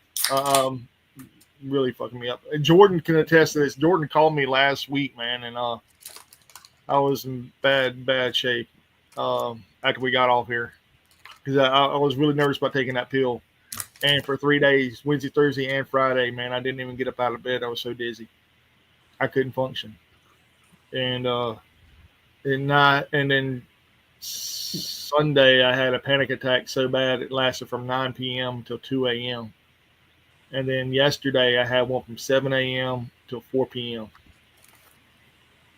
Really fucking me up. Jordan can attest to this. Jordan called me last week, man, and I was in bad shape after we got off here because I was really nervous about taking that pill. And for 3 days, Wednesday, Thursday, and Friday, man, I didn't even get up out of bed. I was so dizzy, I couldn't function. And then Sunday, I had a panic attack so bad it lasted from 9 p.m. till 2 a.m. And then yesterday, I had one from 7 a.m. till 4 p.m.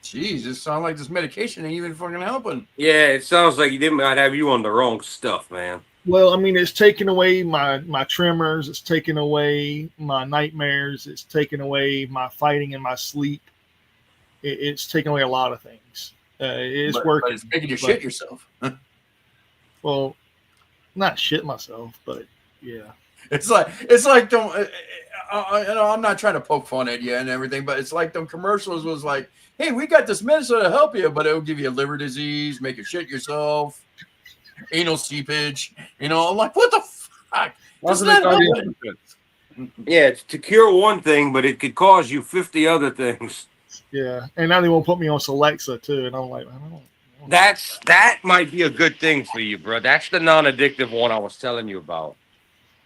Jeez, it sounds like this medication ain't even fucking helping. Yeah, it sounds like they might have you on the wrong stuff, man. Well, I mean, it's taking away my tremors. It's taking away my nightmares. It's taking away my fighting and my sleep. It's taking away a lot of things. It's working. But it's making you shit yourself. Well, not shit myself, but yeah. It's like don't. I'm not trying to poke fun at you and everything, but it's like them commercials was like, hey, we got this medicine to help you, but it'll give you liver disease, make you shit yourself, anal seepage. I'm like, what the fuck? Yeah, it's to cure one thing, but it could cause you 50 other things. Yeah, and now they won't put me on Celexa too, and I'm like, I don't know. That might be a good thing for you, bro. That's the non-addictive one I was telling you about.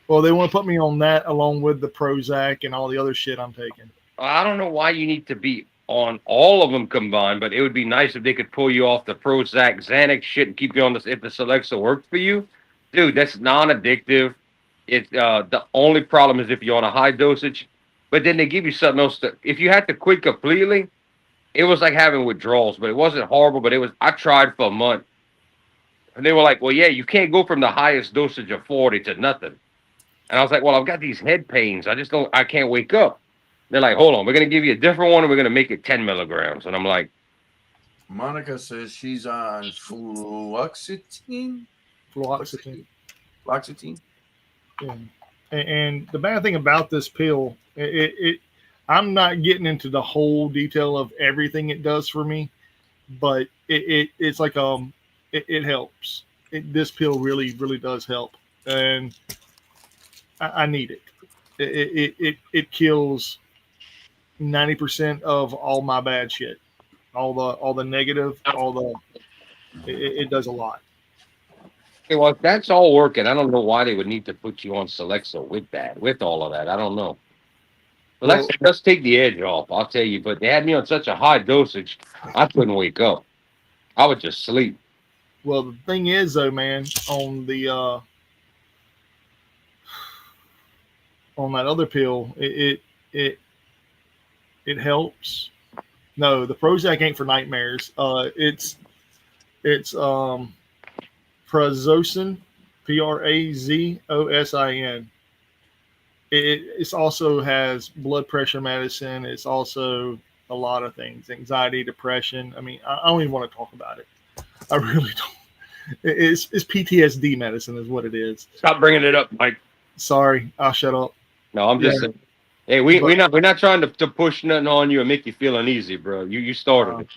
Well, they want to put me on that along with the Prozac and all the other shit I'm taking. I don't know why you need to be on all of them combined, but it would be nice if they could pull you off the Prozac, Xanax shit and keep you on this if the Celexa worked for you. Dude, that's non-addictive. It's the only problem is if you're on a high dosage, but then they give you something else if you had to quit completely, it was like having withdrawals, but it wasn't horrible, but I tried for a month. And they were like, well, yeah, you can't go from the highest dosage of 40 to nothing. And I was like, well, I've got these head pains. I can't wake up. They're like, hold on, we're gonna give you a different one, and we're gonna make it 10 milligrams. And I'm like, Monica says she's on fluoxetine. Fluoxetine. Fluoxetine. Yeah. And the bad thing about this pill, I'm not getting into the whole detail of everything it does for me, but it's like it helps. This pill really does help, and I need it. It kills 90% of all my bad shit, all the negative, it does a lot. okay, well, if that's all working, I don't know why they would need to put you on Celexa with all of that. I don't know. But let's take the edge off. I'll tell you. But they had me on such a high dosage, I couldn't wake up. I would just sleep. Well, the thing is, though, man, on that other pill, it helps. No, the Prozac ain't for nightmares. It's Prazosin, Prazosin. It also has blood pressure medicine. It's also a lot of things, anxiety, depression. I mean, I don't even want to talk about it. I really don't. It's PTSD medicine is what it is. Stop bringing it up, Mike. Sorry, I'll shut up. No, I'm just saying. Hey, we're not trying to push nothing on you and make you feel uneasy, bro. You started it.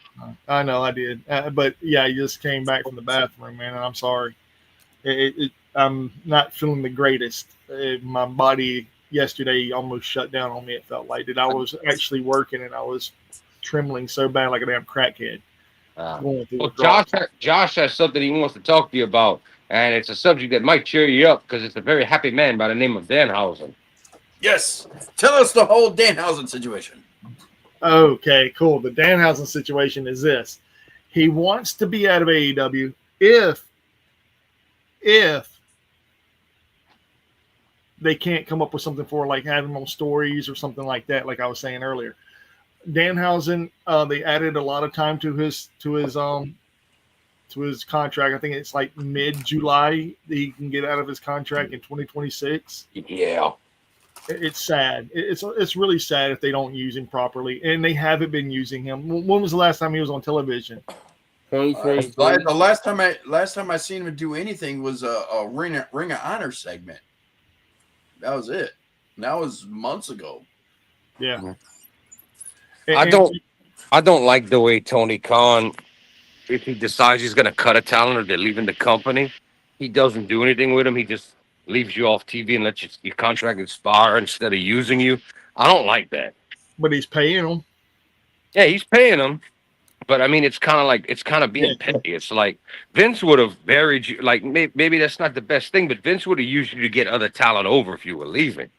I know I did, but yeah, you just came back from the bathroom, man, and I'm sorry. I'm not feeling the greatest. My body yesterday almost shut down on me. It felt like that I was actually working and I was trembling so bad like a damn crackhead. Well, Josh has something he wants to talk to you about, and it's a subject that might cheer you up because it's a very happy man by the name of Danhausen. Yes. Tell us the whole Danhausen situation. Okay, cool. The Danhausen situation is this. He wants to be out of AEW if they can't come up with something for like having on stories or something like that, like I was saying earlier. Danhausen, they added a lot of time to his contract. I think it's like mid-July that he can get out of his contract in 2026. Yeah. It's sad. It's really sad if they don't use him properly, and they haven't been using him. When was the last time he was on television? The last time I seen him do anything was a Ring of Honor segment. That was it. And that was months ago. Yeah. I don't like the way Tony Khan, if he decides he's going to cut a talent or they're leaving the company, he doesn't do anything with them. He just leaves you off TV and lets your contract expire instead of using you. I don't like that. But he's paying them. Yeah, he's paying them. But I mean, it's kind of being petty. It's like Vince would have buried you. Like maybe that's not the best thing, but Vince would have used you to get other talent over if you were leaving.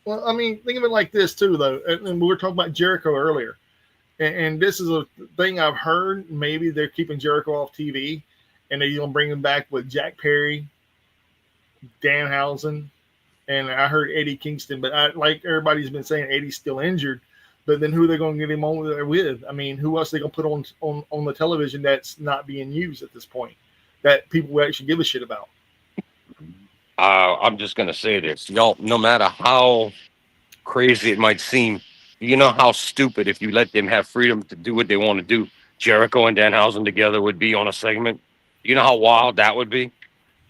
Well, I mean, think of it like this too, though. And we were talking about Jericho earlier, and this is a thing I've heard. Maybe they're keeping Jericho off TV, and they're gonna bring him back with Jack Perry, Danhausen, and I heard Eddie Kingston. But like everybody's been saying, Eddie's still injured. But then who are they going to get him over there with? I mean, who else are they going to put on the television that's not being used at this point that people will actually give a shit about? I'm just going to say this. Y'all, no matter how crazy it might seem, you know how stupid if you let them have freedom to do what they want to do. Jericho and Danhausen together would be on a segment. You know how wild that would be?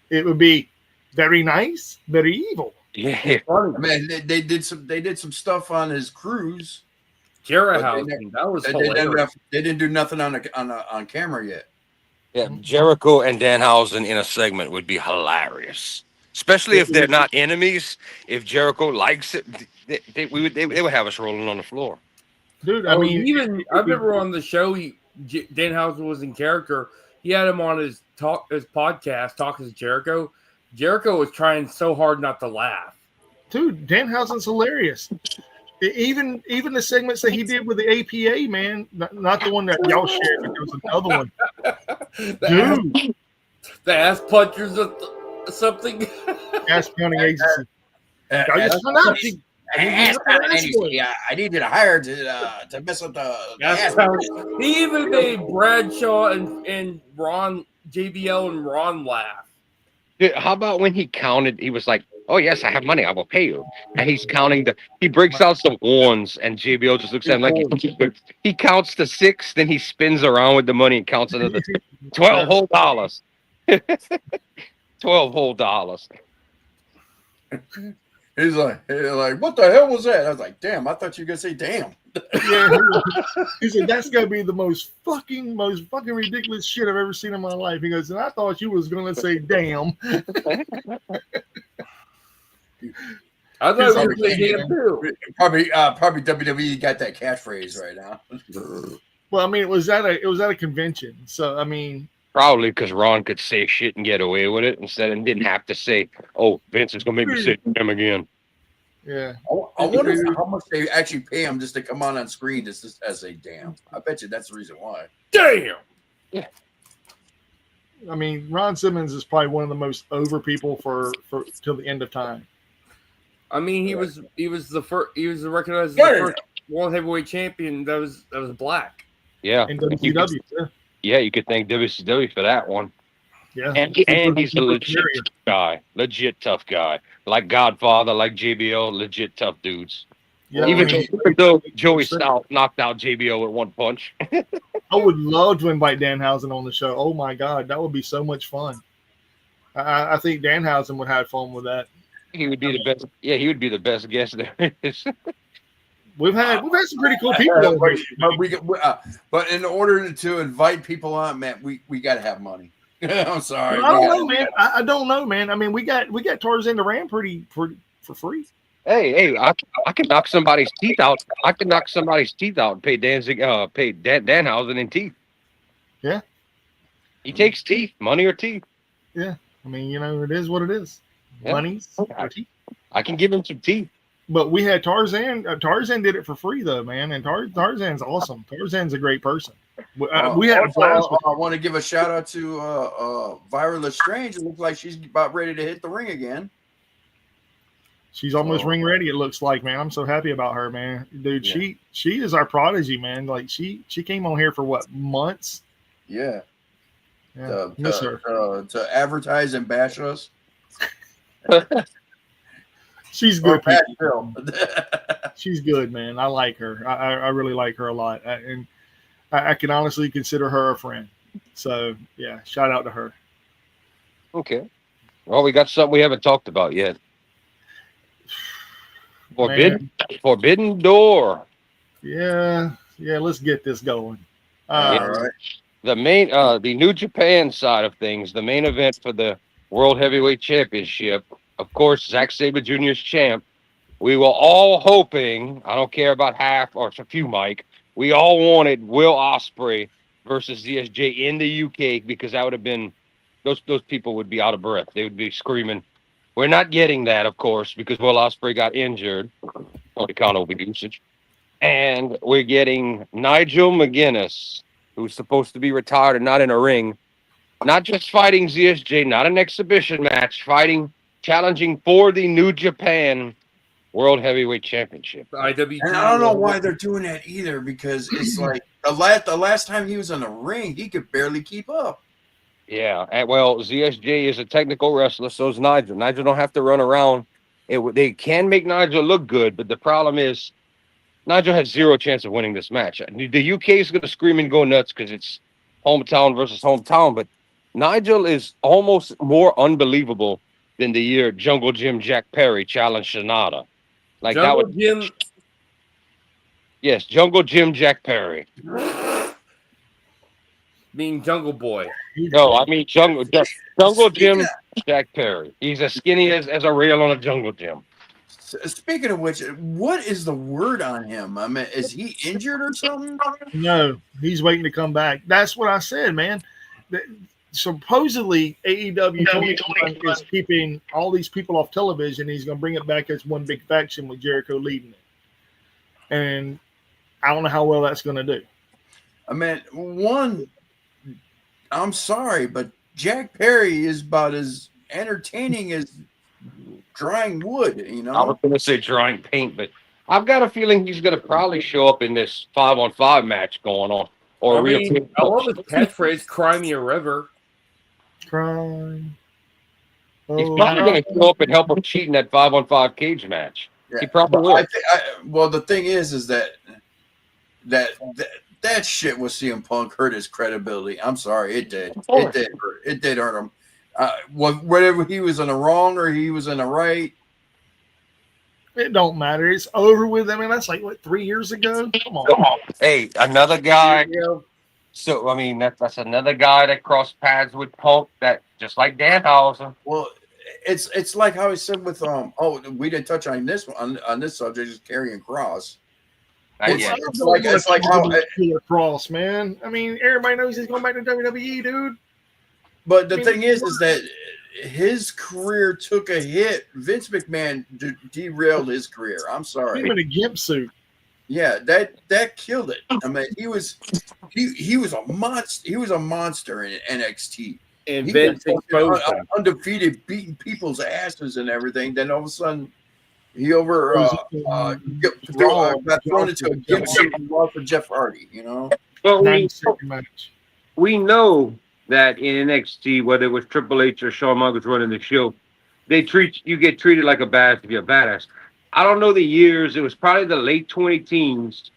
It would be very nice, very evil. Yeah. Man, they did some stuff on his cruise. Jericho, that was hilarious. They didn't do nothing on camera yet. Yeah, Jericho and Danhausen in a segment would be hilarious, especially if they're not enemies. If Jericho likes it, they would have us rolling on the floor. Dude, I mean, I remember on the show, Danhausen was in character. He had him on his podcast, Talking to Jericho. Jericho was trying so hard not to laugh. Dude, Danhausen's hilarious. Even the segments that he did with the APA, man, not the one that y'all shared, but there was another one. Dude, the ass punchers or something. Ass pounding agency. I need you to hire to mess up the ass. He even made Bradshaw and Ron, JBL and Ron laugh. Dude, how about when he counted? He was like Oh yes, I have money. I will pay you. And he's counting he breaks out some ones, and JBL just looks at him like he counts to 6, then he spins around with the money and counts another 12 whole dollars. 12 whole dollars. He's like, what the hell was that? I was like, damn, I thought you were gonna say damn. Yeah, he said that's gonna be the most fucking ridiculous shit I've ever seen in my life. He goes, and I thought you was gonna say damn. I thought it was damn too. Probably WWE got that catchphrase right now. Well, I mean, it was at a convention, so I mean, probably because Ron could say shit and get away with it instead and didn't have to say, "Oh, Vince is gonna make me say damn again." Yeah, I wonder how much they actually pay him just to come on screen just as a damn. I bet you that's the reason why. Damn. Yeah. I mean, Ron Simmons is probably one of the most over people for till the end of time. I mean, he was recognized as the first world heavyweight champion that was black. Yeah. In WCW. Yeah, you could thank WCW for that one. Yeah. And he's a legit guy. Legit tough guy. Like Godfather, like JBL, legit tough dudes. Yeah, even though Joey Styles knocked out JBL with one punch. I would love to invite Danhausen on the show. Oh my God, that would be so much fun. I think Danhausen would have fun with that. He would be the best. Yeah, he would be the best guest there is. We've had some pretty cool people. But in order to invite people on, man, we got to have money. I'm sorry. I don't know, man. I don't know, man. I mean, we got Tarzan the Ram pretty for free. Hey, I can knock somebody's teeth out. I can knock somebody's teeth out and pay Danhausen in teeth. Yeah. He takes teeth, money or teeth. Yeah. I mean, it is what it is. Yeah. Money's or teeth. I can give him some teeth. But we had Tarzan. Tarzan did it for free, though, man. And Tarzan's awesome. Tarzan's a great person. We had a blast. I want to give a shout out to Vira Lestrange. It looks like she's about ready to hit the ring again. She's almost ring ready. It looks like, man. I'm so happy about her, man. Dude, yeah. She is our prodigy, man. Like she came on here for what, months? Yeah. Miss her. To advertise and bash us. She's good. She's good, man. I like her. I really like her a lot, and I can honestly consider her a friend. So yeah, shout out to her. Okay. Well, we got something we haven't talked about yet. Forbidden Door. Yeah. Let's get this going. All right. The New Japan side of things, the main event for the World Heavyweight Championship. Of course, Zack Sabre Jr.'s champ. We were all hoping, I don't care about half or a few, Mike, we all wanted Will Ospreay versus ZSJ in the UK because that would have been, those people would be out of breath. They would be screaming. We're not getting that, of course, because Will Ospreay got injured on account of usage. And we're getting Nigel McGuinness, who's supposed to be retired and not in a ring, not just fighting ZSJ, not an exhibition match, challenging for the New Japan World Heavyweight Championship. IWG. And I don't know why they're doing that either, because it's like the last time he was in the ring, he could barely keep up. Yeah, and well, ZSJ is a technical wrestler, so is Nigel. Nigel don't have to run around. They can make Nigel look good, but the problem is Nigel has zero chance of winning this match. The UK is going to scream and go nuts because it's hometown versus hometown, but Nigel is almost more unbelievable than the year Jungle Jim Jack Perry challenged Sonata. Like Jungle that would Jim. Yes, Jungle Jim Jack Perry. Being Jungle Boy. No, I mean Jungle Jim Jack Perry. He's as skinny as a rail on a Jungle Gym. Speaking of which, what is the word on him? I mean, is he injured or something? No, he's waiting to come back. That's what I said, man. Supposedly AEW is keeping all these people off television. He's going to bring it back as one big faction with Jericho leading it. And I don't know how well that's going to do. I mean, I'm sorry, but Jack Perry is about as entertaining as drying wood, I was going to say drying paint, but I've got a feeling he's going to probably show up in this 5-on-5 match going on. I love his catchphrase, "Cry me a river." Cry. He's Oh, probably going to show up and help him cheat in that 5-on-5 cage match. Yeah. He probably Well, will. well, the thing is that shit with CM Punk hurt his credibility. I'm sorry, it did. It did hurt. It did hurt him. Whether he was in the wrong or he was in the right, it don't matter. It's over with. I mean, that's like what 3 years ago. Come on. Hey, another guy. you know, So I mean, that's another guy that crossed paths with Punk. That just like Danhausen. well, it's like how he said with we didn't touch on this one on this subject, is Karrion Kross. It's like how Killer Cross, man. I mean, everybody knows he's going back to WWE, dude. But the thing is that his career took a hit. Vince McMahon derailed his career. I'm sorry. Him in a gimp suit. Yeah, that killed it. I mean, he was a monster. He was a monster in NXT. And Vince exposed him. Undefeated, beating people's asses and everything. Then all of a sudden, he got thrown into a gimp suit and lost for Jeff Hardy. You know. But we know that in NXT, whether it was Triple H or Shawn Michaels running the show, you get treated like a badass if you're a badass. I don't know the years. It was probably the late 2010s.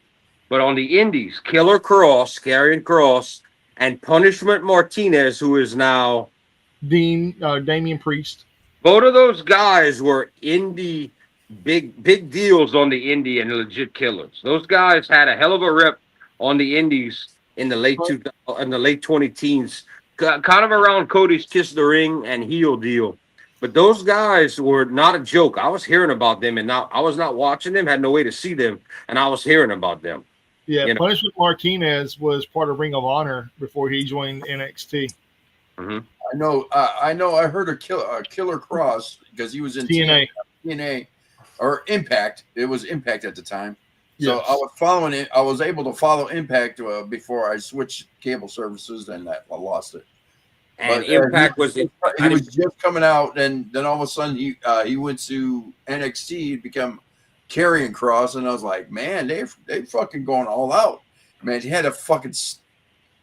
But on the indies, Killer Cross, Karrion Kross, and Punishment Martinez, who is now Damian Priest. Both of those guys were indie big deals on the indie and legit killers. Those guys had a hell of a rep on the indies in the late 2010s, kind of around Cody's Kiss the Ring and heel deal. But those guys were not a joke. I was hearing about them, and I was not watching them, had no way to see them, and I was hearing about them. Yeah, Punishment Martinez was part of Ring of Honor before he joined NXT. Mm-hmm. I know. I heard a Killer Cross because he was in TNA or Impact. It was Impact at the time. So I was following it. I was able to follow Impact before I switched cable services, and I lost it. And Impact he was just coming out, and then all of a sudden he went to NXT to become Karrion Kross, and I was like, man, they fucking going all out. Man, he had a fucking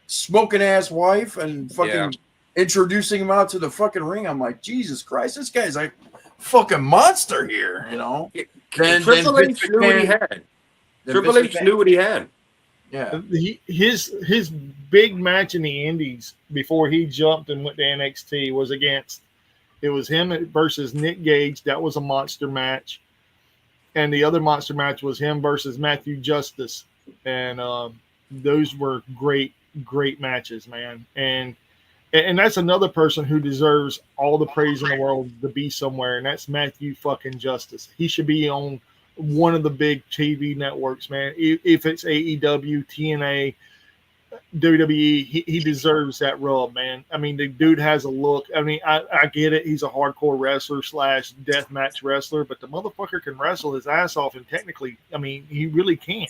smoking ass wife and fucking introducing him out to the fucking ring. I'm like, Jesus Christ, this guy's like fucking monster here, you know. Triple H knew what he had. Triple H knew what he had. Yeah, his big match in the Indies before he jumped and went to NXT was him versus Nick Gage. That was a monster match, and the other monster match was him versus Matthew Justice, and those were great matches, man. And that's another person who deserves all the praise in the world to be somewhere, and that's Matthew fucking Justice. He should be on one of the big TV networks, man. If it's AEW, TNA, WWE, he deserves that rub, man. I mean, the dude has a look. I mean, I get it. He's a hardcore wrestler / deathmatch wrestler, but the motherfucker can wrestle his ass off, and technically, I mean, he really can.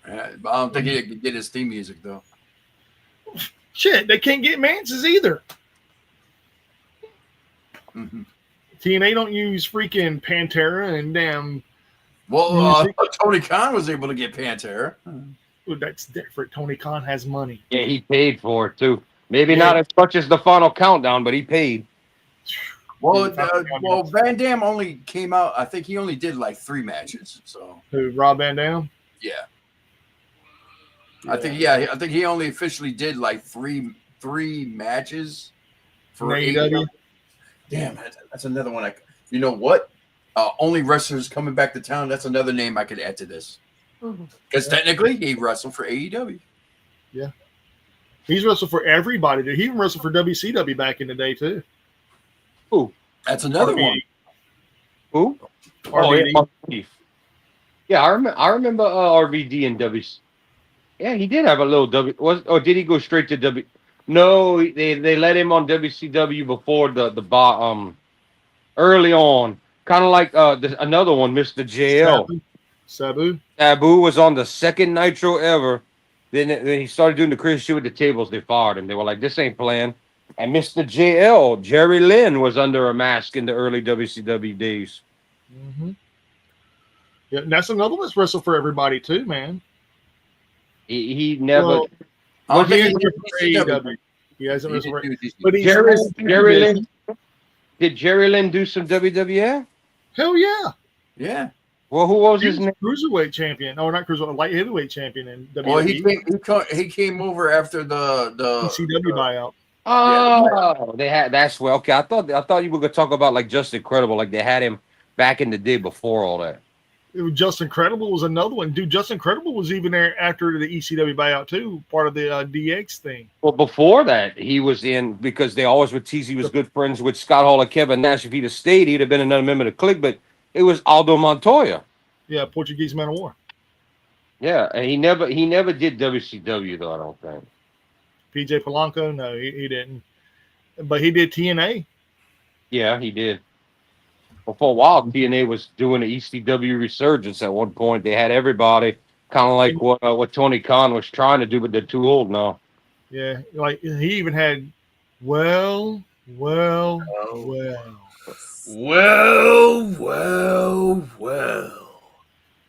I don't think he could get his theme music, though. Shit, they can't get Mance's either. Mm-hmm. TNA don't use freaking Pantera and damn. Well, Tony Khan was able to get Pantera. Well, that's different. Tony Khan has money. Yeah, he paid for it too. Maybe not as much as the Final Countdown, but he paid. Well, Van Dam only came out. I think he only did like 3 matches. So who? Rob Van Dam? Yeah. I think he only officially did like three matches for AEW. Damn, that's another one. You know what? Only wrestlers coming back to town. That's another name I could add to this. Because technically, he wrestled for AEW. Yeah, he's wrestled for everybody. Dude. He even wrestled for WCW back in the day too. Who? That's another one. Who? RVD. Yeah, I remember RVD and WC. Yeah, he did have a little or did he go straight to W? No, they let him on WCW before the early on, kind of like another one, Mr. JL. Sabu was on the second Nitro ever. Then he started doing the crazy shit with the tables. They fired him. They were like, "This ain't playing." And Mr. JL, Jerry Lynn, was under a mask in the early WCW days. Mm-hmm. Yeah, and that's another one that's wrestled for everybody too, man. He never. Well, he hasn't wrestled for AEW. He hasn't wrestled for. But Jerry Did Jerry Lynn do some WWF? Hell yeah. Yeah. Well, who was He his was name? cruiserweight champion. Oh, not cruiserweight, light heavyweight champion in WWE. Well, he came over after the ECW buyout. Oh, they had that's well. Okay, I thought you were gonna talk about like Just Incredible, like they had him back in the day before all that. It was Justin Credible was another one. Dude, Justin Credible was even there after the ECW buyout too, part of the DX thing. Well, before that, he was in because they always would tease he was good friends with Scott Hall and Kevin Nash. If he'd have stayed, he'd have been another member of the clique. But it was Aldo Montoya. Yeah, Portuguese Man of War. Yeah, and he never did WCW though. I don't think. PJ Polanco, no, he didn't. But he did TNA. Yeah, he did. Well, for a while, TNA was doing an ECW resurgence at one point. They had everybody, kind of like what Tony Khan was trying to do, but they're too old now. Yeah, like he even had, well.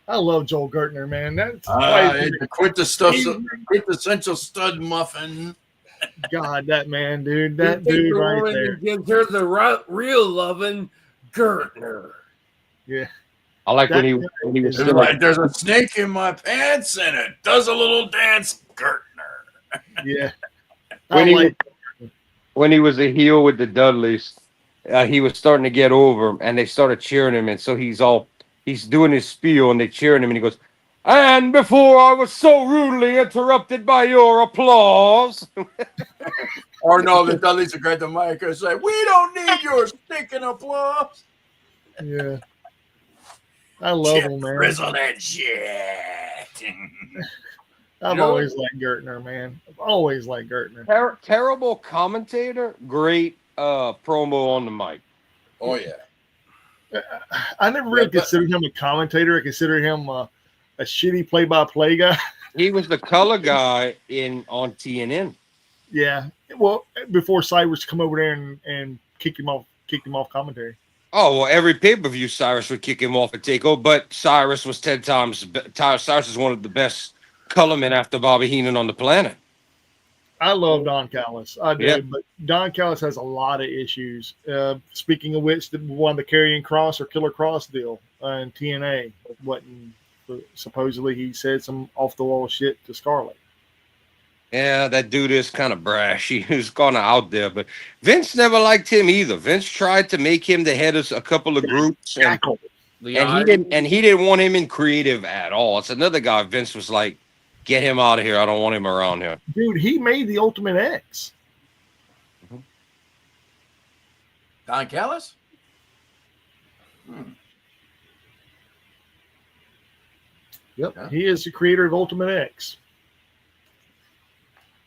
I love Joel Gertner, man. That's the quintessential stud muffin. God, that man, dude. That dude right there. Gives her the real loving Gertner. Yeah. I like when he was still like, there's a snake in my pants and it does a little dance, Gertner. Yeah. When he was a heel with the Dudleys, he was starting to get over, and they started cheering him, and so he's doing his spiel, and they cheering him, and he goes, "And before I was so rudely interrupted by your applause." Or no, the Dudleys would grab the mic and say, "We don't need your stinking applause." Yeah. I love him, man. Grizzle that shit. I've always liked Gertner, man. I've always liked Gertner. Terrible commentator, great promo on the mic. Oh, yeah. I never really considered him a commentator. I considered him a shitty play-by-play guy. He was the color guy on TNN. Yeah. Well, before Cyrus come over there and kicked him off commentary. Oh, well, every pay-per-view Cyrus would kick him off at TakeOver, but Cyrus was 10 times Cyrus is one of the best colormen after Bobby Heenan on the planet. I love Don Callis. I do, Yeah. but Don Callis has a lot of issues. Speaking of which, won the Karrion Kross or Killer Cross deal in TNA. Supposedly he said some off-the-wall shit to Scarlett. Yeah, that dude is kind of brash. He was kind of out there, but Vince never liked him either. Vince tried to make him the head of a couple of groups, and he didn't want him in creative at all. It's another guy. Vince was like, "Get him out of here. I don't want him around here." Dude, he made the Ultimate X. Don Callis? Yep, Yeah. he is the creator of Ultimate X.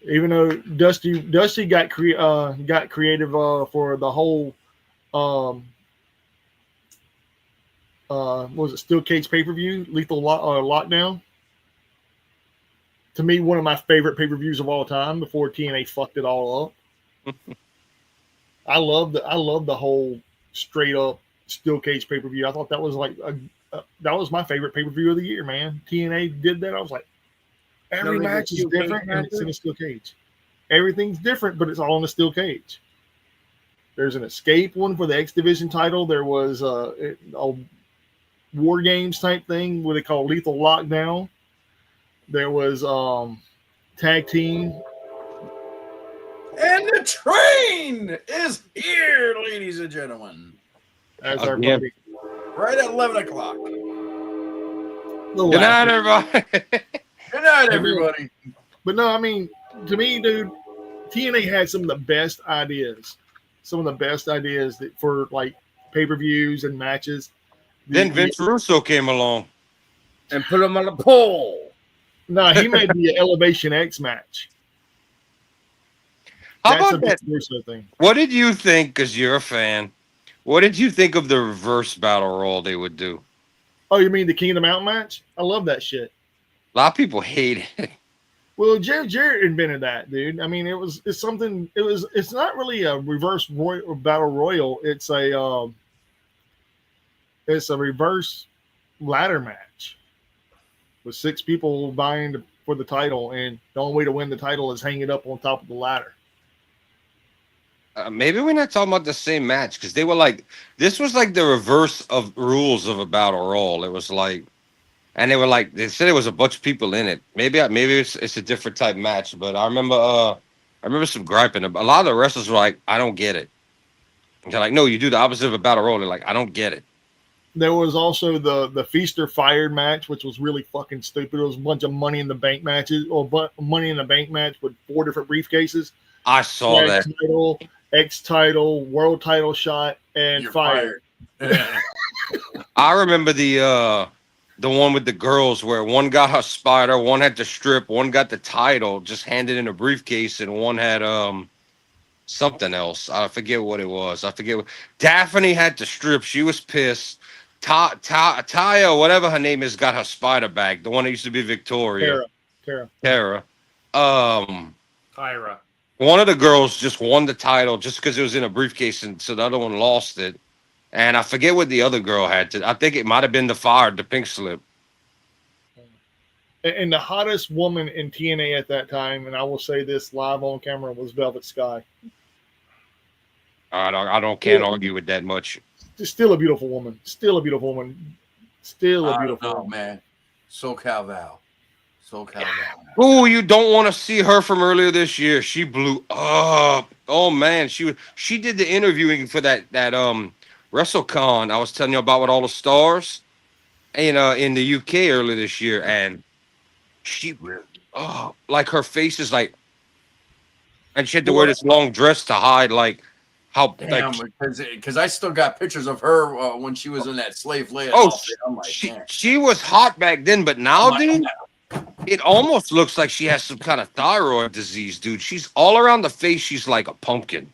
Even though Dusty got creative for the whole what was it, Steel Cage pay-per-view, Lethal Lockdown. To me, one of my favorite pay-per-views of all time before TNA fucked it all up. I love the whole straight up Steel Cage pay-per-view. I thought that was like that was my favorite pay-per-view of the year, man. TNA did that. I was like, every match is different and it's in a steel cage. Everything's different, but it's all in a steel cage. There's an escape one for the X Division title. There was a War Games type thing where they call Lethal Lockdown. There was tag team. And the train is here, ladies and gentlemen. As our buddy. Right at 11 o'clock. Good night, everybody. Good night, everybody. But no, I mean, to me, dude, TNA had some of the best ideas. Some of the best ideas for like pay-per-views and matches. Then Vince Russo came along and put him on the pole. No, he made the Elevation X match. How about that? Russo thing. What did you think? Because you're a fan. What did you think of the reverse battle royal they would do? Oh, you mean the King of the Mountain match? I love that shit. A lot of people hate it. Well, Jarrett invented that, dude. I mean, it's not really a reverse battle royal. It's a reverse ladder match with 6 people vying for the title, and the only way to win the title is hang it up on top of the ladder. Maybe we're not talking about the same match because they were like, this was like the reverse of rules of a battle royal. It was like, and they were like, they said there was a bunch of people in it. Maybe it's a different type match, but I remember some griping. A lot of the wrestlers were like, I don't get it. They're like, no, you do the opposite of a battle royal. They're like, I don't get it. There was also the Feaster Fired match, which was really fucking stupid. It was a bunch of Money in the Bank matches, or Money in the Bank match with 4 different briefcases. I saw that. Title, X title, world title shot, and You're fired. I remember the one with the girls where one got her spider, one had the strip, one got the title, just handed in a briefcase, and one had something else. I forget what it was. Daphne had the strip. She was pissed. Taya, whatever her name is, got her spider bag. The one that used to be Victoria. Tara. Tyra. One of the girls just won the title just because it was in a briefcase, and so the other one lost it. And I forget what the other girl had to. I think it might have been the pink slip. And the hottest woman in TNA at that time, and I will say this live on camera, was Velvet Sky. Can't argue with that much. Still a beautiful woman. Still a beautiful woman. Man. SoCal Val. Oh, you don't want to see her from earlier this year. She blew up. Oh man, she did the interviewing for that WrestleCon I was telling you about with all the stars, in the UK earlier this year, and she like her face is like, and she had to wear this long dress to hide like how. Damn, because I still got pictures of her when she was in that slave lay. I'm like, she was hot back then, but now, dude, it almost looks like she has some kind of thyroid disease, dude. She's all around the face. She's like a pumpkin.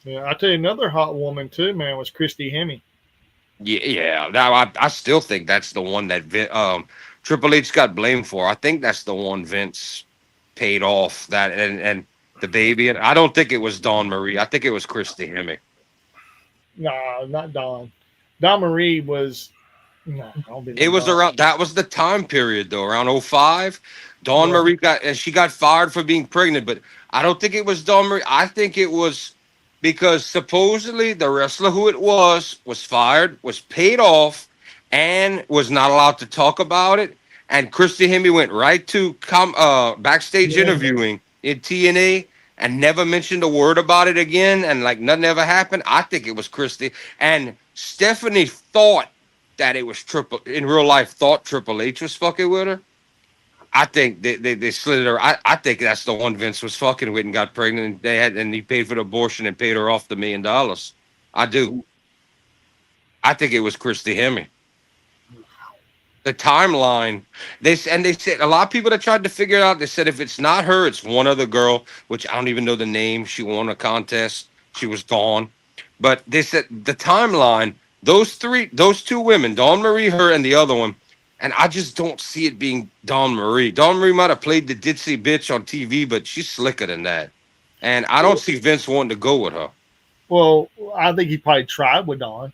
Yeah, I tell you, another hot woman too, man, was Christy Hemme. Yeah. Now I still think that's the one that Triple H got blamed for. I think that's the one Vince paid off that and the baby. And I don't think it was Dawn Marie. I think it was Christy Hemme. Nah, not Dawn. Dawn Marie was. No, it was around. That was the time period though, around 05. Dawn Marie got fired for being pregnant, but I don't think it was Dawn Marie. I think it was because supposedly the wrestler who it was fired, was paid off, and was not allowed to talk about it. And Christy Hemme went right to backstage interviewing in TNA and never mentioned a word about it again, and like nothing ever happened. I think it was Christy. And Stephanie thought that it was in real life, thought Triple H was fucking with her. I think they slid her. I think that's the one Vince was fucking with and got pregnant. And he paid for the abortion and paid her off the $1 million. I do. I think it was Christy Hemme. The timeline. They said a lot of people that tried to figure it out. They said if it's not her, it's one other girl, which I don't even know the name. She won a contest. She was gone. But they said the timeline. Those two women, Dawn Marie, her, and the other one, and I just don't see it being Dawn Marie. Dawn Marie might have played the ditzy bitch on TV, but she's slicker than that. And I don't see Vince wanting to go with her. Well, I think he probably tried with Dawn.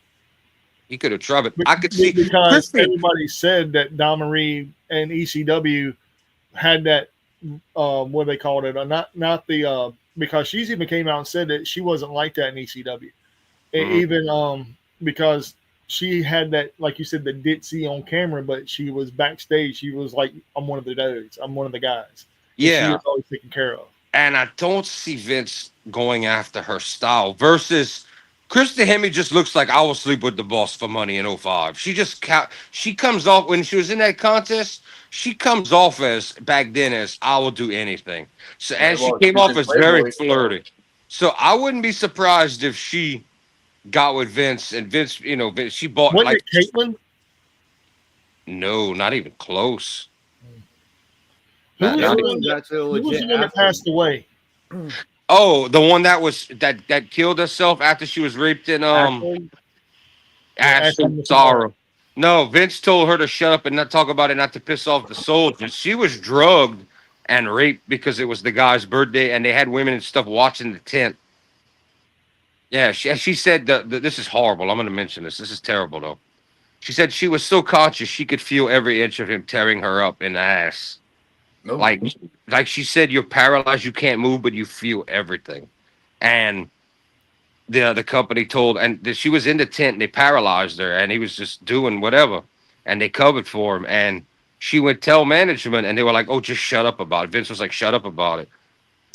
He could have tried, but I could see because everybody said that Dawn Marie and ECW had that what they called it, not the because she's even came out and said that she wasn't like that in ECW, even because she had that, like you said, the ditzy on camera, but she was backstage. She was like, I'm one of the dudes. I'm one of the guys. Yeah. She was always taken care of. And I don't see Vince going after her style versus Christy Hemme just looks like I will sleep with the boss for money in 05. She comes off, when she was in that contest, she comes off as, back then, as I will do anything. So, and she came off as very flirty. So I wouldn't be surprised if she got with Vince, and Vince, she bought Wasn't it Caitlyn? No, not even close. Who was the one that passed away? Oh, the one that killed herself after she was raped in Ashley Sorrow. No, Vince told her to shut up and not talk about it, not to piss off the soldiers. She was drugged and raped because it was the guy's birthday, and they had women and stuff watching the tent. Yeah, she said this is horrible. I'm going to mention this. This is terrible, though. She said she was so conscious she could feel every inch of him tearing her up in the ass. Nope. Like she said, you're paralyzed, you can't move, but you feel everything. And the company told, and she was in the tent and they paralyzed her and he was just doing whatever and they covered for him and she would tell management and they were like, oh, just shut up about it. Vince was like, shut up about it.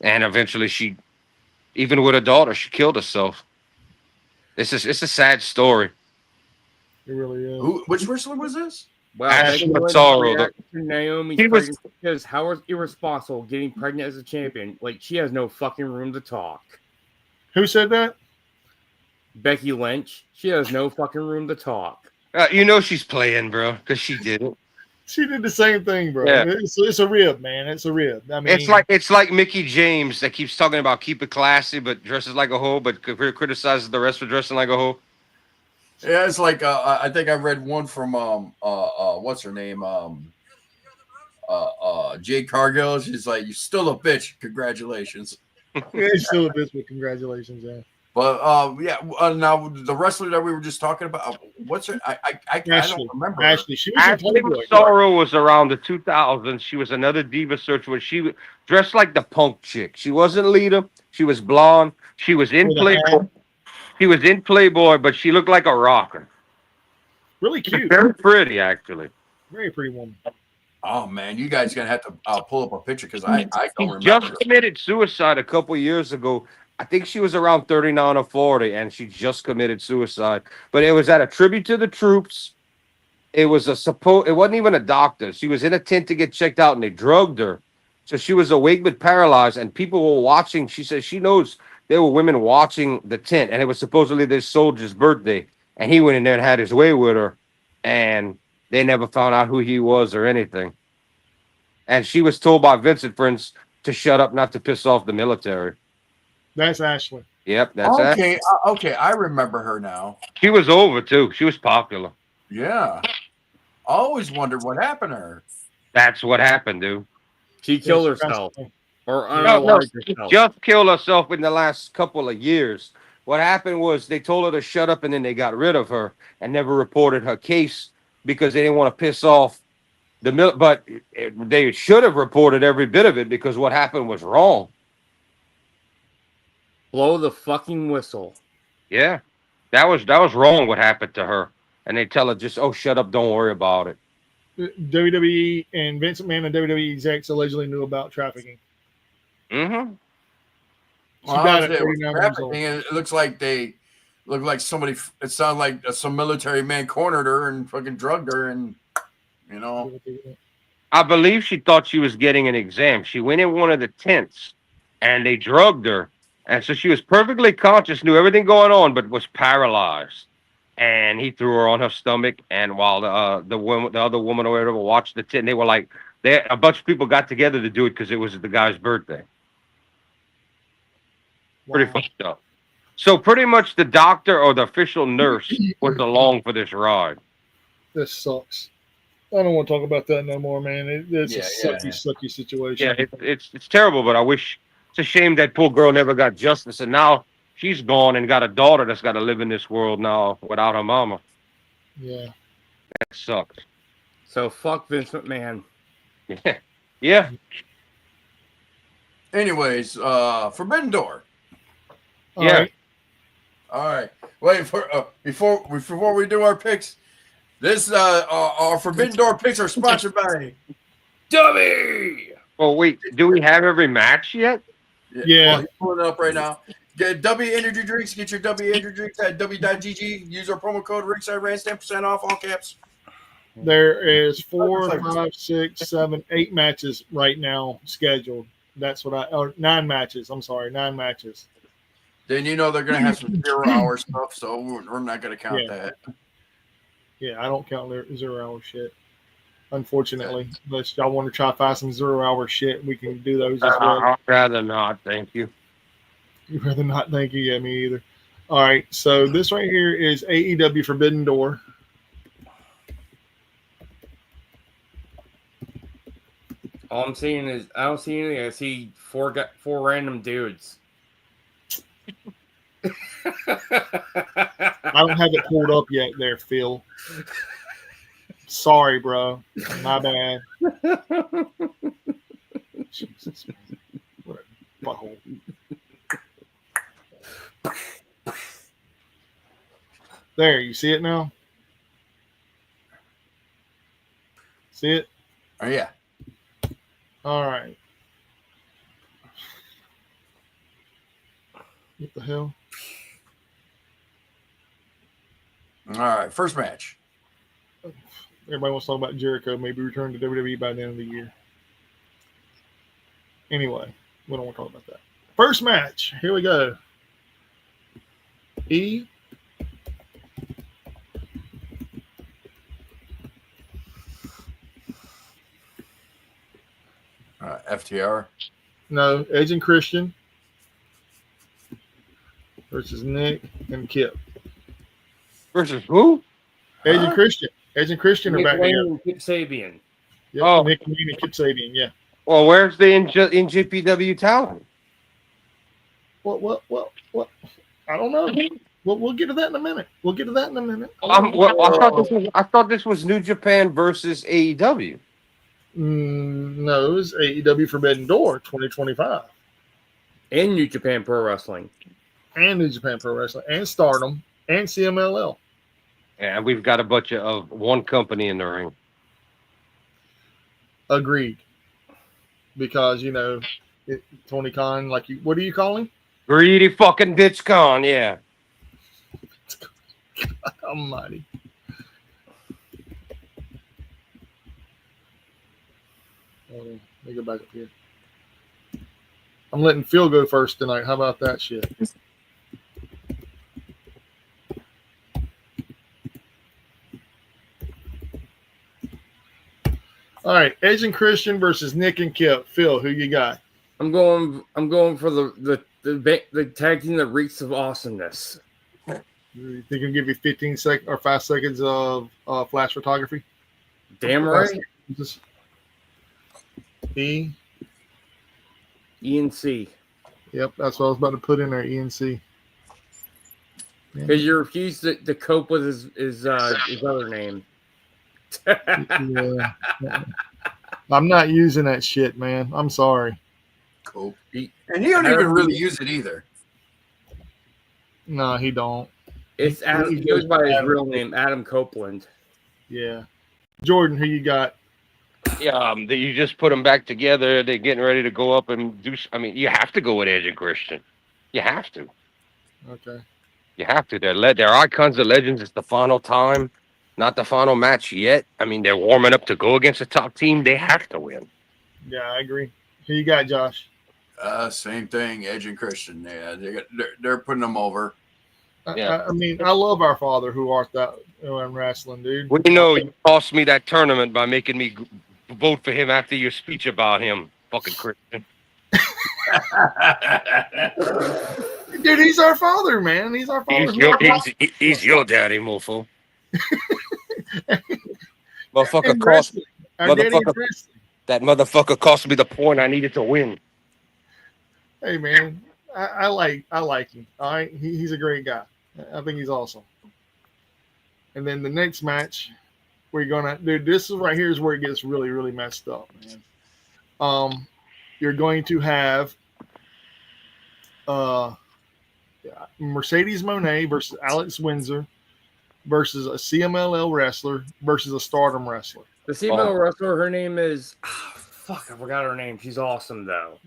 And eventually she, even with her daughter, she killed herself. It's a sad story. It really is. Which wrestler was this? Well, Ashley Becky Lynch Massaro, reacted to Naomi's he was- pregnancy because Howard's irresponsible getting pregnant as a champion. Like, she has no fucking room to talk. Who said that? Becky Lynch, she has no fucking room to talk. you know she's playing, bro, because she did it. She did the same thing, bro. Yeah. It's a rib, man. It's a rib. I mean, It's like Mickey James that keeps talking about keep it classy, but dresses like a hoe, but criticizes the rest for dressing like a hoe. Yeah, it's like I think I read one from what's her name? Jade Cargill. She's like, you're still a bitch. Congratulations. yeah, it's still a bit, but congratulations, yeah. But now the wrestler that we were just talking about, what's her? I don't remember. Ashley, she was in Ashley Playboy. Massaro was around the 2000s. She was another diva search where she was dressed like the punk chick. She wasn't Lita. She was blonde. She was in With a Playboy. hat. She was in Playboy, but she looked like a rocker. Really cute. Very pretty, actually. Very pretty woman. Oh man, you guys gonna have to pull up a picture because I don't She just remember. committed suicide a couple years ago. I think she was around 39 or 40, and she just committed suicide. But it was at a tribute to the troops. It was it wasn't even a doctor. She was in a tent to get checked out, and they drugged her. So she was awake but paralyzed, and people were watching. She says she knows there were women watching the tent, and it was supposedly this soldier's birthday. And he went in there and had his way with her, and they never found out who he was or anything. And she was told by Vincent Prince to shut up, not to piss off the military. That's Ashley. Yep, that's that. Okay, I remember her now. She was over too. She was popular. Yeah, I always wondered what happened to her. That's what happened, dude. She killed herself. Or No, unalived she herself. just killed herself in the last couple of years. What happened was they told her to shut up, and then they got rid of her and never reported her case because they didn't want to piss off the but they should have reported every bit of it because what happened was wrong. Blow the fucking whistle. Yeah, that was wrong. What happened to her? And they tell her just, oh, shut up, don't worry about it. WWE and Vince McMahon and WWE execs allegedly knew about trafficking. Mm-hmm. She died at 39 years old. Trafficking, it looks like they look like somebody. It sounded like some military man cornered her and fucking drugged her, and you know. I believe she thought she was getting an exam. She went in one of the tents, and they drugged her. And so she was perfectly conscious, knew everything going on, but was paralyzed. And he threw her on her stomach. And while the other woman or whatever watched the tent, they were like, a bunch of people got together to do it because it was the guy's birthday. Wow. Pretty fucked up. So pretty much the doctor or the official nurse was along for this ride. This sucks. I don't want to talk about that no more, man. It's a sucky situation. Yeah, it's terrible, but I wish. It's a shame that poor girl never got justice, and now she's gone and got a daughter that's got to live in this world now without her mama. Yeah. That sucks. So fuck Vince McMahon. Yeah. Anyways, Forbidden Door. All Yeah. right. All right. Wait for before we do our picks. This our Forbidden Door picks are sponsored by Dummy! Well, wait. Do we have every match yet? Yeah. Well, he's pulling it up right now. Get W Energy Drinks. Get your W Energy Drinks at w.gg. Use our promo code Ringside Rants, 10% off, all caps. There is 4, 5, 6, 7, 8 matches right now scheduled. That's what or 9 matches. I'm sorry, 9 matches. Then you know they're gonna have some 0-hour stuff, so we're not gonna count that. Yeah, I don't count their 0-hour shit. Unfortunately, unless y'all want to try to find some 0-hour shit, we can do those as well. I'd rather not. Thank you. You'd rather not? Thank you. Yeah, me either. All right, so this right here is AEW Forbidden Door. All I'm seeing is I don't see anything. I see four random dudes. I don't have it pulled up yet there, Phil. Sorry, bro. My bad. Jesus, man. What a butthole. There, you see it now? See it? Oh yeah. All right. What the hell? All right. First match. Everybody wants to talk about Jericho. Maybe return to WWE by the end of the year. Anyway, we don't want to talk about that. First match. Here we go. FTR. No, Edge and Christian versus Nick and Kip. Versus who? Edge and Christian. Edge and Christian are Nick back Wayne together. and Kip Sabian. Yep, Oh. Nick Wayne and Kip Sabian. Yeah. Well, where's the NJPW talent? What? I don't know. We'll get to that in a minute. I thought this was New Japan versus AEW. No, it's AEW Forbidden Door 2025. And New Japan Pro Wrestling. And New Japan Pro Wrestling. And Stardom. And CMLL. And we've got a bunch of one company in the ring. Agreed. Because, Tony Khan, what do you call him? Greedy fucking bitch con, yeah. Almighty. Hold on. Let me go back up here. I'm letting Phil go first tonight. How about that shit? All right, Edge and Christian versus Nick and Kip. Phil, who you got? I'm going for the tag team that reeks of awesomeness. You think I'll give you 15 seconds or 5 seconds of flash photography? Damn right. ENC. Yep, that's what I was about to put in there. ENC. Because you refused to cope with his other name. Yeah. I'm not using that shit, man. I'm sorry. Cool. And he don't even really use it either. No, he don't. It's Adam. He goes by his real name, Adam Copeland. Yeah. Jordan, who you got? Yeah, you just put them back together. They're getting ready to go up and do. I mean, you have to go with Edge and Christian. You have to. Okay. You have to. They're icons of legends. It's the final time, not the final match yet. I mean, they're warming up to go against a top team. They have to win. Yeah, I agree. Who you got, Josh? Same thing. Edge and Christian. Yeah, they're putting them over. Yeah. I mean, I love our father who art that in wrestling, dude. Well, you cost me that tournament by making me vote for him after your speech about him, fucking Christian. Dude, he's our father, man. He's our father. He's your daddy, mofo. Motherfucker cost me. That motherfucker cost me the point I needed to win. Hey, man, I like him. All right, he's a great guy. I think he's awesome. And then the next match, we're gonna, dude. This is right here is where it gets really, really messed up, man. You're going to have Mercedes Moné versus Alex Windsor versus a CMLL wrestler versus a Stardom wrestler. The CMLL wrestler, her name is I forgot her name. She's awesome though.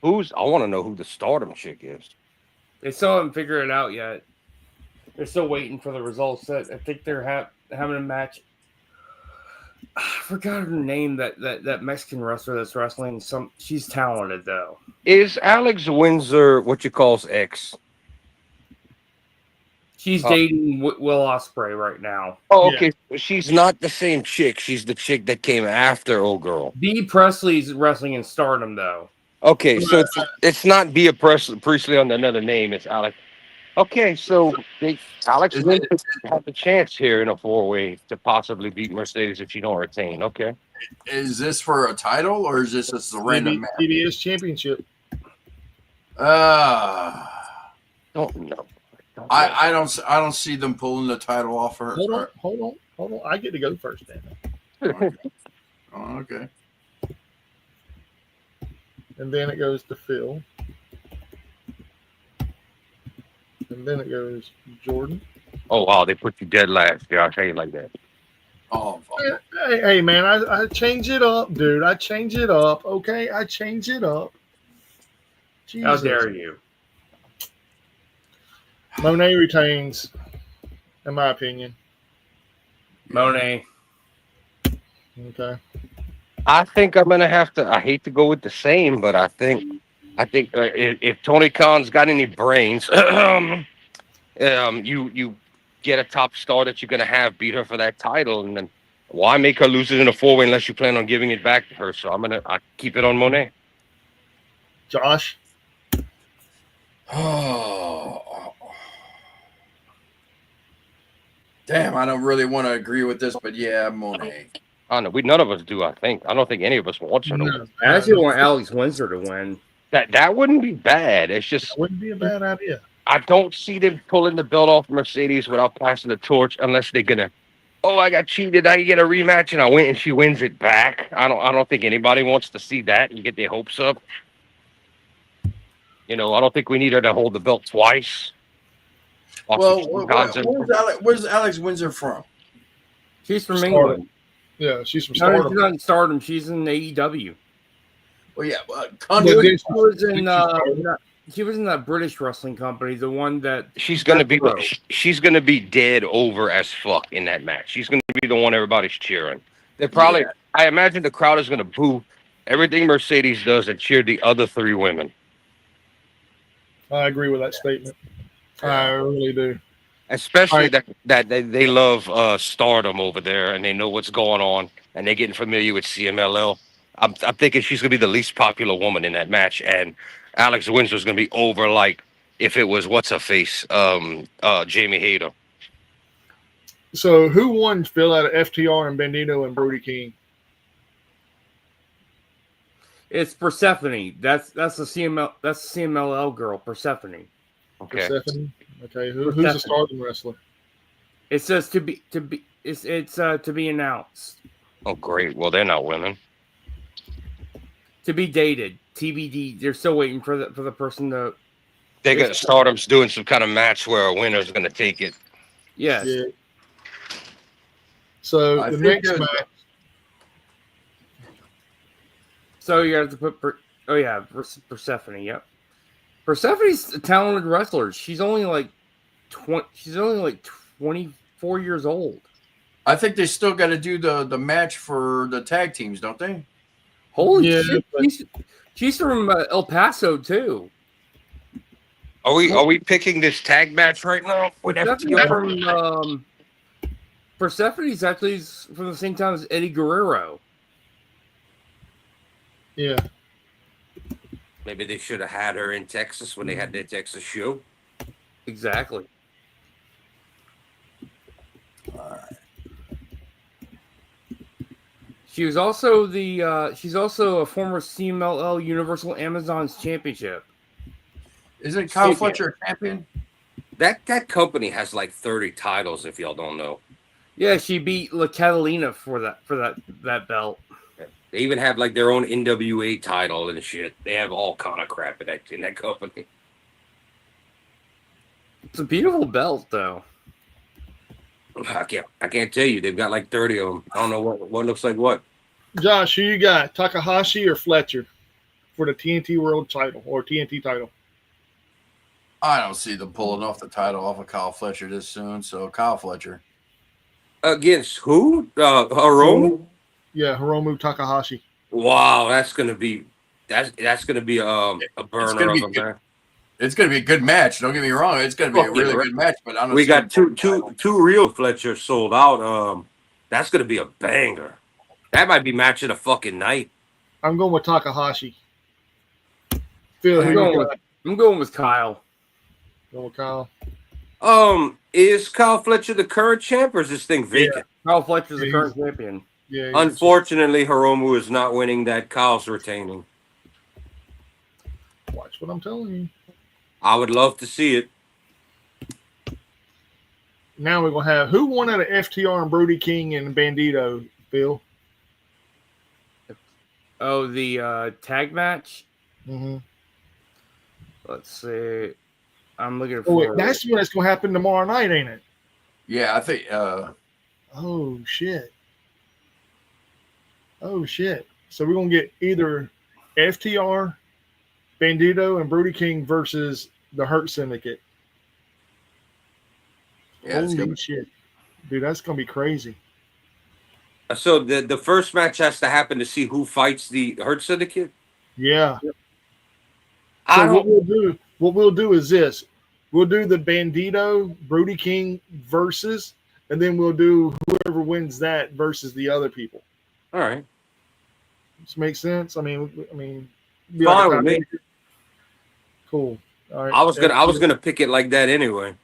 I want to know who the Stardom chick is. They still haven't figured it out yet. They're still waiting for the results. I think they're having a match. I forgot her name. That Mexican wrestler that's wrestling. She's talented though. Is Alex Windsor what you calls ex? She's dating Will Ospreay right now. Oh, okay. Yeah. She's not the same chick. She's the chick that came after old girl. Bea Presley's wrestling in Stardom though. Okay, so it's not Bea Priestley under another name. It's Alex. Okay, so Alex have a chance here in a 4-way to possibly beat Mercedes if she don't retain. Okay. Is this for a title or is this just a random match? TBS Championship. Don't know. I don't see them pulling the title off her. Hold on. I get to go first, then. Okay. And then it goes to Phil. And then it goes Jordan. Oh wow, they put you dead last, Josh. I ain't like that. Oh, fuck. Hey, man, I change it up, dude. I change it up. Okay, I change it up. Jesus. How dare you? Monet retains, in my opinion. Monet. Okay. I think I'm gonna have to. I hate to go with the same, but I think if Tony Khan's got any brains, you get a top star that you're gonna have beat her for that title, and then why make her lose it in a 4-way unless you plan on giving it back to her? So I keep it on Monet. Josh. Oh. Damn, I don't really want to agree with this, but yeah, Monet. I don't know. None of us do. I don't think any of us wants her to win. I actually want Alex Windsor to win. That wouldn't be bad. It's just That wouldn't be a bad idea. I don't see them pulling the belt off Mercedes without passing the torch unless they're gonna. Oh, I got cheated. I get a rematch, and I win, and she wins it back. I don't think anybody wants to see that and get their hopes up. I don't think we need her to hold the belt twice. Well, where's Alex Windsor from? She's from Stardom. England. Yeah, she's from No, Stardom. she's not in Stardom. She's in AEW. Well, yeah, Yeah, She was in that British wrestling company, the one that she's gonna be dead over as fuck in that match. She's gonna be the one everybody's cheering. They probably, I imagine the crowd is gonna boo everything Mercedes does and cheer the other 3 women. I agree with that statement. I really do. Especially that they love Stardom over there and they know what's going on and they're getting familiar with CMLL. I'm thinking she's gonna be the least popular woman in that match, and Alex Windsor's gonna be over like if it was what's her face, Jamie Hayter. So who won Phil out of FTR and Bandito and Brody King? it's Persephone. That's the CMLL girl, Persephone. Okay. Persephone? Okay. Who's the Stardom wrestler? It says to be announced. Oh great. Well, they're not winning. To be dated. TBD. They're still waiting for the person to. They got Stardom's doing some kind of match where a winner's gonna take it. Yes. Yeah. So the next match. So you have to put Persephone. Yep. Persephone's a talented wrestler. She's only like 24 years old. I think they still got to do the match for the tag teams, don't they? Holy shit! She's from El Paso too. Are we picking this tag match right now? Persephone's actually from the same time as Eddie Guerrero. Yeah. Maybe they should have had her in Texas when they had their Texas show. Exactly. She was also she's also a former CMLL Universal Amazons Championship. Isn't Kyle Fletcher a champion? That company has like 30 titles, if y'all don't know. Yeah, she beat La Catalina for that belt. They even have like their own NWA title and shit. They have all kind of crap in that company. It's a beautiful belt, though. I can't tell you. They've got like 30 of them. I don't know what looks like what. Josh, who you got? Takahashi or Fletcher for the TNT World title or TNT title? I don't see them pulling off the title off of Kyle Fletcher this soon. So Kyle Fletcher. Against who? Hiromu? Yeah, Hiromu Takahashi. Wow, that's gonna be a burner of a match. It's gonna be a good match. Don't get me wrong. It's gonna be a really good match. But I don't. We got two real Fletcher sold out. That's gonna be a banger. That might be match of the fucking night. I'm going with Takahashi. Phil, I'm going with Kyle. Going with Kyle. Is Kyle Fletcher the current champ or is this thing vacant? Yeah. Kyle Fletcher's the current champion. Yeah. Unfortunately, Hiromu is not winning that. Kyle's retaining. Watch what I'm telling you. I would love to see it. Now we're going to have who won out of FTR and Brody King and Bandito, Phil? Oh, the tag match? Mm-hmm. Let's see. I'm looking Oh, wait, for. that's when it's going to happen tomorrow night, ain't it? Yeah, I think. Oh shit! Oh shit! So we're gonna get either FTR, Bandito, and Brody King versus the Hurt Syndicate. Yeah, it's Holy gonna, shit, dude! That's gonna be crazy. So the first match has to happen to see who fights the Hurt Syndicate. Yeah. I So don't. what we'll do is this: we'll do the Bandito Brody King versus, and then we'll do whoever wins that versus the other people. All right, This makes sense. I mean, be like fine a with me. tiebreaker. Cool. All right. I was gonna pick it like that anyway.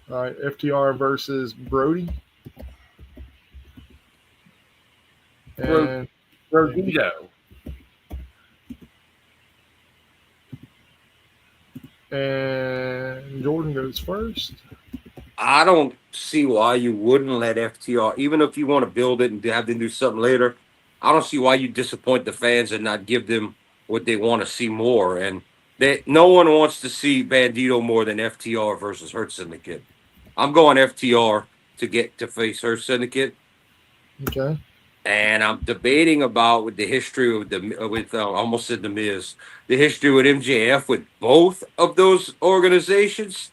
All right. FTR versus Brody. And Rodito. and Jordan goes first. I don't see why you wouldn't let FTR, even if you want to build it and have them do something later. I don't see why you disappoint the fans and not give them what they want to see more. And no one wants to see Bandito more than FTR versus Hurt Syndicate. I'm going FTR to get to face Hurt Syndicate. Okay. And I'm debating about with the history of I almost said the Miz, the history with MJF with both of those organizations.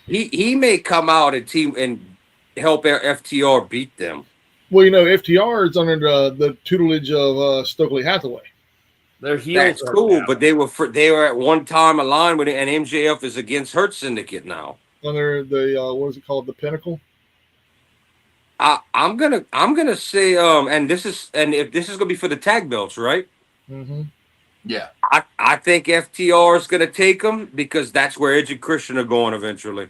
He may come out and team and help FTR beat them. Well, FTR is under the tutelage of Stokely Hathaway. They're heels. That's cool, but they were at one time aligned with it, and MJF is against Hurt Syndicate now. Under the what is it called, the Pinnacle? I'm gonna say and if this is gonna be for the tag belts, right? Mm-hmm. yeah. I think FTR is gonna take them because that's where Edge and Christian are going eventually.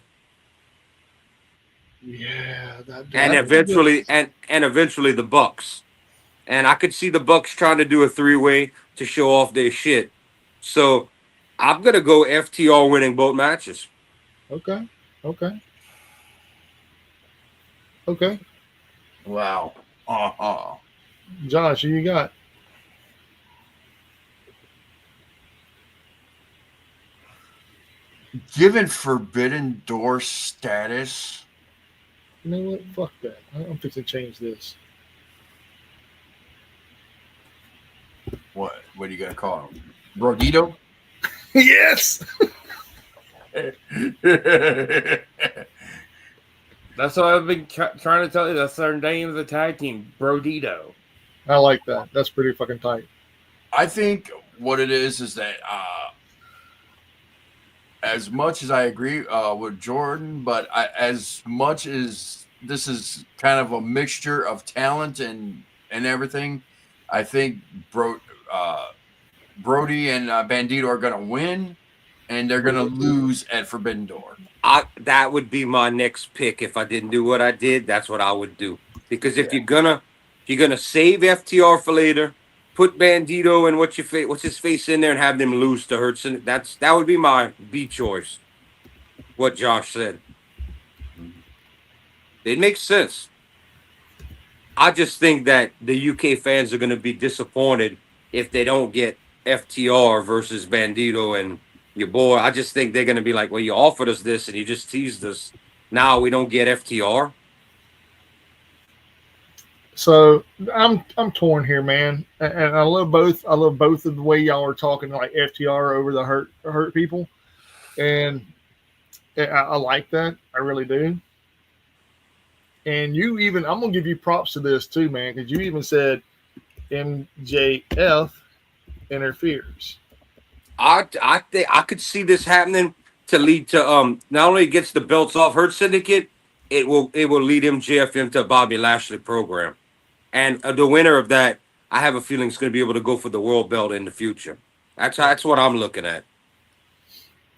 Yeah, And eventually the Bucks. And I could see the Bucks trying to do a 3-way to show off their shit. So I'm gonna go FTR winning both matches. Okay. Wow. Josh, who you got? Given Forbidden Door status, You know what? Fuck that. I'm fixing to change this. what are you gonna call him? Brodito? Yes. That's what I've been trying to tell you. That's their name of the tag team, Brodito. I like that. That's pretty fucking tight. I think what it is that as much as I agree with Jordan, but as much as this is kind of a mixture of talent and everything, I think Brody and Bandito are going to win, and they're going to lose at Forbidden Door. That would be my next pick if I didn't do what I did. That's what I would do, because if you're gonna save FTR for later, put Bandito and what's his face in there and have them lose to Hurtson. That would be my B choice. What Josh said, it makes sense. I just think that the UK fans are going to be disappointed if they don't get FTR versus Bandito and your boy. I just think they're going to be like, well, you offered us this and you just teased us. Now we don't get FTR. So I'm torn here, man, and I love both. I love both of the way y'all are talking, like FTR over the hurt people, and I like that. I really do. And I'm gonna give you props to this too, man, because you even said MJF interferes. I think I could see this happening to lead to not only gets the belts off Hurt Syndicate, it will lead MJF into a Bobby Lashley program, and the winner of that, I have a feeling is going to be able to go for the world belt in the future. That's what I'm looking at.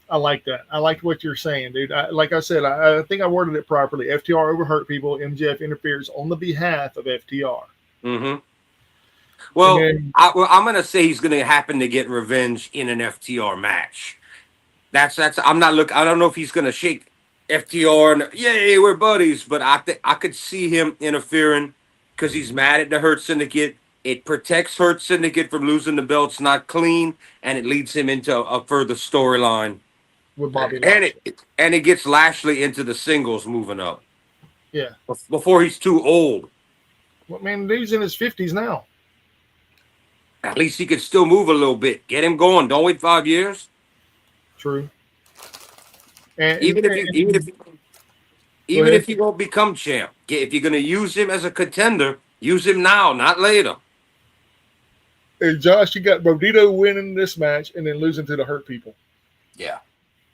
I like that. I like what you're saying, dude. Like I said, I think I worded it properly. FTR over hurt people. MJF interferes on the behalf of FTR. Mm-hmm. Well, then, I'm going to say he's going to happen to get revenge in an FTR match. That's. I'm not looking. I don't know if he's going to shake FTR and yay, we're buddies. But I could see him interfering because he's mad at the Hurt Syndicate. It protects Hurt Syndicate from losing the belts not clean, and it leads him into a further storyline. with Bobby And Lashley. it gets Lashley into the singles moving up. Yeah. Before he's too old. Well, man, dude's in his 50s now. At least he can still move a little bit. Get him going. Don't wait 5 years. True. And Even if he won't become champ, if you're gonna use him as a contender, use him now, not later. And Josh, you got Bodito winning this match and then losing to the Hurt People. Yeah.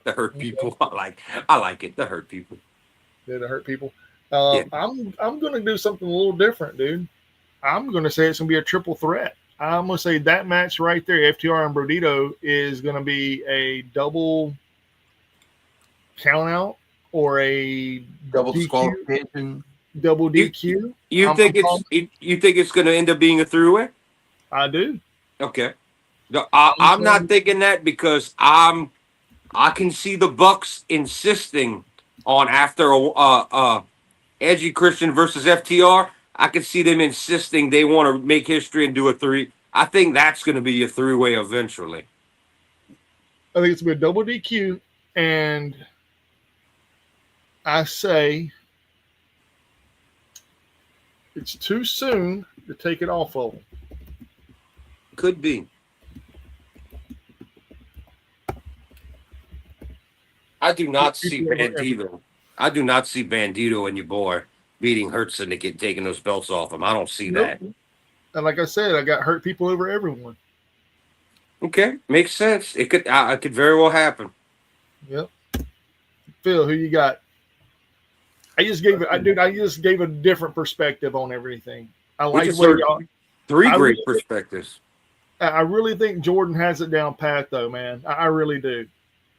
The Hurt People. I like it. The Hurt People. Yeah, the Hurt People. Yeah. I'm gonna do something a little different, dude. I'm gonna say it's gonna be a triple threat. I'm gonna say that match right there, FTR and Bodito, is gonna be a double count out or a Double DQ, disqualification. double DQ. You think it's gonna end up being a three-way? I do. Okay. No, I'm not thinking that because I can see the Bucks insisting on after Edgy Christian versus FTR. I can see them insisting they want to make history and do a three. I think that's going to be a three-way eventually. I think it's gonna be a double DQ, and I say it's too soon to take it off of them. Could be. I do not see Bandito. I do not see Bandito and your boy beating Hurt Syndicate, taking those belts off him. I don't see that. And like I said, I got Hurt People over everyone. Okay, makes sense. It could very well happen. Yep. Phil, who you got? I just gave a different perspective on everything. I We like just where heard y'all. three I great really- perspectives. I really think Jordan has it down pat, though, man. I really do,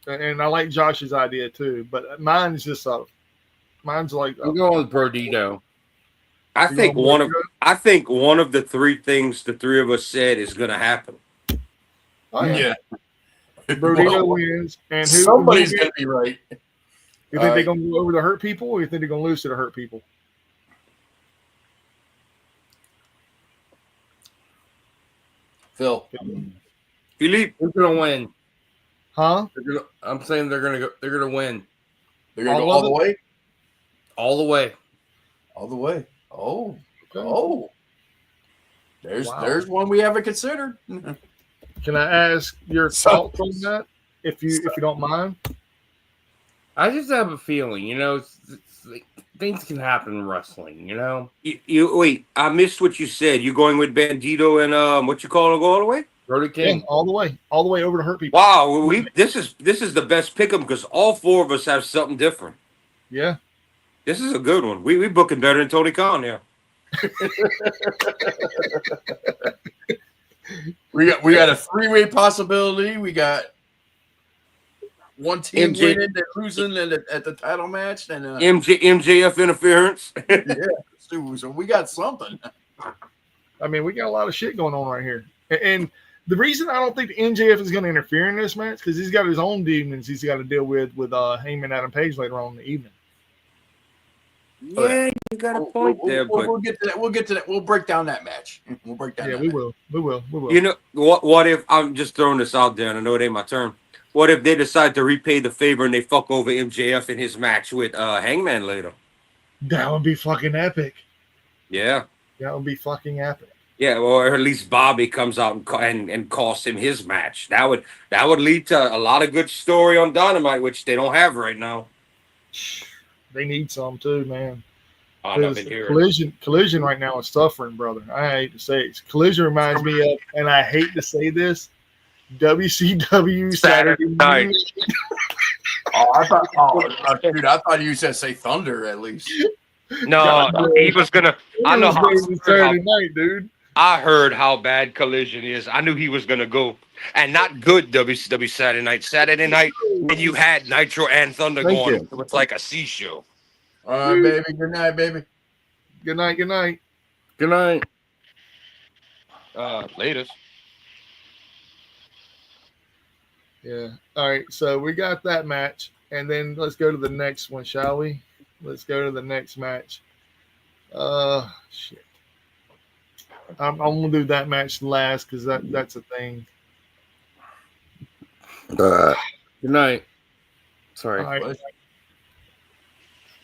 and I like Josh's idea too. But mine's just mine's like I'm going with Brodito. I think one of the three things the three of us said is going to happen. oh, yeah. Brodito Brodito wins, and somebody's going to be right. You think they're going to go over the Hurt People, or you think they're going to lose to the Hurt People? Phil. Philippe, Who's gonna win? Huh? I'm saying they're gonna go. They're gonna win They're going to go all the way? all the way. All the way. Oh. Okay. Oh. There's one we haven't considered. Can I ask your thoughts on that, if you don't mind? I just have a feeling, it's like, things can happen in wrestling, you wait. I missed what you said. You going with Bandito and what you call it? Go all the way? Brody King. Yeah, all the way over to Hurt People. Wow, this is the best pick 'em because all four of us have something different. Yeah. This is a good one. We booking better than Tony Khan now. We got a three-way possibility. We got one team winning and losing at the title match, and MJF interference. so we got something. I mean, we got a lot of shit going on right here. And the reason I don't think the MJF is going to interfere in this match because he's got his own demons he's got to deal with Heyman Adam Page later on in the evening. Yeah, you got a point there, but we'll get to that. We'll get to that. We'll break down that match. We'll break down. Yeah, that we match. will. you know what if I'm just throwing this out there and I know it ain't my turn. What if they decide to repay the favor and they fuck over MJF in his match with Hangman later? That would be fucking epic. Yeah. That would be fucking epic. Yeah, or at least Bobby comes out and costs him his match. That would lead to a lot of good story on Dynamite, which they don't have right now. They need some too, man. I've been hearing. Collision right now is suffering, brother. I hate to say it. Collision reminds me of, and I hate to say this, WCW Saturday night. I thought you said say Thunder at least. No, he was gonna. I know how Saturday night, dude. I heard how bad Collision is. I knew he was gonna go, and not good WCW Saturday night. Saturday night, when you had Nitro and Thunder going, it was like a C show. All right, baby. Good night, baby. Good night. Good night. Latest. Yeah. All right. So we got that match, and then let's go to the next one, shall we? Let's go to the next match. Shit. I'm gonna do that match last because that's a thing. Good night. Sorry. All right.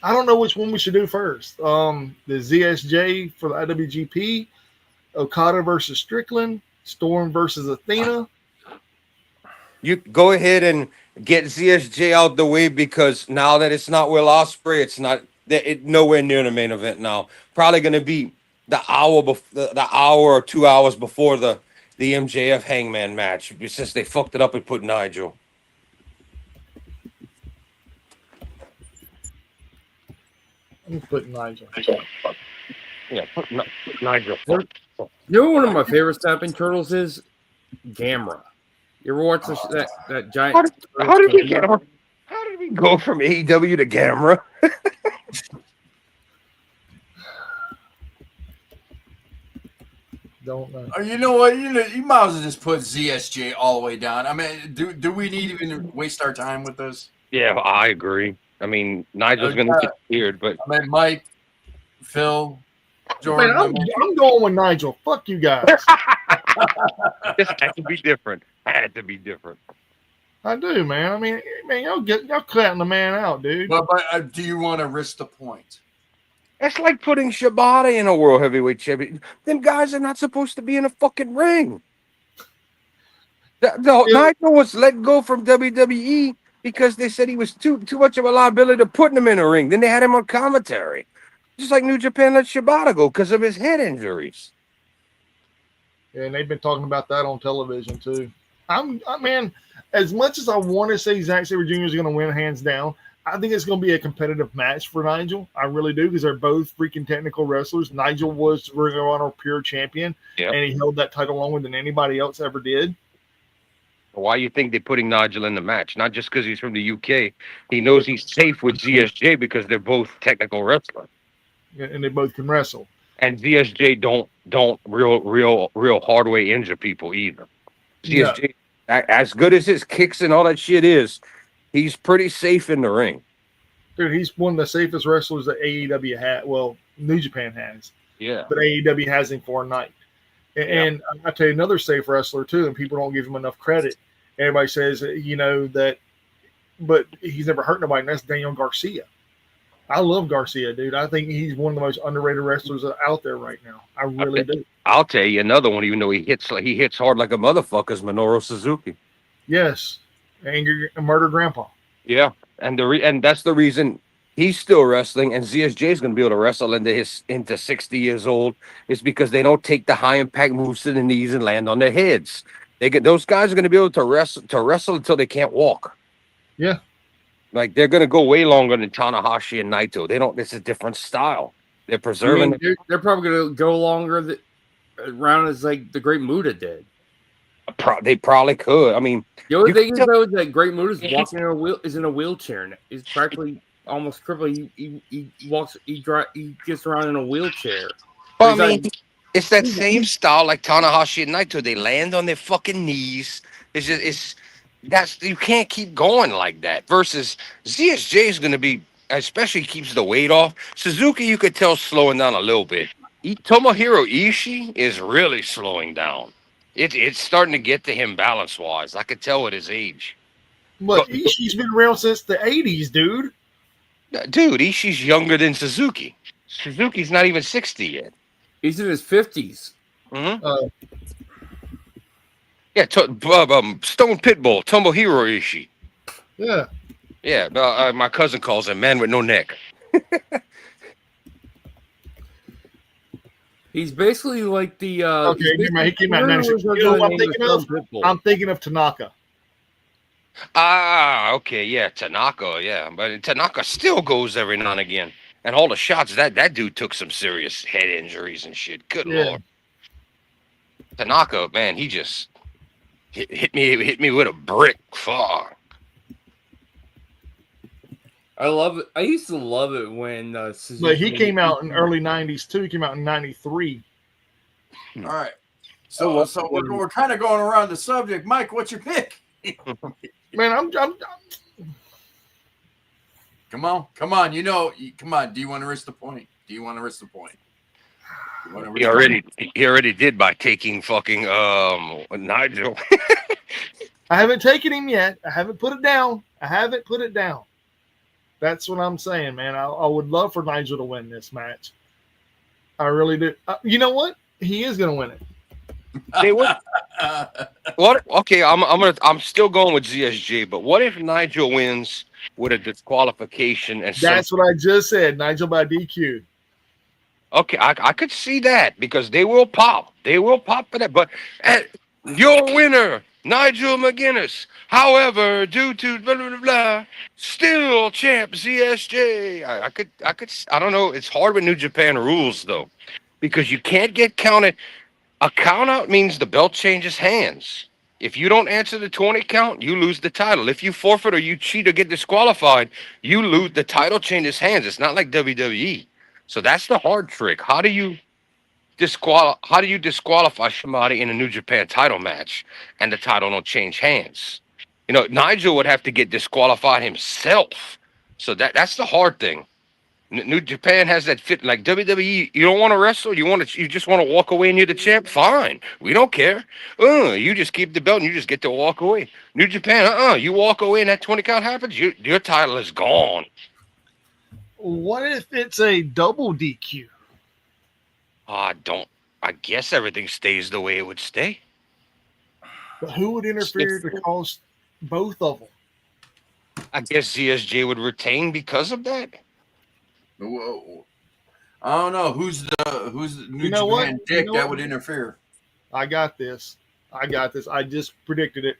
I don't know which one we should do first. The ZSJ for the IWGP, Okada versus Strickland, Storm versus Athena. You go ahead and get ZSJ out the way because now that it's not Will Ospreay, it's not nowhere near the main event now. Probably going to be the hour the hour or 2 hours before the MJF Hangman match since they fucked it up and put Nigel. I'm putting Nigel. Yeah, put Nigel. You know what one of my favorite snapping turtles is? Gamera. You ever watch that giant? How did we get on? How did we go from AEW to Gamera? Don't know. You know what? You might as well just put ZSJ all the way down. I mean, do we need to even waste our time with this? Yeah, I agree. I mean, Nigel's going to get weird, but I mean, Mike, Phil, Jordan. Man, I'm going with Nigel. Fuck you guys. This had to be different. Had to be different. I do, man. I mean, y'all cutting the man out, dude. But do you want to risk the point? It's like putting Shibata in a world heavyweight champion. Them guys are not supposed to be in a fucking ring. Nigel was let go from WWE because they said he was too much of a liability to putting him in a ring. Then they had him on commentary. Just like New Japan let Shibata go because of his head injuries. Yeah, and they've been talking about that on television too. Man, as much as I want to say Zack Sabre Jr. is going to win hands down, I think it's going to be a competitive match for Nigel. I really do because they're both freaking technical wrestlers. Nigel was Ring of Honor pure champion, and he held that title longer than anybody else ever did. Why do you think they're putting Nigel in the match? Not just because he's from the UK. He knows he's safe with ZSJ because they're both technical wrestlers. And they both can wrestle. And ZSJ don't real hard way injure people either. ZSJ, as good as his kicks and all that shit is, he's pretty safe in the ring. Dude, he's one of the safest wrestlers that AEW had. Well, New Japan has. Yeah. But AEW has him for a night. And I tell you another safe wrestler too, and people don't give him enough credit. Everybody says, that, but he's never hurt nobody, and that's Daniel Garcia. I love Garcia, dude. I think he's one of the most underrated wrestlers out there right now. I really do. I'll tell you another one, even though he hits hard like a motherfucker, is Minoru Suzuki. Yes. Angry Murder Grandpa. Yeah. And that's the reason he's still wrestling, and ZSJ is going to be able to wrestle into 60 years old. Is because they don't take the high impact moves to the knees and land on their heads. Those guys are going to be able to wrestle until they can't walk. Yeah. Like they're going to go way longer than Tanahashi and Naito. It's a different style. They're preserving. They're probably going to go longer around as like the Great Muta did. They probably could. I mean, the only thing is though that Great Muta is walking in a wheelchair. He's practically almost crippled. He walks. He gets around in a wheelchair. But I mean, it's that same style like Tanahashi and Naito. They land on their fucking knees. You can't keep going like that. Versus ZSJ is going to be, especially keeps the weight off. Suzuki, you could tell slowing down a little bit. Tomohiro Ishii is really slowing down. It's starting to get to him balance wise. I could tell at his age. But Ishii's been around since the 80s, dude. Dude, Ishii's younger than Suzuki. Suzuki's not even 60 yet. He's in his 50s. Mm-hmm. Stone Pitbull, Tomohiro Ishii. Yeah. Yeah, my cousin calls him man with no neck. He's basically like the. Okay, he came out in 96. You know what I'm thinking of? I'm thinking of Tanaka. Ah, okay, yeah, Tanaka, yeah. But Tanaka still goes every now and again. And all the shots, that dude took some serious head injuries and shit. Good Lord. Tanaka, man, he just hit me with a brick. Fuck. I love it. I used to love it when Suzuki. But he came out in early 90s too. He came out in 93. All right. So we're kind of going around the subject. Mike, what's your pick? Man, I'm Come on. Come on. Do you want to risk the point? He already did by taking fucking Nigel. I haven't taken him yet. I haven't put it down. That's what I'm saying, man. I would love for Nigel to win this match. I really do. You know what? He is going to win it. They would. What? Okay, I'm still going with ZSJ, but what if Nigel wins with a disqualification and That's what I just said. Nigel by DQ. Okay, I could see that because they will pop. They will pop for that. But your winner, Nigel McGuinness. However, due to blah blah blah, blah still champ ZSJ. I don't know. It's hard with New Japan rules though, because you can't get counted. A count out means the belt changes hands. If you don't answer the 20 count, you lose the title. If you forfeit or you cheat or get disqualified, you lose the title changes hands. It's not like WWE. So that's the hard trick. How do you disqualify somebody in a New Japan title match and the title don't change hands? You know, Nigel would have to get disqualified himself. So that's the hard thing. New Japan has that fit like WWE. You don't want to wrestle. You just want to walk away and you're the champ. Fine, we don't care. You just keep the belt and you just get to walk away. New Japan, you walk away and that 20 count happens. Your title is gone. What if it's a double DQ? I guess everything stays the way it would stay. But who would interfere to cost both of them? I guess ZSJ would retain because of that. Whoa. I don't know who's the New Japan dick that would interfere. I got this. I just predicted it.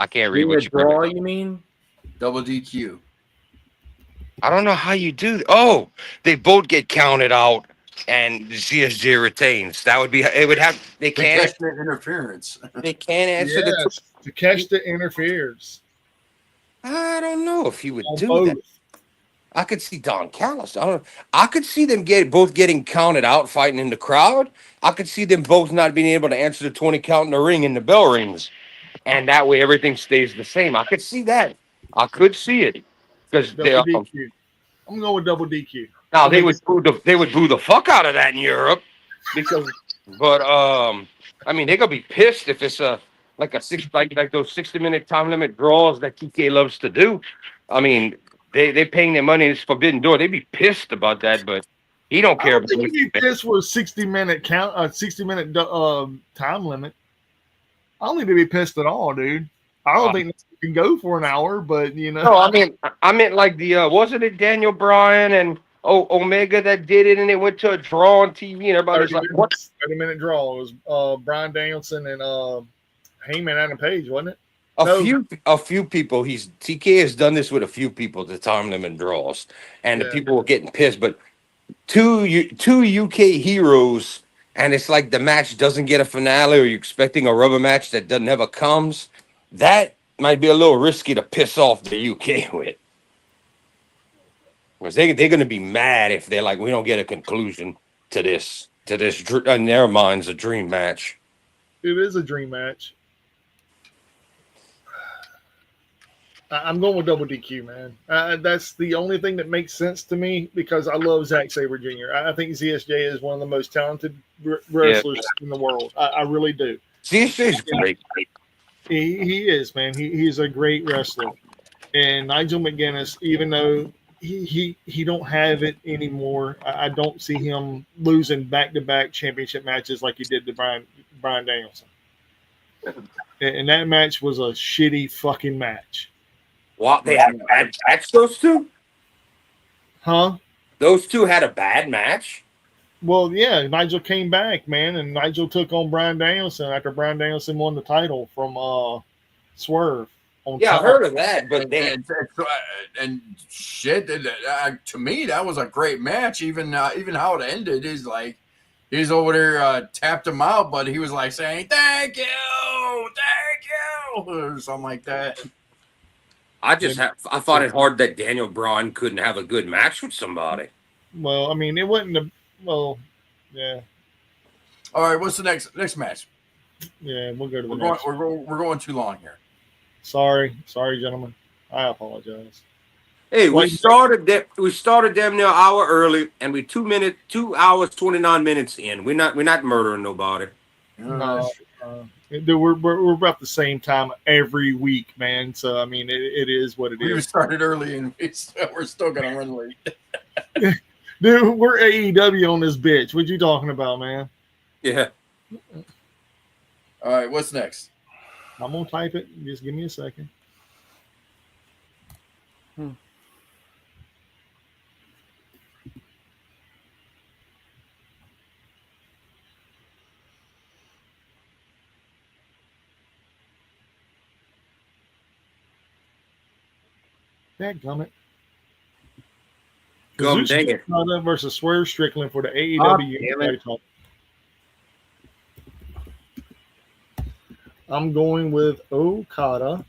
I can't read what you draw. You mean double DQ? I don't know how you do. Oh, they both get counted out, and ZSJ retains. That would be. It would have. They can't catch the interference. They can't answer to catch the interference. I don't know if he would do that. I could see Don Callis. I could see them both getting counted out, fighting in the crowd. I could see them both not being able to answer the 20 count in the ring and the bell rings, and that way everything stays the same. I could see that. I could see it because DQ. I'm going with double DQ. Now they would boo the fuck out of that in Europe because, but I mean they're gonna be pissed if it's like those 60-minute time limit draws that TK loves to do. I mean, they paying their money and it's forbidden door. They'd be pissed about that, but he don't care. I don't think he'd be pissed with 60-minute time limit. I don't think they'd be pissed at all, dude. I don't think they can go for an hour, but you know. No, I meant like the wasn't it Daniel Bryan and Omega that did it, and it went to a draw on TV, and everybody's like, "What?" 30-minute draw. It was Bryan Danielson and Heyman Adam Page, wasn't it? A few people. TK has done this with a few people to time limit draws, and the people were getting pissed. But two UK heroes, and it's like the match doesn't get a finale, or you're expecting a rubber match that never comes. That might be a little risky to piss off the UK with, because they're going to be mad if they're like, we don't get a conclusion to this in their minds a dream match. It is a dream match. I'm going with double DQ, man. That's the only thing that makes sense to me because I love Zack Sabre Jr. I think ZSJ is one of the most talented wrestlers in the world. I really do. ZSJ is great. He is, man. He's a great wrestler. And Nigel McGuinness, even though he don't have it anymore, I don't see him losing back-to-back championship matches like he did to Bryan Danielson. And that match was a shitty fucking match. What? They had a bad match, those two? Huh? Those two had a bad match? Well, yeah, Nigel came back, man, and Nigel took on Bryan Danielson after Bryan Danielson won the title from Swerve. I heard of that, but and shit, to me that was a great match. Even how it ended is like he's over there tapped him out, but he was like saying thank you, or something like that. I thought it hard that Daniel Bryan couldn't have a good match with somebody. Well, I mean, it wasn't yeah. All right, what's the next match? Yeah, we'll go to the next. We're going too long here. Sorry, gentlemen. I apologize. Hey, we Like, started that. We started damn near an hour early, and we 2 hours 29 minutes in. We're not murdering nobody. no, we're about the same time every week, man. So I mean, it is what it we is. started early and we're still gonna run late. Dude, we're AEW on this bitch. What you talking about, man? Yeah. All right, what's next? I'm gonna type it. Just give me a second. Dadgummit. Gum dang it. Okada versus Swerve Strickland for the Ah, AEW damn it. title. I'm going with Okada.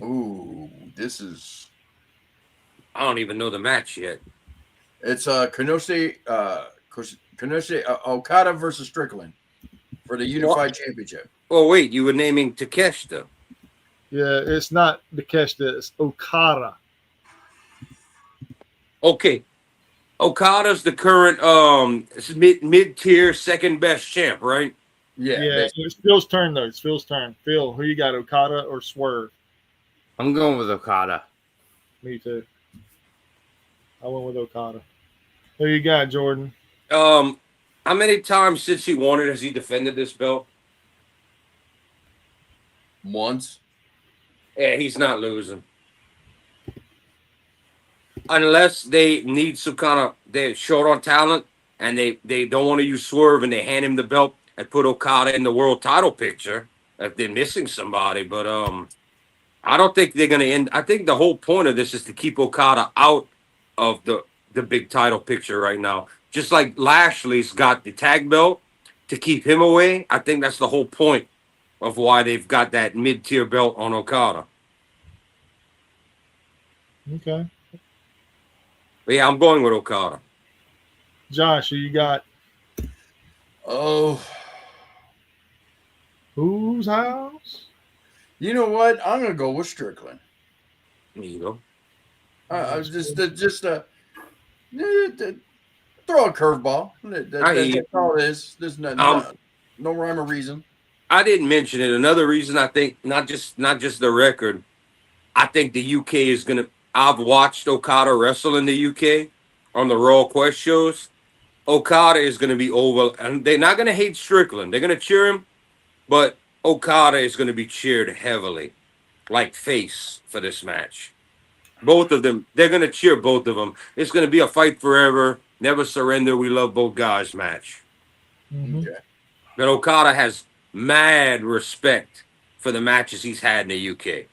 Ooh, this is I don't even know the match yet. it's Kenoshi Okada versus Strickland for the Unified Championship. Oh wait, you were naming Takeshita. Yeah, it's not Takeshita, it's Okada. Okay. Okada's the current mid-tier second best champ, right? Yeah, it's Phil's turn though. It's Phil's turn. Phil, who you got, Okada or Swerve? I'm going with Okada. Me too. I went with Okada. Who you got, Jordan? How many times since he won it has he defended this belt? Once. Yeah, he's not losing. Unless they need some kind of they're short on talent and they don't want to use Swerve and they hand him the belt and put Okada in the world title picture if they're missing somebody. But I don't think they're gonna end. I think the whole point of this is to keep Okada out of the big title picture right now. Just like Lashley's got the tag belt to keep him away. I think that's the whole point of why they've got that mid-tier belt on Okada. Okay. But yeah, I'm going with Okada. Josh, who you got? Oh, Whose house? you know what? I'm gonna go with Strickland. There you go. I was just throw a curveball. That's all it is. There's no rhyme or reason. I didn't mention it. Another reason I think not just the record. I think the UK is gonna. I've watched Okada wrestle in the UK on the Raw Quest shows. Okada is gonna be over, and they're not gonna hate Strickland. They're gonna cheer him, but Okada is gonna be cheered heavily, like face for this match. Both of them, they're gonna cheer both of them. It's gonna be a fight forever, never surrender. We love both guys match. Mm-hmm. Okay. But Okada has mad respect for the matches he's had in the UK.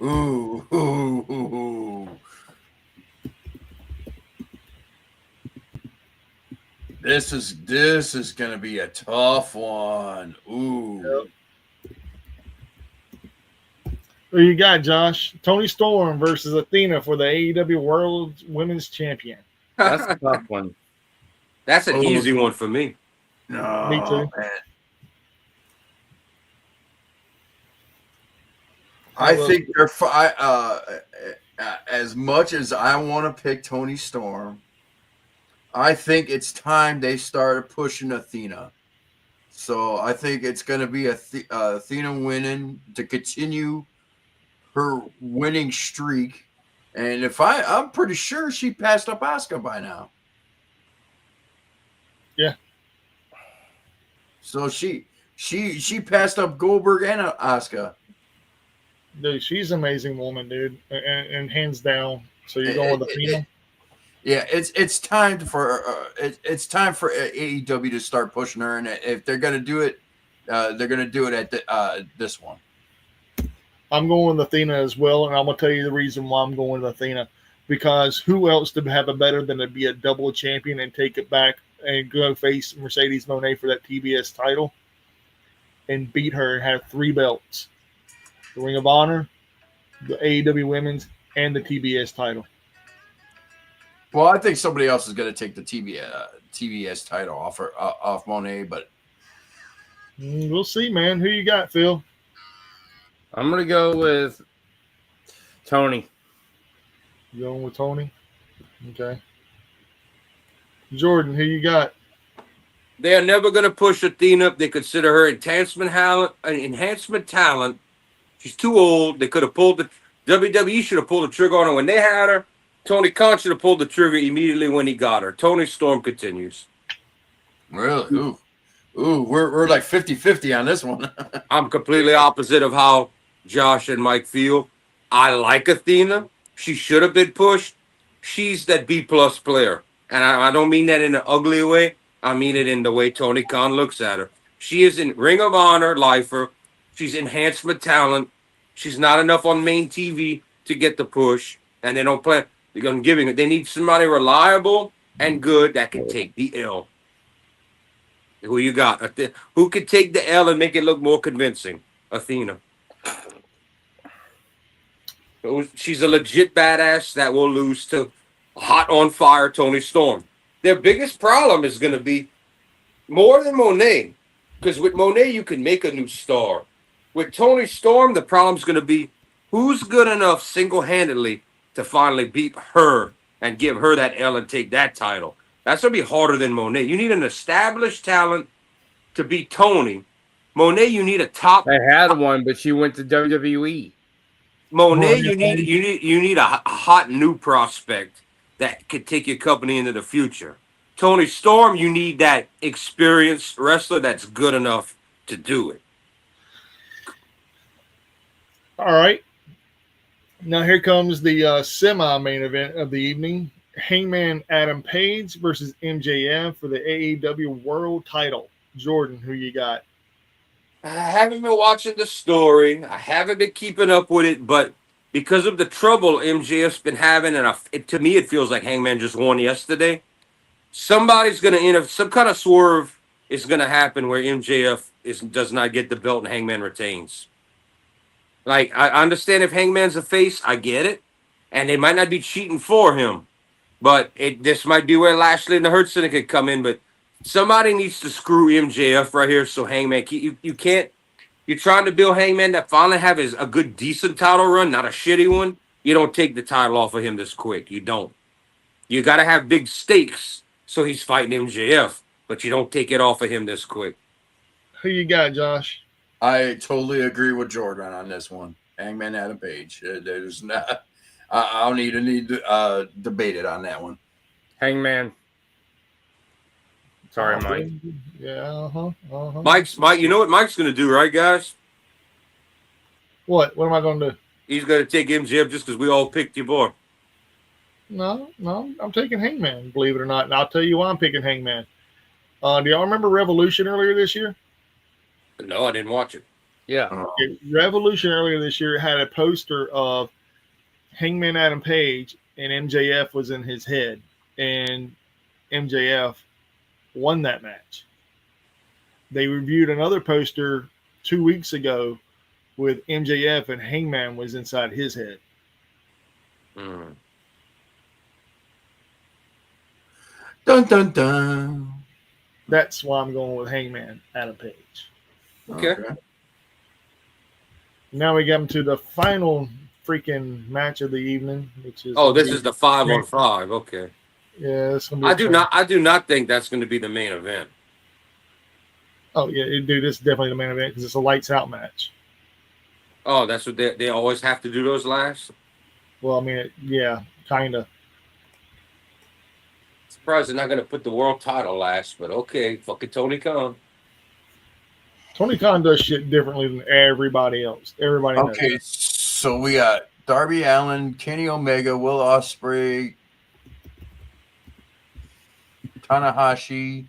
Ooh. This is gonna be a tough one. Ooh. Yep. Who you got, Josh? Tony Storm versus Athena for the AEW World Women's Champion. That's a tough one. That's an easy one for me. No, Me too. Man. I think they're as much as I want to pick Tony Storm, I think it's time they started pushing Athena. So I think it's going to be Athena winning to continue her winning streak. And I'm pretty sure she passed up Asuka by now. Yeah. So she passed up Goldberg and Asuka. Dude, she's an amazing woman, dude, and hands down. So you're going with Athena? Yeah, it's time for AEW to start pushing her, and if they're gonna do it, they're gonna do it at this one. I'm going with Athena as well, and I'm gonna tell you the reason why I'm going with Athena, because who else to have a better than to be a double champion and take it back and go face Mercedes Moné for that TBS title and beat her and have 3 belts: the Ring of Honor, the AEW Women's, and the TBS title. Well, I think somebody else is going to take the TBS title off Monet, but We'll see, man. Who you got, Phil? I'm gonna go with Tony. You going with Tony? Okay. Jordan, who you got? They are never going to push Athena if they consider her enhancement talent. She's too old. They could have pulled the WWE should have pulled the trigger on her when they had her. Tony Khan should have pulled the trigger immediately when he got her. Tony Storm continues. Really? Ooh, we're like 50-50 on this one. I'm completely opposite of how Josh and Mike feel. I like Athena. She should have been pushed. She's that B-plus player. And I don't mean that in an ugly way. I mean it in the way Tony Khan looks at her. She is in Ring of Honor lifer. She's enhancement talent. She's not enough on main TV to get the push. And they don't plan. They're going to give it. They need somebody reliable and good that can take the L. Who you got? Who could take the L and make it look more convincing? Athena. She's a legit badass that will lose to hot on fire Tony Storm. Their biggest problem is going to be more than Monet, because with Monet you can make a new star. With Tony Storm, the problem's going to be who's good enough single-handedly to finally beat her and give her that L and take that title. That's going to be harder than Monet. You need an established talent to beat Tony. Monet, you need a top. I had one, but she went to WWE. Monet, you need a hot new prospect that could take your company into the future. Tony Storm, you need that experienced wrestler that's good enough to do it. All right. Now here comes the semi-main event of the evening. Hangman Adam Page versus MJF for the AEW World Title. Jordan, who you got? I haven't been watching the story. I haven't been keeping up with it, but because of the trouble MJF's been having, and to me it feels like Hangman just won yesterday, somebody's going to end up, some kind of swerve is going to happen where MJF does not get the belt and Hangman retains. Like, I understand if Hangman's a face, I get it, and they might not be cheating for him, but this might be where Lashley and the Hurt Syndicate come in, but somebody needs to screw MJF right here so Hangman, you can't, you're trying to build Hangman that finally have a good, decent title run, not a shitty one. You don't take the title off of him this quick. You don't. You got to have big stakes so he's fighting MJF, but you don't take it off of him this quick. Who you got, Josh? I totally agree with Jordan on this one. Hangman Adam Page. There's not. I don't need to debate it on that one. Hangman. Sorry, Mike. Yeah, Mike, you know what Mike's going to do, right, guys? What? What am I going to do? He's going to take MJF just because we all picked your boy. No, I'm taking Hangman, believe it or not. And I'll tell you why I'm picking Hangman. Do y'all remember Revolution earlier this year? No, I didn't watch it. Yeah. Okay, Revolution earlier this year had a poster of Hangman Adam Page, and MJF was in his head. And MJF won that match. They reviewed another poster 2 weeks ago with MJF and Hangman was inside his head. Mm. Dun dun dun. That's why I'm going with Hangman Adam Page. Okay. Now we get to the final freaking match of the evening, which is this is the 5-on-5. Okay. Yeah, it's gonna be I do not think that's going to be the main event. Oh yeah, dude, this is definitely the main event because it's a lights out match. Oh, that's what they always have to do those last? Well, I mean, yeah, kind of. Surprised they're not going to put the world title last, but okay, fucking Tony Khan. Tony Khan does shit differently than everybody else. Everybody knows. Okay, so we got Darby Allin, Kenny Omega, Will Ospreay, Tanahashi,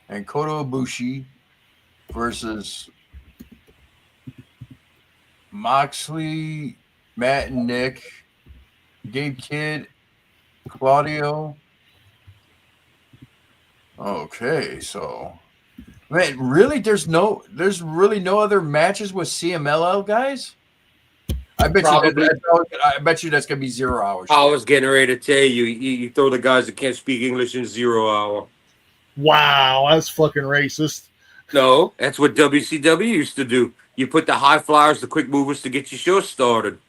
and Kota Ibushi versus Moxley, Matt and Nick, Gabe Kidd, Claudio. Okay, so man, really, there's really no other matches with CMLL guys. I bet you that's gonna be 0 hours. I was getting ready to tell you, you throw the guys that can't speak English in 0 hour. Wow, that's fucking racist. No, that's what WCW used to do. You put the high flyers, the quick movers to get your show started.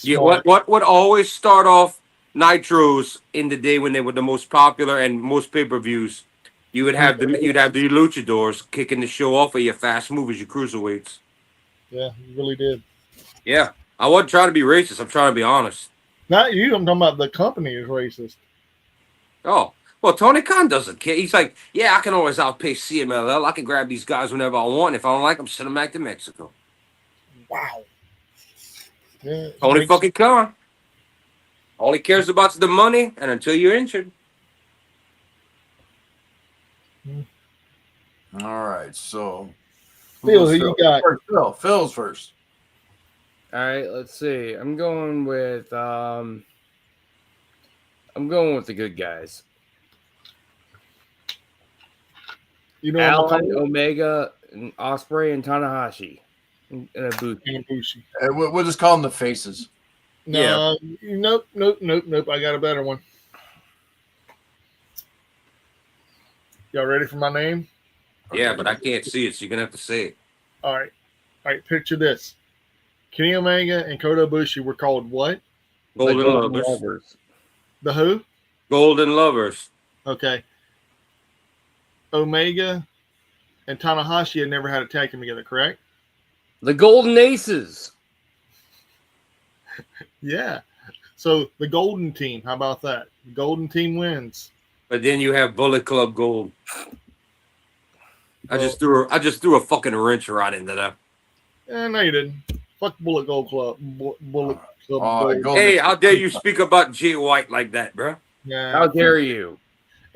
Yeah, Smart. what would always start off Nitros in the day when they were the most popular and most pay-per-views? You'd have the luchadors kicking the show off of your fast movers, your cruiserweights. Yeah, you really did. Yeah, I wasn't trying to be racist. I'm trying to be honest. Not you. I'm talking about the company is racist. Oh, well, Tony Khan doesn't care. He's like, yeah, I can always outpay CMLL. I can grab these guys whenever I want. If I don't like them, send them back to Mexico. Wow. Yeah, Tony fucking Khan. All he cares about is the money, and until you're injured. All right, so Phil, who you got? First, Phil's first. All right, let's see. I'm going with the good guys. You know, Allen, Omega, and Osprey, and Tanahashi, and Ibushi. We'll just call them the faces. No, nope. I got a better one. Y'all ready for my name? Yeah, but I can't see it, so you're gonna have to say it. All right. Picture this: Kenny Omega and Kota Ibushi were called what? Golden Lovers. The who? Golden Lovers. Okay. Omega and Tanahashi had never had a tag team together, correct? The Golden Aces. Yeah. So the Golden Team. How about that? The Golden Team wins. But then you have Bullet Club Gold. I just threw a fucking wrench right into that. No, you didn't. Fuck Bullet Gold Club. Bullet Club Gold. Hey, how dare you speak about Jay White like that, bro? Yeah. How dare you?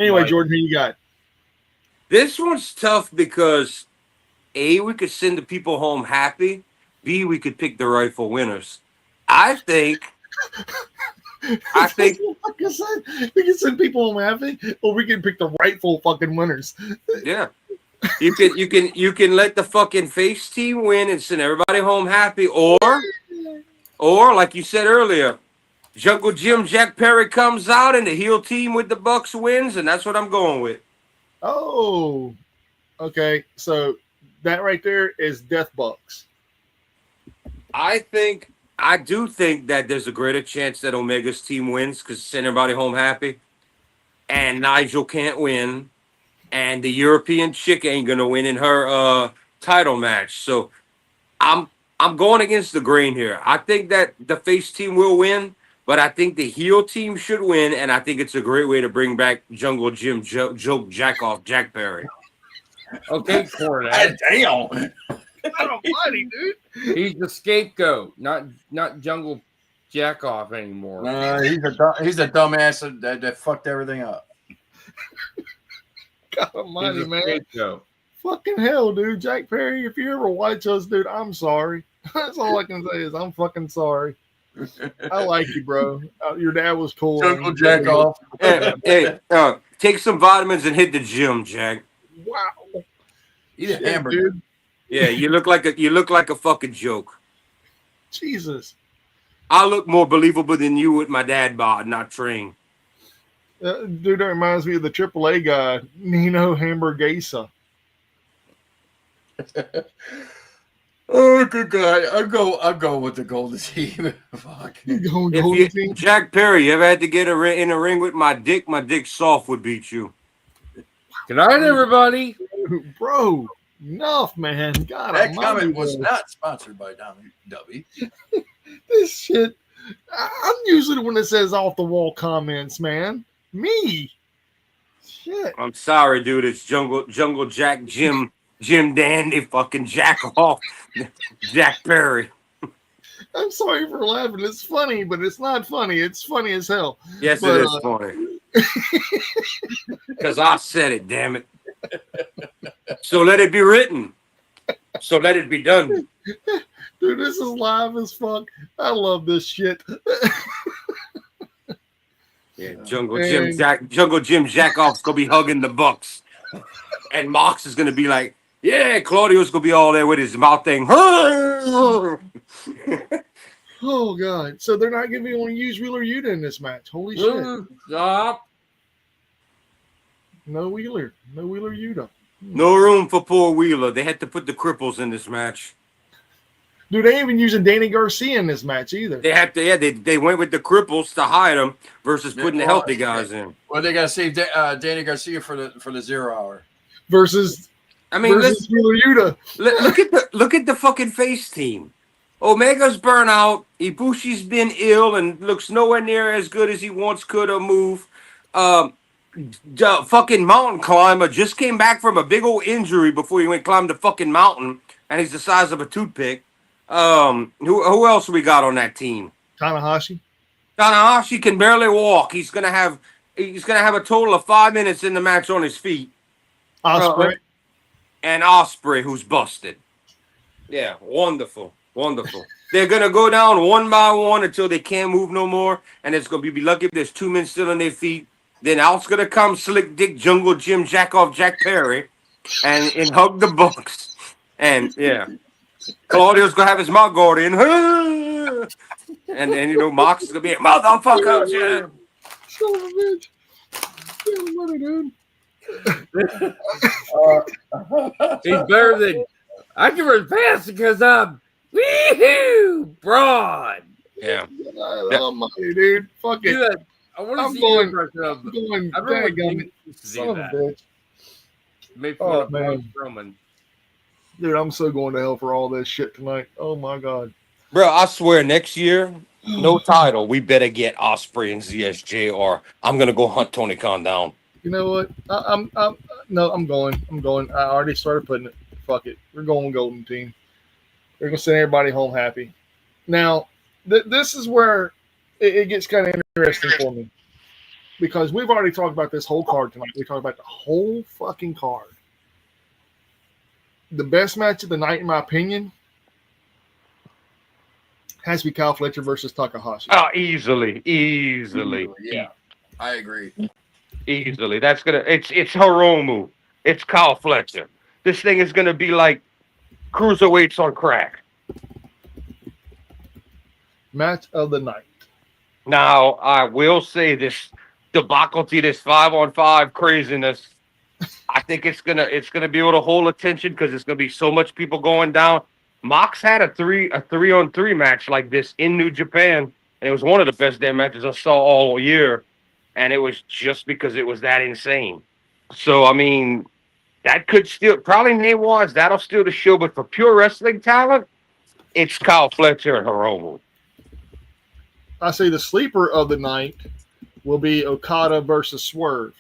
Anyway, Mike. Jordan, who you got? This one's tough because A, we could send the people home happy. B, we could pick the rightful winners. I think Like I said, we can send people home happy, or we can pick the rightful fucking winners. yeah. You can let the fucking face team win and send everybody home happy, or like you said earlier, Jungle Jim Jack Perry comes out and the heel team with the Bucks wins, and that's what I'm going with. Oh, okay. So that right there is Death Bucks. I do think that there's a greater chance that Omega's team wins because send everybody home happy, and Nigel can't win, and the European chick ain't gonna win in her title match. So I'm going against the grain here. I think that the face team will win, but I think the heel team should win, and I think it's a great way to bring back Jungle Jim Joke Jack off Jack Perry. Okay, Cornette. Damn. Almighty, dude. He's the scapegoat, not Jungle Jack off anymore. He's a dumbass that fucked everything up. God almighty, He's a man. scapegoat. Fucking hell, dude. Jack Perry, if you ever watch us, dude, I'm sorry. That's all I can say is I'm fucking sorry. I like you, bro. Your dad was cool. Jungle Jack off. Hey, take some vitamins and hit the gym, Jack. Wow. Eat a Shit, hamburger. dude. Yeah, you look like a fucking joke. Jesus. I look more believable than you with my dad bod, not trained. Dude, that reminds me of the AAA guy, Nino Hamburguesa. Oh, good guy. I'll go with the Golden Team. Fuck. Golden Team? Jack Perry, you ever had to get in a ring with my dick soft would beat you. Good night, everybody. Bro, enough, man. God, That comment was not sponsored by W. This shit. I'm usually the one that says off the wall comments, man. Me. Shit. I'm sorry, dude. It's Jungle Jack Jim Dandy fucking Jack off Jack Perry. I'm sorry for laughing. It's funny, but it's not funny. It's funny as hell. Yes, But, it is funny. Because I said it, damn it. So let it be written. So let it be done. Dude, this is live as fuck. I love this shit. Yeah, Jungle Jim Jack off's gonna be hugging the Bucks. And Mox is gonna be like, yeah, Claudio's gonna be all there with his mouth thing. Oh god. So they're not gonna be able to use Wheeler Yuta in this match. Holy shit. Stop. No Wheeler. No Wheeler Yuta. No room for poor Wheeler. They had to put the cripples in this match. Dude, they ain't even using Danny Garcia in this match either. They have to. Yeah, they went with the cripples to hide them versus putting the healthy guys in. Well, they got to save Danny Garcia for the 0 hour versus Wheeler Yuta. Look at the fucking face team. Omega's burnout. Ibushi's been ill and looks nowhere near as good as he once could or move. The fucking mountain climber just came back from a big old injury before he went climb the fucking mountain, and he's the size of a toothpick. Who else we got on that team? Tanahashi can barely walk. He's gonna have a total of 5 minutes in the match on his feet. Ospreay and Ospreay, who's busted. Yeah, wonderful. They're gonna go down one by one until they can't move no more, and it's gonna be lucky if there's 2 men still on their feet. Then out's gonna come Slick Dick Jungle Jim Jack Perry and hug the Bucks. And yeah. Claudio's gonna have his mouth guardian. And then Mox is gonna be a motherfucker, Jim. Son of a bitch. Damn money, dude. He's better than I give her a pass because I'm broad. Yeah. Money, dude. Fuck it. Dude, I want to see going. I really son of a bitch. Make fun of Braun Strowman. Dude, I'm so going to hell for all this shit tonight. Oh my god. Bro, I swear next year, no title. We better get Ospreay and ZSJ, or I'm gonna go hunt Tony Khan down. You know what? I'm going. I already started putting it. Fuck it. We're going Golden Team. We're gonna send everybody home happy. Now, this is where it gets kind of interesting for me, because we've already talked about this whole card tonight. We talked about the whole fucking card. The best match of the night, in my opinion, has to be Kyle Fletcher versus Takahashi. Oh, easily. Yeah, I agree. Easily. That's gonna. It's Hiromu. It's Kyle Fletcher. This thing is gonna be like cruiserweights on crack. Match of the night. Now, I will say this debacle, this 5-on-5 craziness. I think it's gonna be able to hold attention because it's gonna be so much people going down. Mox had a 3-on-3 match like this in New Japan, and it was one of the best damn matches I saw all year. And it was just because it was that insane. So I mean, that could still probably name-wise that'll steal the show, but for pure wrestling talent, it's Kyle Fletcher and Hiromu. I say the sleeper of the night will be Okada versus Swerve.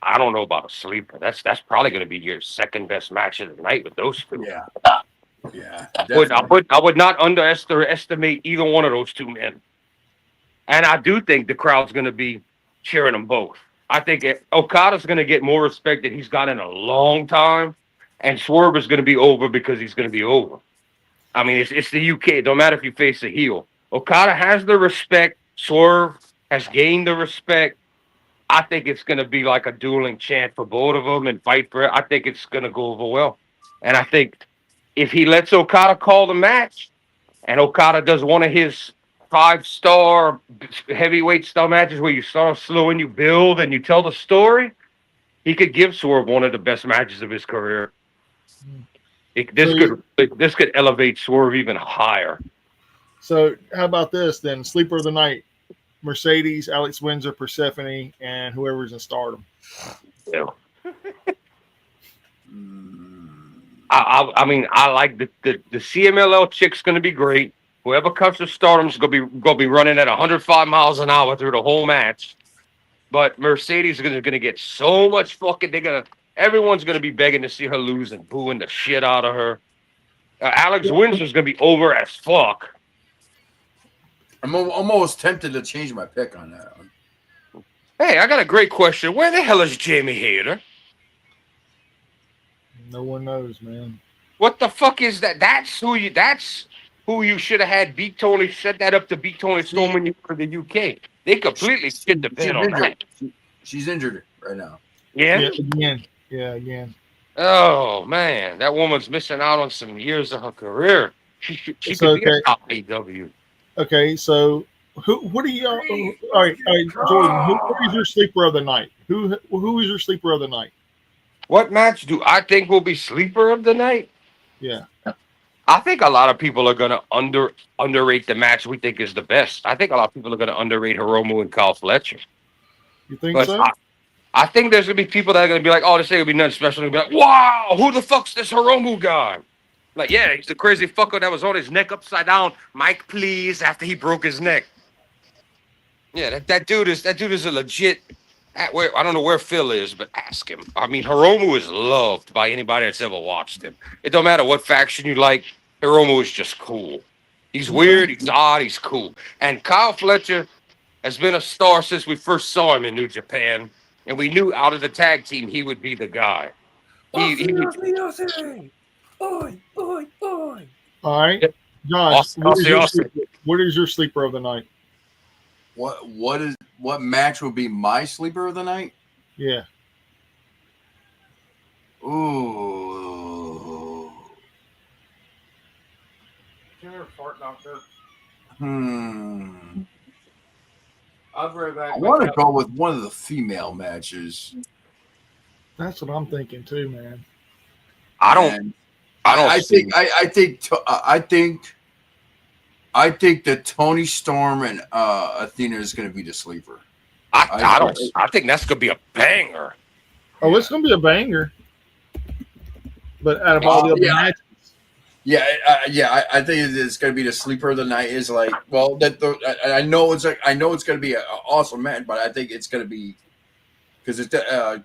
I don't know about a sleeper. That's probably going to be your second best match of the night with those two. Yeah. I would not underestimate either one of those two men. And I do think the crowd's going to be cheering them both. I think Okada's going to get more respect than he's got in a long time, and Swerve is going to be over because he's going to be over. I mean, it's the UK. Don't matter if you face a heel. Okada has the respect. Swerve has gained the respect. I think it's going to be like a dueling chant for both of them and fight for it. I think it's going to go over well. And I think if he lets Okada call the match and Okada does one of his 5-star heavyweight style matches where you start slow and you build and you tell the story, he could give Swerve one of the best matches of his career. This could elevate Swerve even higher. So how about this then? Sleeper of the night. Mercedes, Alex Windsor, Persephone, and whoever's in Stardom. Yeah. I mean, I like the CMLL chick's going to be great. Whoever comes to Stardom's going to be running at 105 miles an hour through the whole match. But Mercedes is going to get so much fucking. Everyone's going to be begging to see her lose and booing the shit out of her. Alex Windsor's going to be over as fuck. I'm almost tempted to change my pick on that one. Hey, I got a great question. Where the hell is Jamie Hayter? No one knows, man. What the fuck is that? That's who you should have had beat Tony. Set that up to beat Tony Storm when you were the UK. They completely shit the bed on that. She's injured right now. Yeah? Yeah, again. Oh, man. That woman's missing out on some years of her career. She could be a top AW. Okay, so what do y'all? All right, Jordan. Who is your sleeper of the night? Who is your sleeper of the night? What match do I think will be sleeper of the night? Yeah. I think a lot of people are gonna underrate the match we think is the best. I think a lot of people are gonna underrate Hiromu and Kyle Fletcher. You think But so? I think there's gonna be people that are gonna be like, "Oh, this ain't gonna be nothing special." They're gonna be like, "Wow, who the fuck's this Hiromu guy?" Like, yeah, he's the crazy fucker that was on his neck upside down. Mike, please, after he broke his neck. Yeah, that dude is a legit. I don't know where Phil is, but ask him. I mean, Hiromu is loved by anybody that's ever watched him. It don't matter what faction you like. Hiromu is just cool. He's weird. He's odd. He's cool. And Kyle Fletcher has been a star since we first saw him in New Japan, and we knew out of the tag team he would be the guy. He Oi, oi, oi. All right, Josh. What is your sleeper of the night? What match would be my sleeper of the night? Yeah. Ooh. Fart doctor. I want to go with one of the female matches. That's what I'm thinking too, man. I think that Tony Storm and Athena is going to be the sleeper. I think that's gonna be a banger. Oh, it's gonna be a banger. But out of all the other matches, I think it's going to be the sleeper of the night. Is like, well, I know it's going to be an awesome match, but I think it's going to be because it's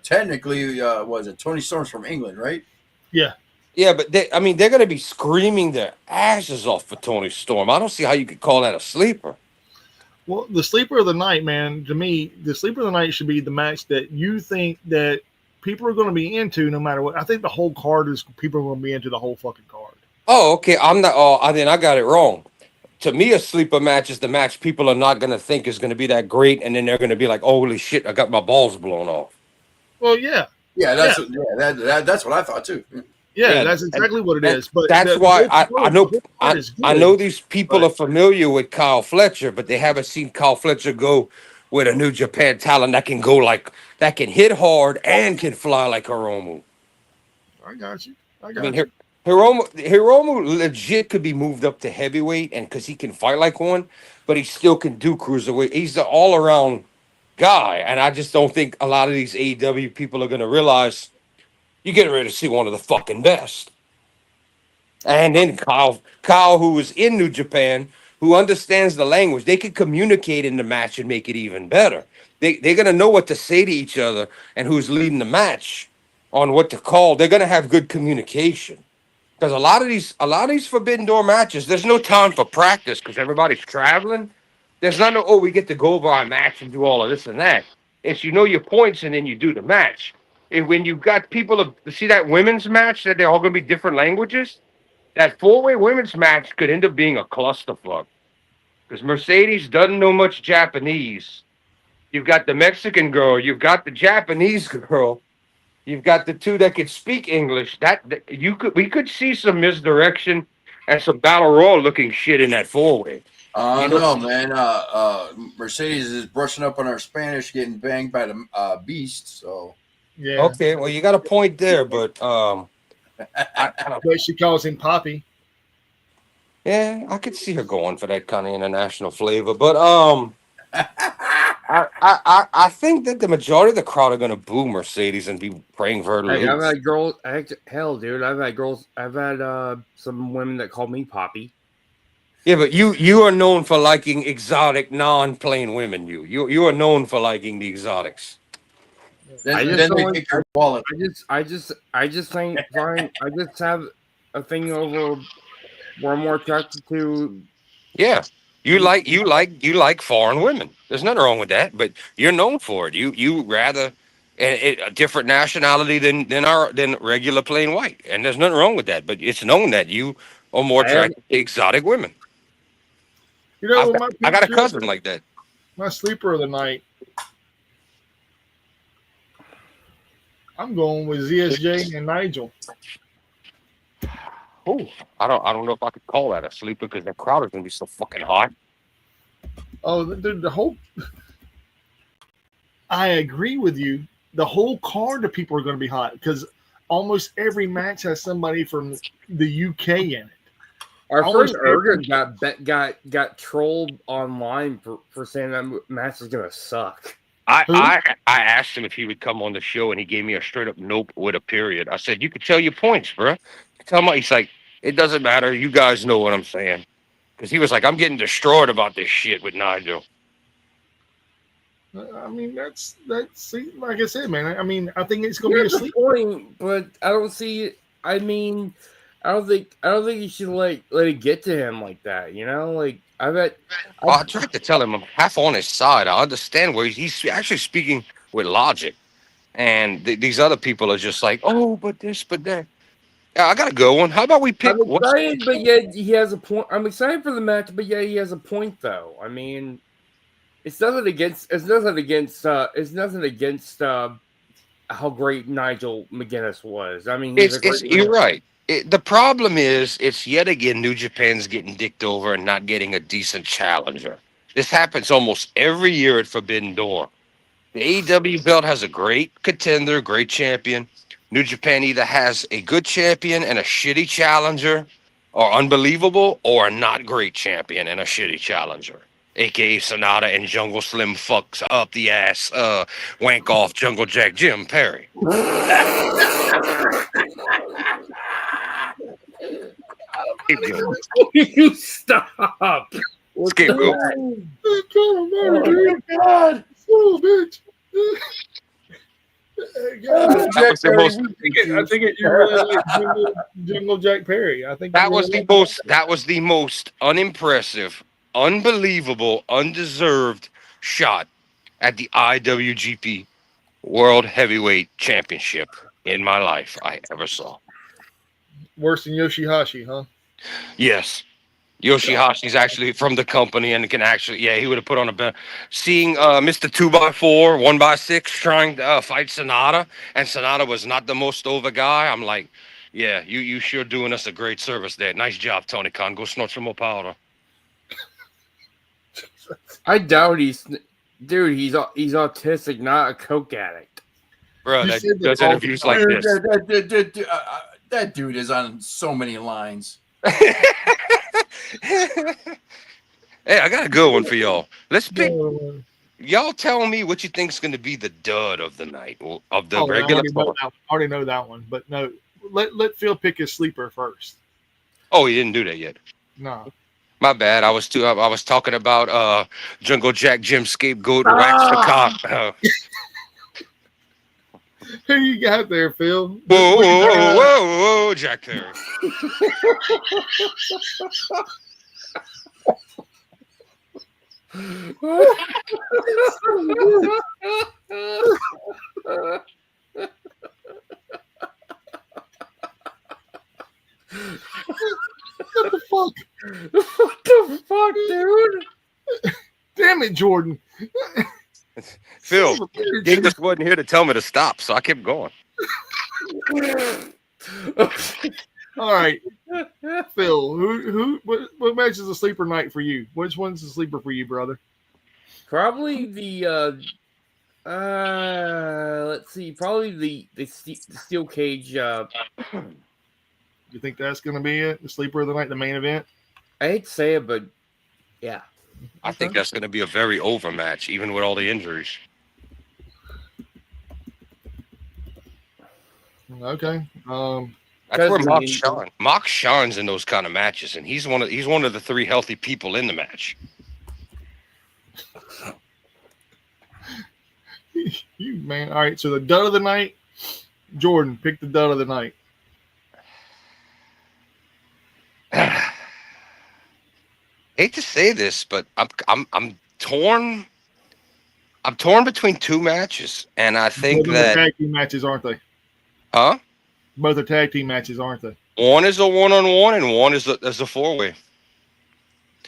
technically was it Tony Storm's from England, right? Yeah. Yeah, but they're going to be screaming their asses off for Tony Storm. I don't see how you could call that a sleeper. Well, the sleeper of the night, man, to me, the sleeper of the night should be the match that you think that people are going to be into no matter what. I think the whole card is people are going to be into the whole fucking card. Oh, okay. I'm not. Oh, then I got it wrong. To me, a sleeper match is the match people are not going to think is going to be that great, and then they're going to be like, "Holy shit, I got my balls blown off." Well, yeah. That's what I thought too. Yeah, that's exactly what it is. But that's why I know these people are familiar with Kyle Fletcher, but they haven't seen Kyle Fletcher go with a New Japan talent that can that can hit hard and can fly like Hiromu. I got you. Hiromu legit could be moved up to heavyweight, and because he can fight like one, but he still can do cruiserweight. He's the all around guy, and I just don't think a lot of these AEW people are going to realize. You're getting ready to see one of the fucking best. And then Kyle, who is in New Japan, who understands the language, they can communicate in the match and make it even better. They're going to know what to say to each other and who's leading the match on what to call. They're going to have good communication. Because a lot of these Forbidden Door matches, there's no time for practice because everybody's traveling. There's not we get to go over our match and do all of this and that. It's you know your points and then you do the match. And when you've got people to see that women's match that they're all going to be different languages, that four-way women's match could end up being a clusterfuck. Because Mercedes doesn't know much Japanese. You've got the Mexican girl. You've got the Japanese girl. You've got the two that can speak English. We could see some misdirection and some battle royal looking shit in that four-way. No, man. Mercedes is brushing up on our Spanish, getting banged by the beast. So. Yeah. Okay, well, you got a point there, but but she calls him Poppy. Yeah, I could see her going for that kind of international flavor, but I think that the majority of the crowd are going to boo Mercedes and be praying for her to lose. I've had girls. Hell, dude, I've had some women that called me Poppy. Yeah, but you are known for liking exotic, non-plain women. You are known for liking the exotics. I just think fine. I just have a thing over where I'm more attracted to. Yeah, you like foreign women. There's nothing wrong with that, but you're known for it. You rather a different nationality than regular plain white, and there's nothing wrong with that. But it's known that you are more attracted to exotic women. You know, I got a cousin like that. My sleeper of the night. I'm going with ZSJ and Nigel. Oh, I don't know if I could call that a sleeper because the crowd is going to be so fucking hot. Oh, the whole. I agree with you, the whole card of people are going to be hot because almost every match has somebody from the UK in it. Our Almost friend Ergen got trolled online for saying that match is gonna suck. I asked him if he would come on the show, and he gave me a straight up nope with a period. I said, "You could tell your points, bro." Tell him. He's like, "It doesn't matter. You guys know what I'm saying." Because he was like, "I'm getting destroyed about this shit with Nigel." I mean, that's like I said, man. I mean, I think it's going to be a sleep point, but I don't see it. I mean, I don't think you should let it get to him like that. You know, like I tried to tell him I'm half on his side. I understand where he's actually speaking with logic, and these other people are just like, "Oh, but this, but that." Yeah, I got a good one. How about we pick? I'm excited, but yet he has a point. I'm excited for the match, but yeah, he has a point though. I mean, it's nothing against how great Nigel McGuinness was. I mean, you're right. The problem is, it's yet again New Japan's getting dicked over and not getting a decent challenger. This happens almost every year at Forbidden Door. The AEW belt has a great contender, great champion. New Japan either has a good champion and a shitty challenger, or unbelievable, or a not great champion and a shitty challenger. AKA Sonata and Jungle Slim fucks up the ass, wank off Jungle Jack Jim Perry. You stop. Scapegoat. Oh, God. Oh, bitch. I think you really like Jungle Jack Perry. I think that was the most unimpressive, unbelievable, undeserved shot at the IWGP World Heavyweight Championship in my life I ever saw. Worse than Yoshihashi, huh? Yes. Yoshihashi's actually from the company and can actually, he would have put on a bet. Seeing Mr. 2x4, 1x6 trying to fight Sonata, and Sonata was not the most over guy. I'm like, yeah, you sure doing us a great service there. Nice job, Tony Khan. Go snort some more powder. I doubt he's autistic, not a coke addict. Bro, that does interviews like this. That dude is on so many lines. Hey, I got a good one for y'all. Let's pick. Y'all tell me what you think is going to be the dud of the night, of the regular. I already know that one, but no, let Phil pick his sleeper first. Oh, he didn't do that yet. No, my bad. I was talking about Jungle Jack Jim Scapegoat Wax the Cop. Who you got there, Phil? Whoa, Jack Perry. What the fuck? What the fuck, dude? Damn it, Jordan. Phil, he just wasn't here to tell me to stop, so I kept going. All right, Phil. What match is a sleeper night for you? Which one's a sleeper for you, brother? Probably the let's see, probably the steel cage. You think that's going to be it? The sleeper of the night, the main event? I hate to say it, but yeah. I think that's going to be a very over match, even with all the injuries. Okay. That's where Mock shines. Mock shines in those kind of matches, and he's one of the three healthy people in the match. You man. All right. So the dud of the night, Jordan, pick the dud of the night. Hate to say this, but I'm torn. I'm torn between two matches, and I think both that tag team matches, aren't they? Huh? Both are tag team matches, aren't they? One is a one-on-one, and one is a four-way.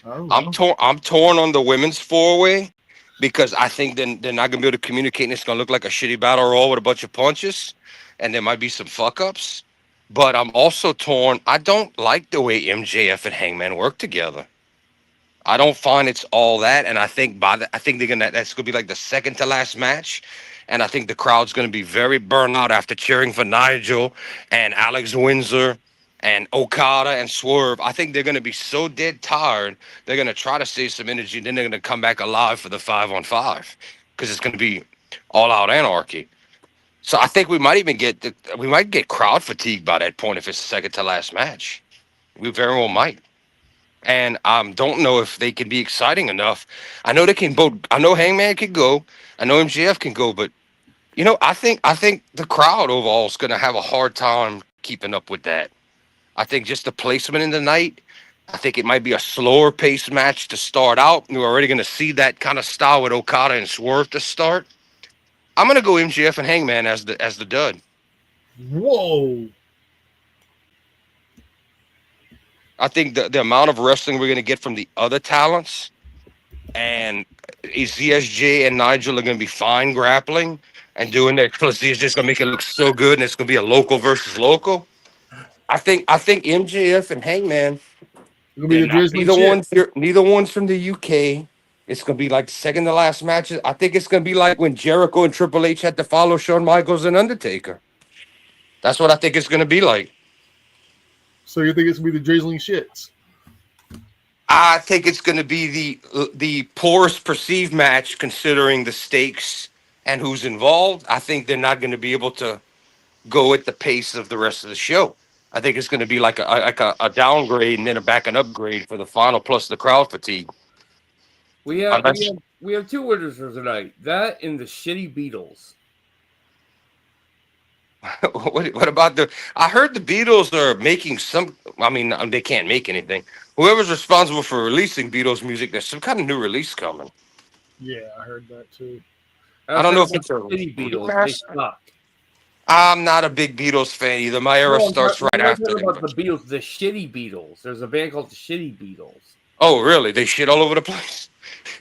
Oh, I'm torn on the women's four-way because I think then they're not gonna be able to communicate, and it's gonna look like a shitty battle royal with a bunch of punches, and there might be some fuck-ups. But I'm also torn. I don't like the way MJF and Hangman work together. I don't find it's all that, and I think that's gonna be like the second to last match, and I think the crowd's gonna be very burnt out after cheering for Nigel and Alex Windsor and Okada and Swerve. I think they're gonna be so dead tired. They're gonna try to save some energy, then they're gonna come back alive for the 5-on-5 because it's gonna be all out anarchy. So I think we might get crowd fatigue by that point if it's the second to last match. We very well might. And don't know if they can be exciting enough. I know they can both. I know Hangman can go. I know MJF can go, but I think the crowd overall is going to have a hard time keeping up with that. I think just the placement in the night. I think it might be a slower paced match to start out. We're already going to see that kind of style with Okada and Swerve to start. I'm going to go MJF and Hangman as the dud. Whoa. I think the amount of wrestling we're going to get from the other talents, and ZSJ and Nigel are going to be fine grappling and doing that. Plus, it's just going to make it look so good, and it's going to be a local versus local. I think MJF and Hangman, neither one's from the UK. It's going to be like second to last matches. I think it's going to be like when Jericho and Triple H had to follow Shawn Michaels and Undertaker. That's what I think it's going to be like. So you think it's going to be the drizzling shits? I think it's going to be the poorest perceived match considering the stakes and who's involved. I think they're not going to be able to go at the pace of the rest of the show. I think it's going to be like a downgrade and then an upgrade for the final, plus the crowd fatigue. We have two winners for tonight. That and the shitty Beatles. What about I heard the Beatles are making some. I mean, they can't make anything. Whoever's responsible for releasing Beatles music, there's some kind of new release coming. Yeah, I heard that too. I don't know if it's a shitty Beatles. They suck. I'm not a big Beatles fan either. My era starts right after. About the Beatles, the shitty Beatles. There's a band called the Shitty Beatles. Oh, really? They shit all over the place?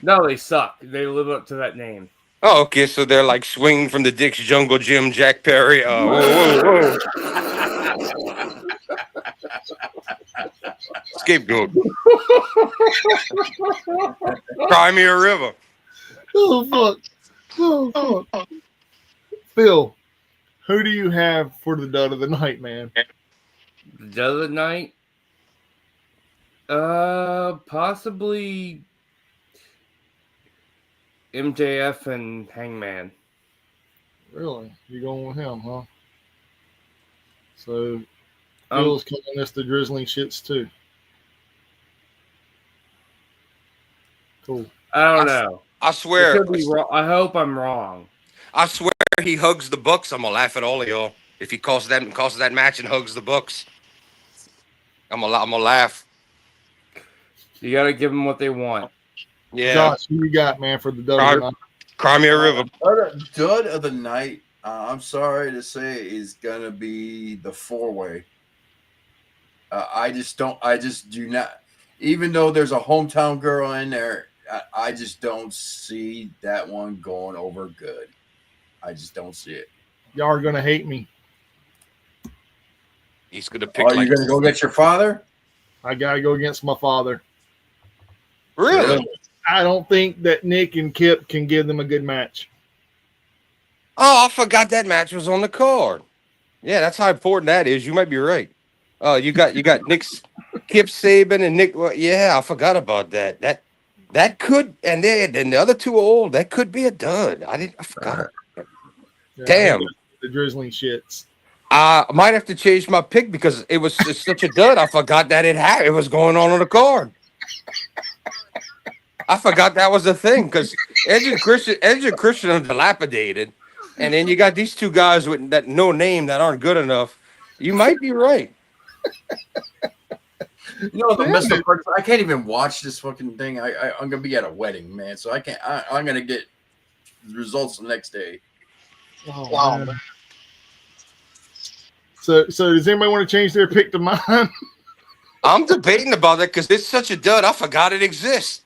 No, they suck. They live up to that name. Oh, okay. So they're like swinging from the Dick's Jungle Gym, Jack Perry. Whoa. Scapegoat. Cry me a river. Oh, fuck. Phil, who do you have for the dud of the night, man? The dud of the night? Possibly MJF and Hangman. Really? You going with him, huh? So Phil's calling us the drizzling shits too. Cool. I don't know. I swear. Could be wrong. I hope I'm wrong. I swear he hugs the Bucks. I'm gonna laugh at all of y'all if he calls that match and hugs the Bucks. I'm gonna laugh. You gotta give them what they want. Yeah. Josh, who you got, man, for the dud of the night? Cry me a river. Dud of the night, I'm sorry to say, is gonna be the 4-way. I just do not. Even though there's a hometown girl in there, I just don't see that one going over good. I just don't see it. Y'all are gonna hate me. He's gonna pick. Are you gonna go get your father? I gotta go against my father. Really? I don't think that Nick and Kip can give them a good match. Oh, I forgot that match was on the card. Yeah, that's how important that is. You might be right. You got Nick's Kip Saban and Nick. Well, yeah, I forgot about that. That could, and the other two are old. That could be a dud. I forgot. Yeah, Damn. The drizzling shits. I might have to change my pick because it's such a dud. I forgot that it was going on the card. I forgot that was a thing because Edge and Christian are dilapidated, and then you got these two guys with that no name that aren't good enough. You might be right. You know the messed up part. I can't even watch this fucking thing. I'm gonna be at a wedding, man. So I can't. I'm gonna get the results the next day. Oh, wow. Man. So does anybody want to change their pick to mine? I'm debating about that because it's such a dud. I forgot it exists.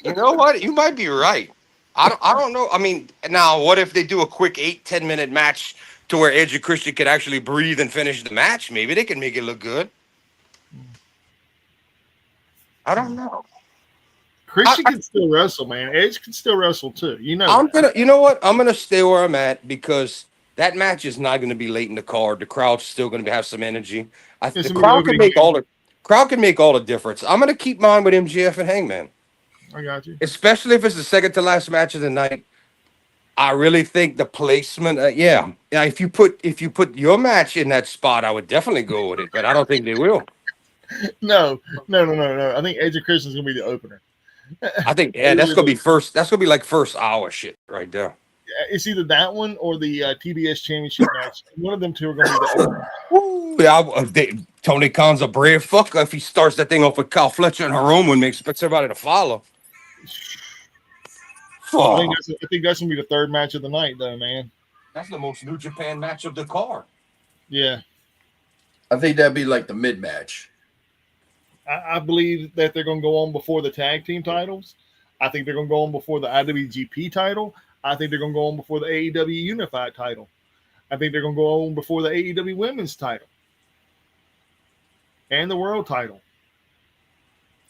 You know what? You might be right. I don't know. I mean, now what if they do a quick 8-10 minute match to where Edge and Christian could actually breathe and finish the match? Maybe they can make it look good. I don't know. Christian can still wrestle, man. Edge can still wrestle too. You know. You know what? I'm gonna stay where I'm at because that match is not gonna be late in the card. The crowd's still gonna have some energy. The crowd can make all the difference. I'm gonna keep mine with MJF and Hangman. I got you. Especially if it's the second to last match of the night. I really think the placement, if you put your match in that spot, I would definitely go with it, but I don't think they will. No. I think Edge and Christian's gonna be the opener. I think that's gonna be first. That's gonna be like first hour shit right there. It's either that one or the TBS Championship match. One of them two are gonna be the opener. Tony Khan's a brave fucker if he starts that thing off with Kyle Fletcher and Hiromu and expects everybody to follow. I think that's gonna be the third match of the night, though, man. That's the most New Japan match of the card. Yeah, I think that'd be like the mid match. I believe that they're gonna go on before the tag team titles. I think they're gonna go on before the IWGP title. I think they're gonna go on before the AEW Unified title. I think they're gonna go on before the AEW Women's title and the World title,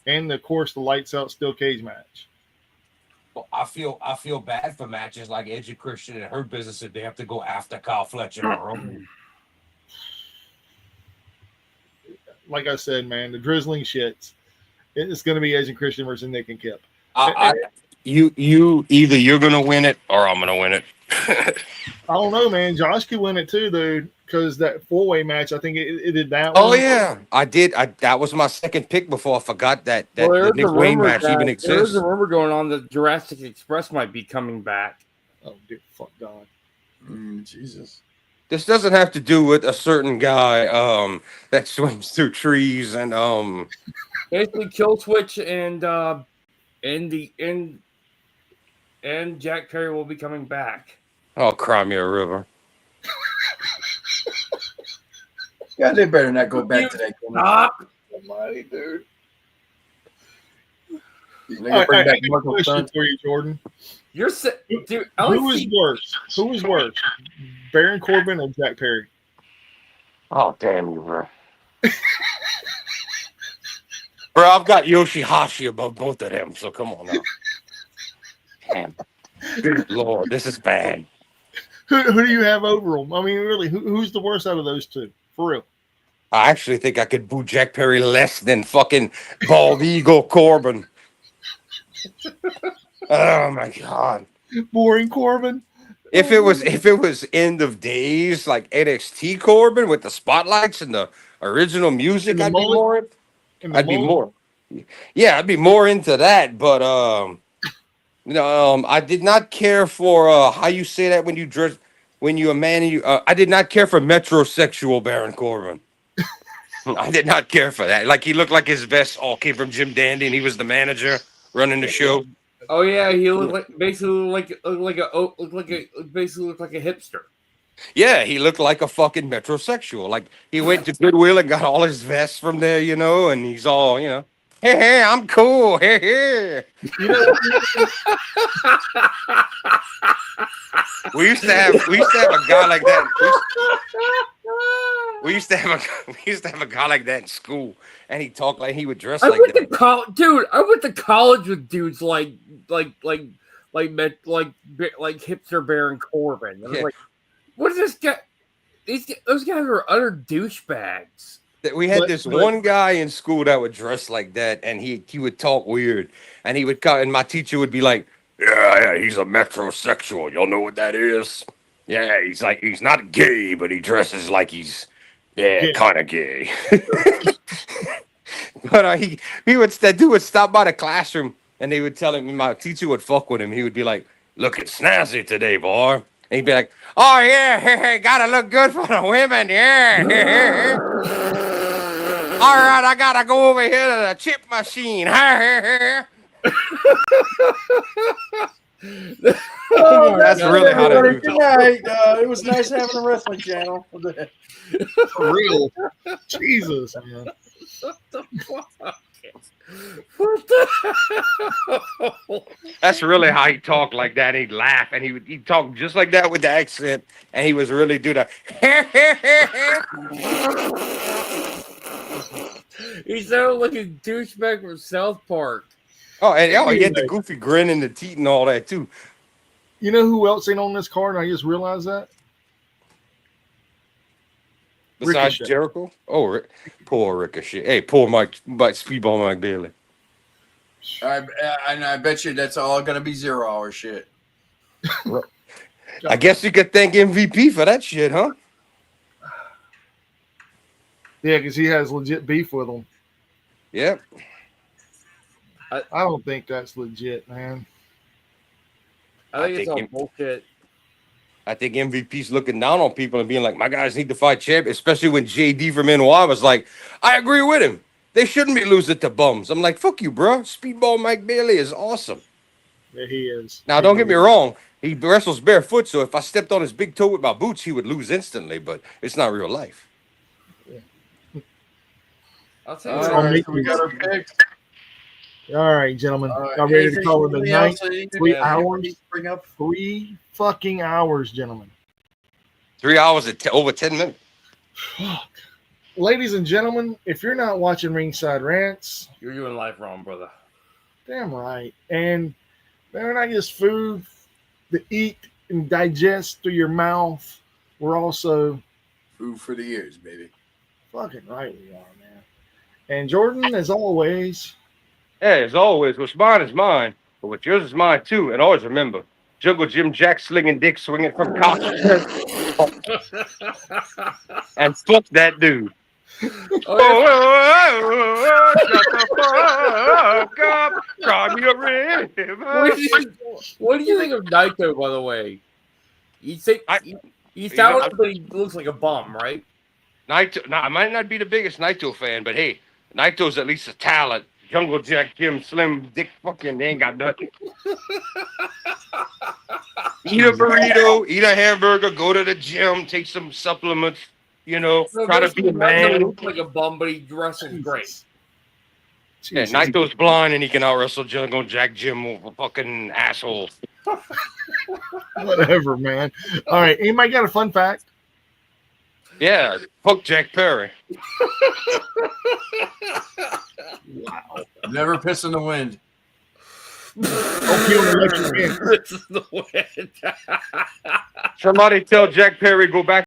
and of course the Lights Out Steel Cage match. Well, I feel bad for matches like Edge and Christian and Hurt Business if they have to go after Kyle Fletcher and Hiromu. Like I said, man, the drizzling shits. It's going to be Edge and Christian versus Nick and Kip. You're going to win it or I'm going to win it. I don't know, man. Josh could win it too, though, because that four-way match, I think it did that one. Oh, one. yeah. I did. That was my second pick before I forgot that the Nick Wayne match even exists. There's a rumor going on that Jurassic Express might be coming back. Oh, dude, fuck God. Jesus. This doesn't have to do with a certain guy that swims through trees and basically Kill Switch and Jack Perry will be coming back. Oh, cry me a river. Yeah, they better not go back to that. Stop. Almighty, dude. Bring back Marco question for you, Jordan. You're dude. Who is worse? Who is worse? Baron Corbin or Jack Perry? Oh, damn you, bro. Bro, I've got Yoshihashi above both of them, so come on now. Damn. Good Lord, this is bad. Who do you have over them? I mean, really, who's the worst out of those two? For real. I actually think I could boo Jack Perry less than fucking Bald Eagle Corbin. Oh my God. Boring Corbin. If it was end of days like NXT Corbin with the spotlights and the original music, I'd be more. Yeah, I'd be more into that. But I did not care for how you say that when you dress when you're a man. I did not care for metrosexual Baron Corbin. I did not care for that. Like he looked like his vest all came from Jim Dandy, and he was the manager running the show. Oh yeah, he looked basically like a hipster. Yeah, he looked like a fucking metrosexual. Like he went to Goodwill and got all his vests from there, and he's all, hey, I'm cool. Hey. We used to have a guy like that. We used to have a guy like that in school, and he talked like he would dress like that. Dude, I went to college with dudes like hipster Baron Corbin. I was like, what is this guy? Those guys are utter douchebags. We had this one guy in school that would dress like that, and he would talk weird, and he would come, and my teacher would be like, "Yeah, he's a metrosexual. Y'all know what that is? Yeah, he's not gay, but he dresses like he's kind of gay." But that dude would stop by the classroom, and they would tell him. My teacher would fuck with him. He would be like, "Looking snazzy today, boy." And he'd be like, "Oh yeah, gotta look good for the women, yeah." All right, I gotta go over here to the chip machine. That's really how they do. Good night. It was nice having a wrestling channel. For real. Jesus, man. What the fuck? What the hell? That's really how he talked like that. He'd laugh and he'd talk just like that with the accent, and he was really do the. He sounded like a douchebag from South Park. Oh, and he had the goofy grin and the teeth and all that too. You know who else ain't on this card? And I just realized that. Besides Ricochet. Jericho? Oh, poor Ricochet. Hey, poor Speedball Mike Bailey. And I bet you that's all going to be 0 hour shit. I guess you could thank MVP for that shit, huh? Yeah, because he has legit beef with him. Yep. I don't think that's legit, man. I think it's all bullshit. I think MVP's looking down on people and being like, my guys need to fight champ, especially when JD from NY was like, I agree with him. They shouldn't be losing to bums. I'm like, fuck you, bro. Speedball Mike Bailey is awesome. Yeah, he is. Now, don't get me wrong. He wrestles barefoot, so if I stepped on his big toe with my boots, he would lose instantly, but it's not real life. Yeah. I'll tell All you. right, so we got our picks. All right, gentlemen. Y'all ready to call it a night? 3 hours? Bring up 3 fucking hours, gentlemen. 3 hours at over 10 minutes. Fuck. Ladies and gentlemen, if you're not watching Ringside Rants, You're doing life wrong, brother. damn right. And they're not just food to eat and digest through your mouth. We're also food for the ears, baby. fucking right we are, man. And Jordan, as always, Yeah, as always, what's mine is mine, but what's yours is mine too. And always remember, Jungle Jim Jack slinging dick swinging from cock. And fuck that dude. Oh, Shut the fuck up. Cry me a river. what do you think of Naito, by the way? He sounds like he looks like a bum, right? Naito, I might not be the biggest Naito fan, but hey, Naito's at least a talent. Jungle Jack, Jim, Slim, Dick, fucking, they ain't got nothing. Eat a burrito, eat a hamburger, go to the gym, take some supplements, try to be a man. He looks like a bum, but he wrestles great. Yeah, Naito's blind and he can out wrestle Jungle Jack Jim, a fucking asshole. whatever, man. All right, anybody got a fun fact? Yeah, fuck Jack Perry. Wow. Never piss in the wind. Hope you don't electric fan. This is the way. Somebody tell Jack Perry go back